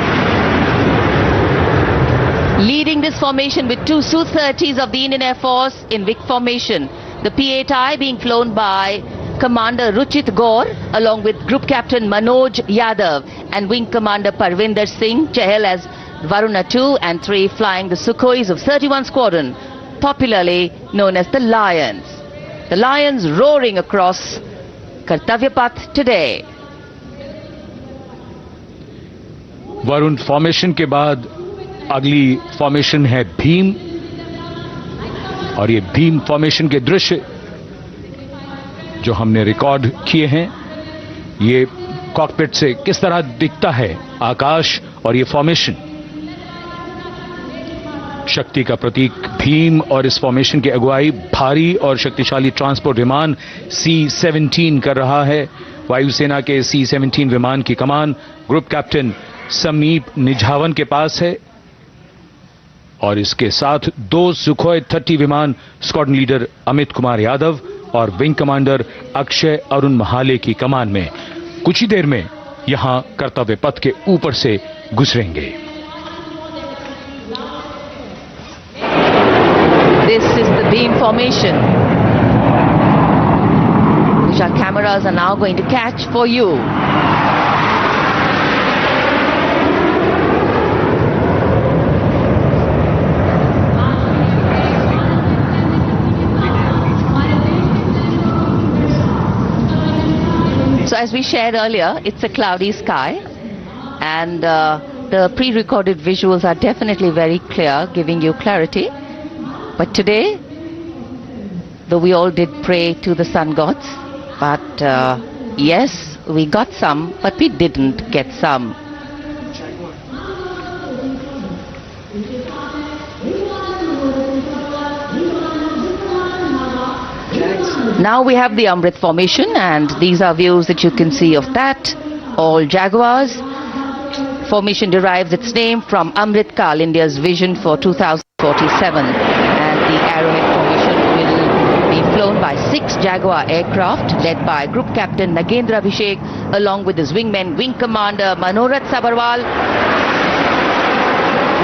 [SPEAKER 2] leading this formation with two Su-30s of the Indian Air Force in Vic formation. The P-8I being flown by Commander Ruchit Gaur along with Group Captain Manoj Yadav and Wing Commander Parvinder Singh Chahal as Varuna 2 and 3 flying the Sukhois of 31 Squadron, popularly known as the Lions. The Lions roaring across Kartavya Path today.
[SPEAKER 1] Varun formation के बाद अगली formation है भीम, और ये Bhim formation के दृश्य जो हमने रिकॉर्ड किए हैं, ये कॉकपिट से किस तरह दिखता है आकाश और ये फॉर्मेशन। शक्ति का प्रतीक भीम और इस फॉर्मेशन की अगुवाई भारी और शक्तिशाली ट्रांसपोर्ट विमान C-17 कर रहा है। वायुसेना के C-17 विमान की कमान ग्रुप कैप्टन समीप निझावन के पास है और इसके साथ 2 सुखोई 30 विमान स्क्वाड्रन लीडर अमित कुमार यादव और विंग कमांडर अक्षय अरुण महाले की कमान में कुछ ही देर में यहां कर्तव्य पथ के ऊपर से गुजरेंगे।
[SPEAKER 2] This is the beam formation, which our cameras are now going to catch for you. So as we shared earlier, it's a cloudy sky, and the pre-recorded visuals are definitely very clear, giving you clarity. But today, though we all did pray to the sun gods, but yes, we got some, but we didn't get some. Now we have the Amrit formation, and these are views that you can see of that. All Jaguars. Formation derives its name from Amrit Kal, India's vision for 2047. And the Arrowhead formation will be flown by 6 Jaguar aircraft led by Group Captain Nagendra Abhishek along with his wingmen, Wing Commander Manorat Sabarwal,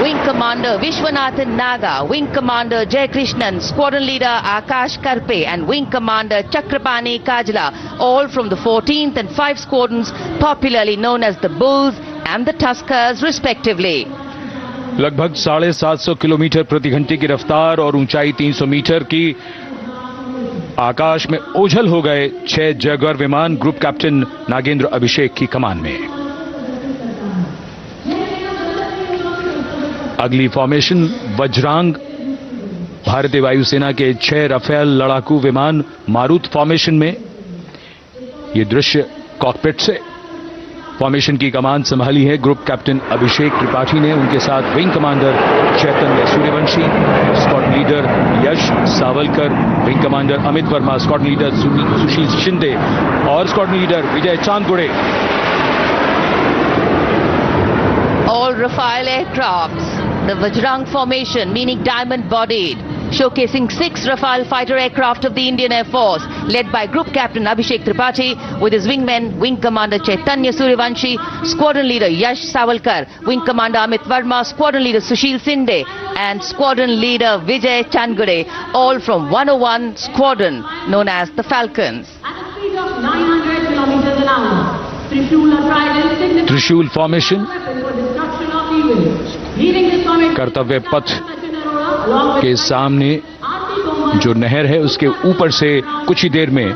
[SPEAKER 2] Wing Commander Vishwanathan Naga, Wing Commander Jay Krishnan, Squadron Leader Akash Karpe and Wing Commander Chakrapani Kajla, all from the 14th and 5 squadrons popularly known as the Bulls and the Tuskers respectively.
[SPEAKER 1] लगभग 750 kilometre प्रति घंटे की रफ्तार और ऊंचाई 300 metre की आकाश में ओझल हो गए 6 जैगुआर विमान ग्रुप कैप्टन नागेंद्र अभिषेक की कमान में। अगली फॉर्मेशन वज्रांग, भारतीय वायुसेना के 6 राफेल लड़ाकू विमान मारुत फॉर्मेशन में। ये दृश्य कॉकपिट से। फॉर्मेशन की कमान संभाली है ग्रुप कैप्टन अभिषेक त्रिपाठी ने, उनके साथ wing commander Chaitanya Suryavanshi, squadron leader Yash Savalkar, wing commander Amit Verma, squadron leader Sushil Shinde और squadron leader Vijay Chandgude.
[SPEAKER 2] All Rafale aircrafts, the Vajrang formation, meaning diamond-bodied, showcasing 6 Rafale fighter aircraft of the Indian Air Force, led by Group Captain Abhishek Tripathi with his wingmen, Wing Commander Chaitanya Suryavanshi, Squadron Leader Yash Savalkar, Wing Commander Amit Verma, Squadron Leader Sushil Sinde, and Squadron Leader Vijay Chandgade, all from 101 Squadron, known as the Falcons.
[SPEAKER 7] At a speed of 900 kilometers an hour,
[SPEAKER 1] त्रिशूल formation कर्तव्य पथ के सामने जो नहर है उसके ऊपर से कुछ ही देर में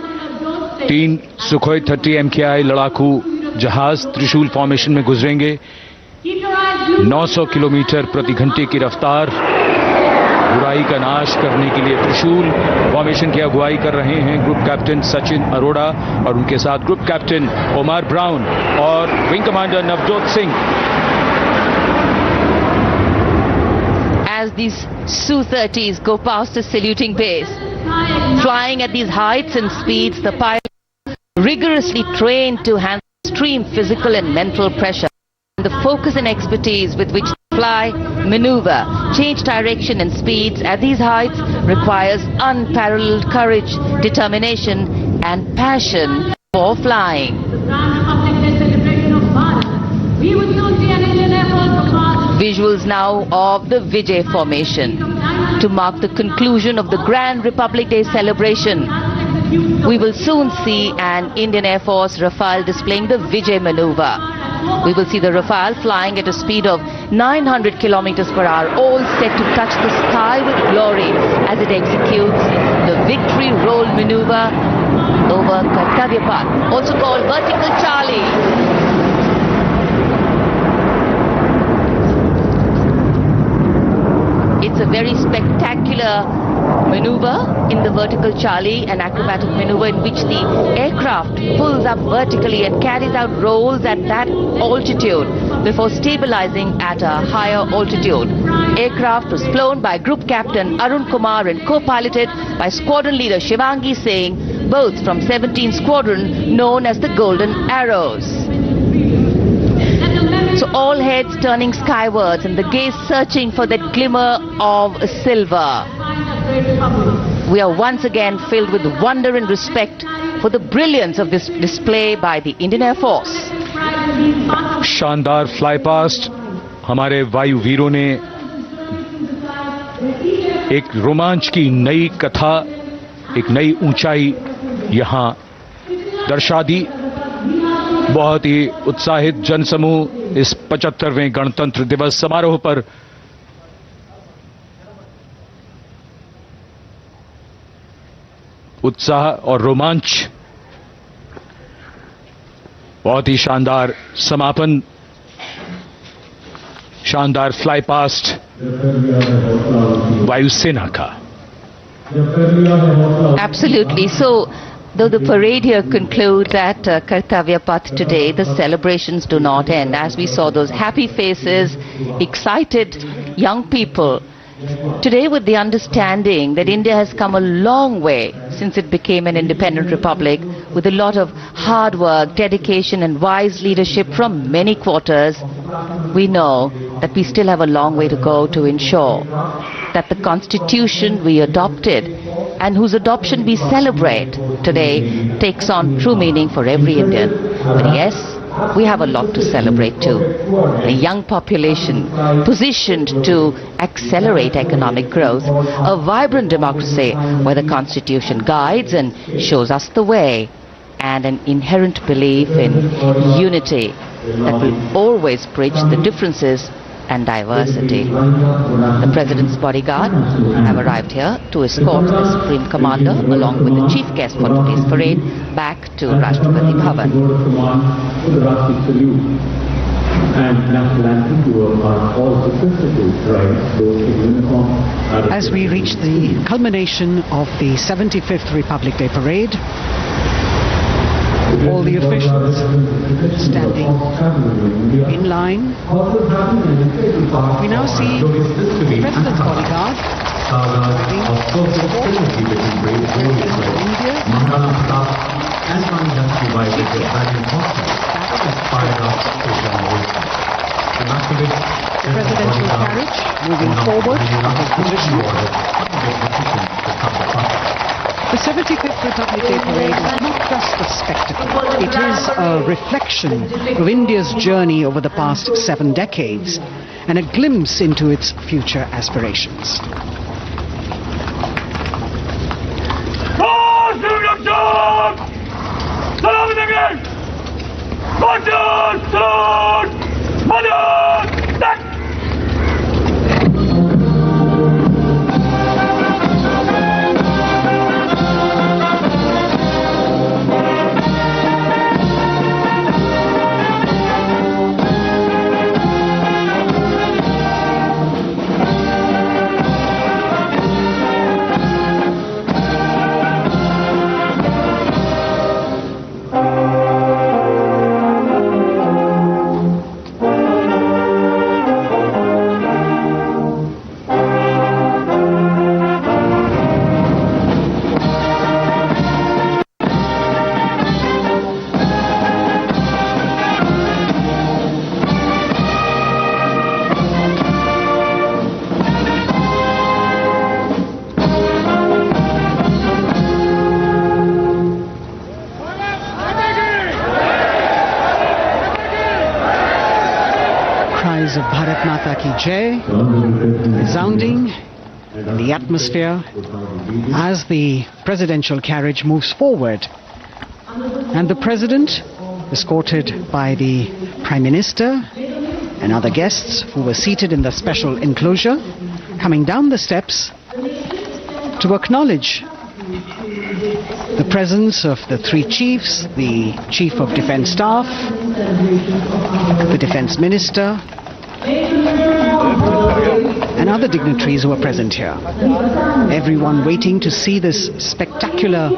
[SPEAKER 1] 3 सुखोई 30 MKI लड़ाकू जहाज त्रिशूल फॉर्मेशन में गुजरेंगे। 900 किलोमीटर प्रति घंटे की रफ्तार बुराई का नाश करने के लिए त्रिशूल फॉर्मेशन की अगुवाई कर रहे हैं ग्रुप कैप्टन सचिन अरोड़ा और उनके साथ ग्रुप कैप्टन ओमार ब्राउन और wing commander Navjot Singh.
[SPEAKER 2] As these Su-30s go past the saluting base, flying at these heights and speeds, the pilots rigorously trained to handle extreme physical and mental pressure. The focus and expertise with which they fly, maneuver, change direction and speeds at these heights requires unparalleled courage, determination and passion for flying. Visuals now of the Vijay formation to mark the conclusion of the Grand Republic Day celebration. We will soon see an Indian Air Force Rafale displaying the Vijay maneuver. We will see the Rafale flying at a speed of 900 kilometers per hour, all set to touch the sky with glory as it executes the victory roll maneuver over Kartavya Path, also called vertical Charlie. It's a very spectacular maneuver in the vertical Charlie, an acrobatic maneuver in which the aircraft pulls up vertically and carries out rolls at that altitude before stabilizing at a higher altitude. Aircraft was flown by Group Captain Arun Kumar and co-piloted by Squadron Leader Shivangi Singh, both from 17th Squadron known as the Golden Arrows. So all heads turning skywards and the gaze searching for that glimmer of silver. We are once again filled with wonder and respect for the brilliance of this display by the Indian Air Force.
[SPEAKER 1] शानदार flypast हमारे वायु वीरों ने एक रोमांच की नई कथा, एक नई ऊंचाई यहां दर्शा दी. बहुत ही उत्साहित जनसमूह इस 75वें गणतंत्र दिवस समारोह पर उत्साह और रोमांच. बहुत ही शानदार समापन, शानदार फ्लाईपास्ट वायुसेना का.
[SPEAKER 2] Absolutely. So, though the parade here concludes at Kartavya Path today, the celebrations do not end. As we saw those happy faces, excited young people, today with the understanding that India has come a long way since it became an independent republic, with a lot of hard work, dedication and wise leadership from many quarters, we know that we still have a long way to go to ensure that the constitution we adopted and whose adoption we celebrate today takes on true meaning for every Indian. But yes, we have a lot to celebrate too. A young population positioned to accelerate economic growth, a vibrant democracy where the constitution guides and shows us the way, and an inherent belief in unity that will always bridge the differences and diversity. The President's bodyguard have arrived here to escort the Supreme Commander along with the chief guest for today's parade back to Rashtrapati Bhavan.
[SPEAKER 4] As we reach the culmination of the 75th Republic Day Parade, all the officials standing in line. We now see the President's bodyguard the presidential carriage moving forward from his position. The 75th Republic Day Parade is not just a spectacle. It is a reflection of India's journey over the past 7 decades and a glimpse into its future aspirations. cries of Bharat Mata Ki Jai resounding in the atmosphere as the presidential carriage moves forward. And the President, escorted by the Prime Minister and other guests who were seated in the special enclosure, coming down the steps to acknowledge the presence of the three chiefs, the Chief of Defence Staff, the Defence Minister, and other dignitaries who are present here. Everyone waiting to see this spectacular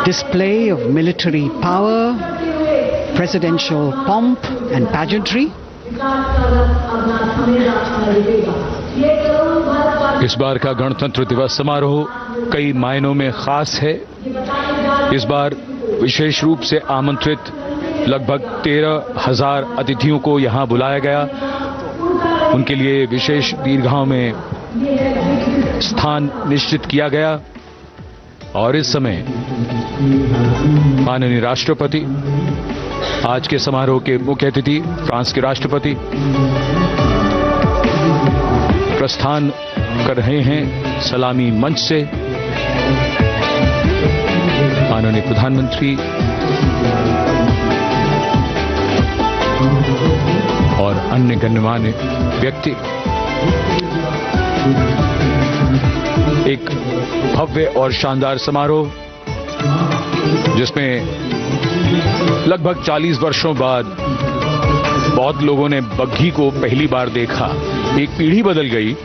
[SPEAKER 4] display of military power, presidential pomp and pageantry.
[SPEAKER 1] इस बार का गणतंत्र दिवस समारोह कई मायनों में खास है। इस बार विशेष रूप से आमंत्रित लगभग 13,000 अतिथियों को यहां बुलाया गया। उनके लिए विशेष दीर्घाओं में स्थान निश्चित किया गया और इस समय माननीय राष्ट्रपति, आज के समारोह के मुख्य अतिथि फ्रांस के राष्ट्रपति प्रस्थान कर रहे हैं सलामी मंच से। माननीय प्रधानमंत्री और अन्य गण्यमान्य व्यक्ति एक भव्य और शानदार समारोह जिसमें लगभग 40 वर्षों बाद बहुत लोगों ने बग्घी को पहली बार देखा। एक पीढ़ी बदल गई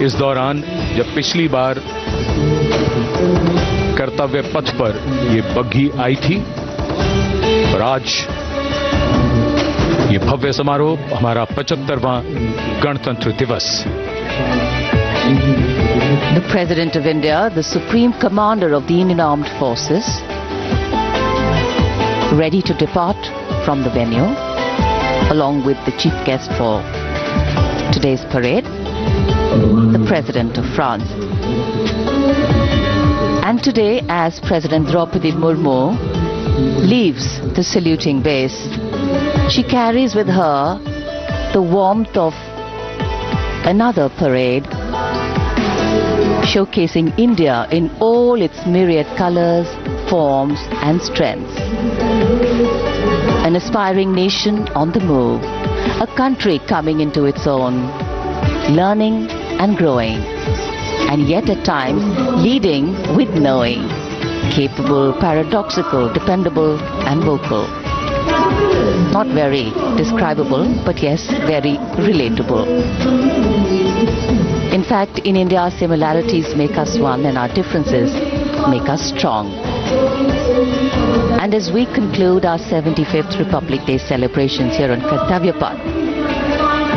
[SPEAKER 1] इस दौरान, जब पिछली बार कर्तव्य पथ पर ये बग्घी आई थी और आज ये भव्य समारोह हमारा 75वां गणतंत्र दिवस।
[SPEAKER 2] The President of India, the Supreme Commander of the Indian Armed Forces, ready to depart from the venue, along with the chief guest for today's parade, the President of France. And today, as President Droupadi Murmu leaves the saluting base, she carries with her the warmth of another parade, showcasing India in all its myriad colors, forms and strengths. An aspiring nation on the move, a country coming into its own, learning and growing, and yet at times leading with knowing, capable, paradoxical, dependable and vocal. Not very describable, but yes, very relatable. In fact, in India, our similarities make us one and our differences make us strong. And as we conclude our 75th Republic Day celebrations here on Kartavya Path,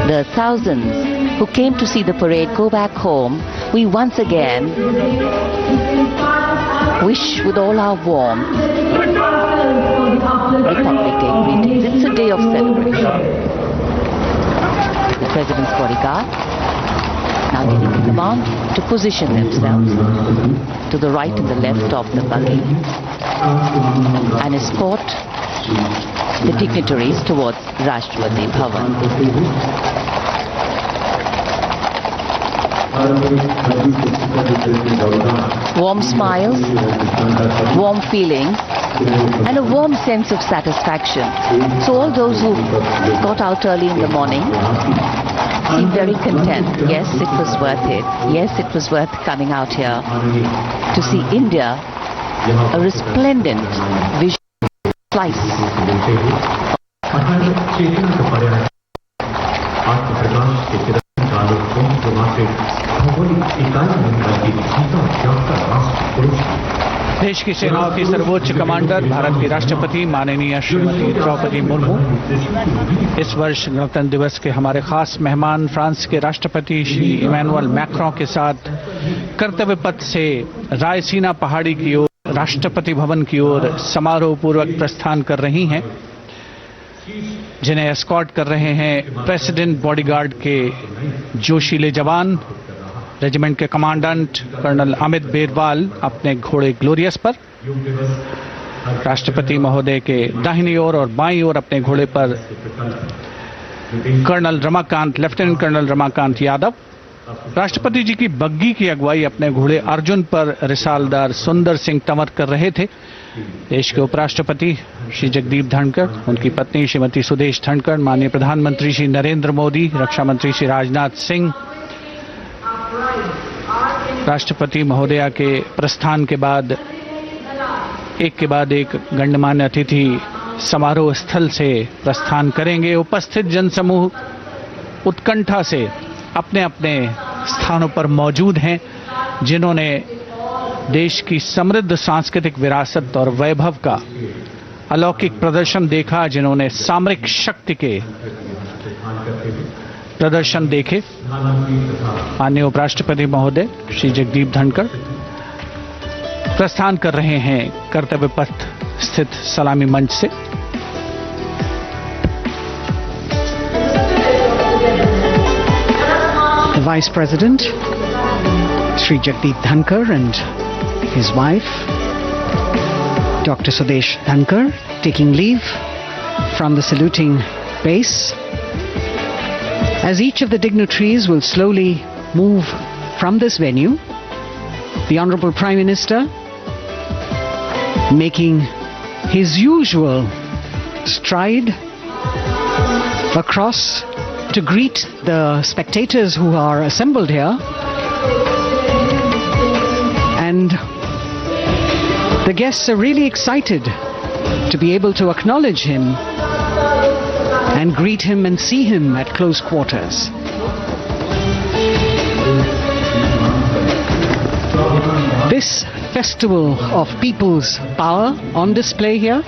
[SPEAKER 2] the thousands who came to see the parade go back home, we once again wish with all our warmth Republic Day greetings. It's a day of celebration. The President's bodyguard now getting the command to position themselves to the right and the left of the buggy and escort the dignitaries towards Rashtrapati Bhavan. Warm smiles, warm feelings, and a warm sense of satisfaction. So all those who got out early in the morning seem very content. Yes, it was worth it. Yes, it was worth coming out here to see India, a resplendent visual slice.
[SPEAKER 5] देश की सेनाओं की सर्वोच्च commander Bharat की राष्ट्रपति माननीय श्रीमती द्रौपदी मुर्मू इस वर्ष गणतंत्र दिवस के हमारे खास मेहमान फ्रांस के राष्ट्रपति श्री इमैनुअल मैक्रों के साथ कर्तव्य पथ से रायसीना पहाड़ी की ओर राष्ट्रपति भवन की ओर समारोह पूर्वक प्रस्थान कर रही हैं, जिन्हें एस्कॉर्ट कर रहे हैं प्रेसिडेंट बॉडीगार्ड के जोशीले जवान, रेजिमेंट के कमांडेंट कर्नल अमित बेरवाल अपने घोड़े ग्लोरियस पर, राष्ट्रपति महोदय के दाहिनी ओर और बाईं ओर अपने घोड़े पर colonel Ramakant, lieutenant colonel Ramakant Yadav. राष्ट्रपति जी की बग्गी की अगुवाई अपने घोड़े अर्जुन पर रिसालदार सुंदर सिंह तंवर कर रहे थे। देश के उपराष्ट्रपति श्री जगदीप धनखड़, उनकी पत्नी श्रीमती सुदेश धनखड़, माननीय प्रधानमंत्री श्री नरेंद्र मोदी, रक्षा मंत्री श्री राजनाथ सिंह, राष्ट्रपति महोदया के प्रस्थान के बाद एक के बाद एक गण्यमान्य अतिथि समारोह स्थल से प्रस्थान करेंगे। उपस्थित जनसमूह उत्कंठा से अपने अपने स्थानों पर मौजूद हैं, जिन्होंने देश की समृद्ध सांस्कृतिक विरासत और वैभव का अलौकिक प्रदर्शन देखा, जिन्होंने सामरिक शक्ति के प्रदर्शन देखे। माननीय उपराष्ट्रपति महोदय श्री जगदीप धनखड़ प्रस्थान कर रहे हैं कर्तव्य पथ स्थित सलामी मंच से।
[SPEAKER 4] The Vice President, Shri Jagdeep Dhankar, and his wife, Dr. Sudesh Dhankar, taking leave from the saluting base. As each of the dignitaries will slowly move from this venue, the Honorable Prime Minister, making his usual stride across to greet the spectators who are assembled here, and the guests are really excited to be able to acknowledge him and greet him and see him at close quarters. This festival of people's power on display here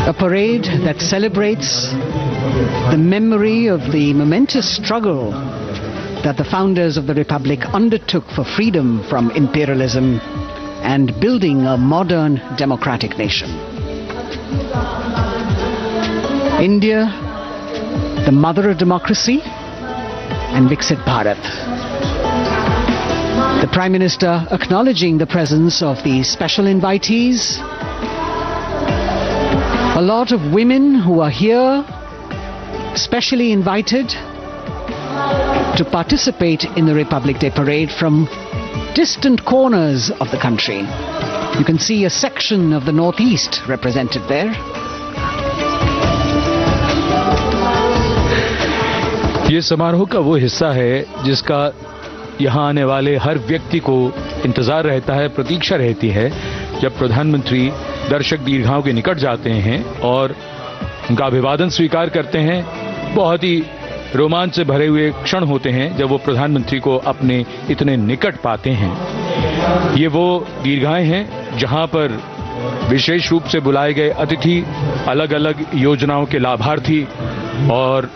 [SPEAKER 4] a parade that celebrates the memory of the momentous struggle that the founders of the Republic undertook for freedom from imperialism and building a modern democratic nation. India, the mother of democracy, and Viksit Bharat. The Prime Minister acknowledging the presence of the special invitees, a lot of women who are here, specially invited to participate in the Republic Day Parade from distant corners of the country. You can see a section of the Northeast represented there.
[SPEAKER 1] ये समारोह का वो हिस्सा है जिसका यहाँ आने वाले हर व्यक्ति को इंतजार रहता है, प्रतीक्षा रहती है, जब प्रधानमंत्री दर्शक दीर्घाओं के निकट जाते हैं और उनका अभिवादन स्वीकार करते हैं। बहुत ही रोमांच से भरे हुए क्षण होते हैं जब वो प्रधानमंत्री को अपने इतने निकट पाते हैं। ये वो दीर्घाएं हैं जहां पर विशेष रूप से बुलाए गए अतिथि, अलग अलग योजनाओं के लाभार्थी और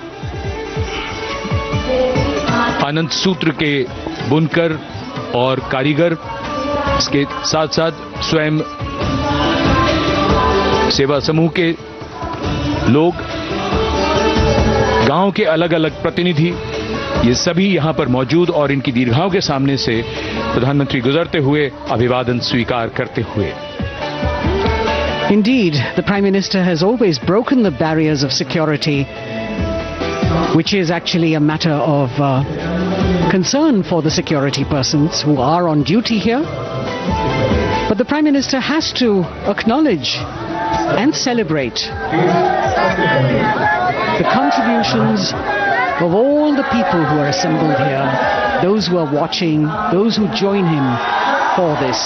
[SPEAKER 1] आनंद सूत्र के बुनकर और कारीगर, इसके साथ साथ स्वयं सेवा समूह के लोग, गांव के अलग अलग प्रतिनिधि, ये सभी यहां पर मौजूद और इनकी दीर्घाओं के सामने से प्रधानमंत्री गुजरते हुए अभिवादन स्वीकार करते हुए।
[SPEAKER 4] Indeed, the Prime Minister has always broken the barriers of security, which is actually a matter of concern for the security persons who are on duty here. But the Prime Minister has to acknowledge and celebrate the contributions of all the people who are assembled here, those who are watching, those who join him for this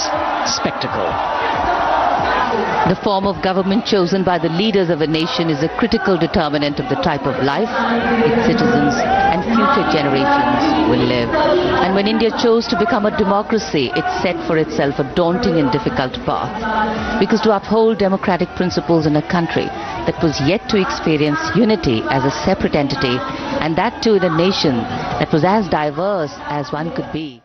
[SPEAKER 4] spectacle.
[SPEAKER 2] The form of government chosen by the leaders of a nation is a critical determinant of the type of life its citizens and future generations will live. And when India chose to become a democracy, it set for itself a daunting and difficult path. Because to uphold democratic principles in a country that was yet to experience unity as a separate entity, and that too in a nation that was as diverse as one could be,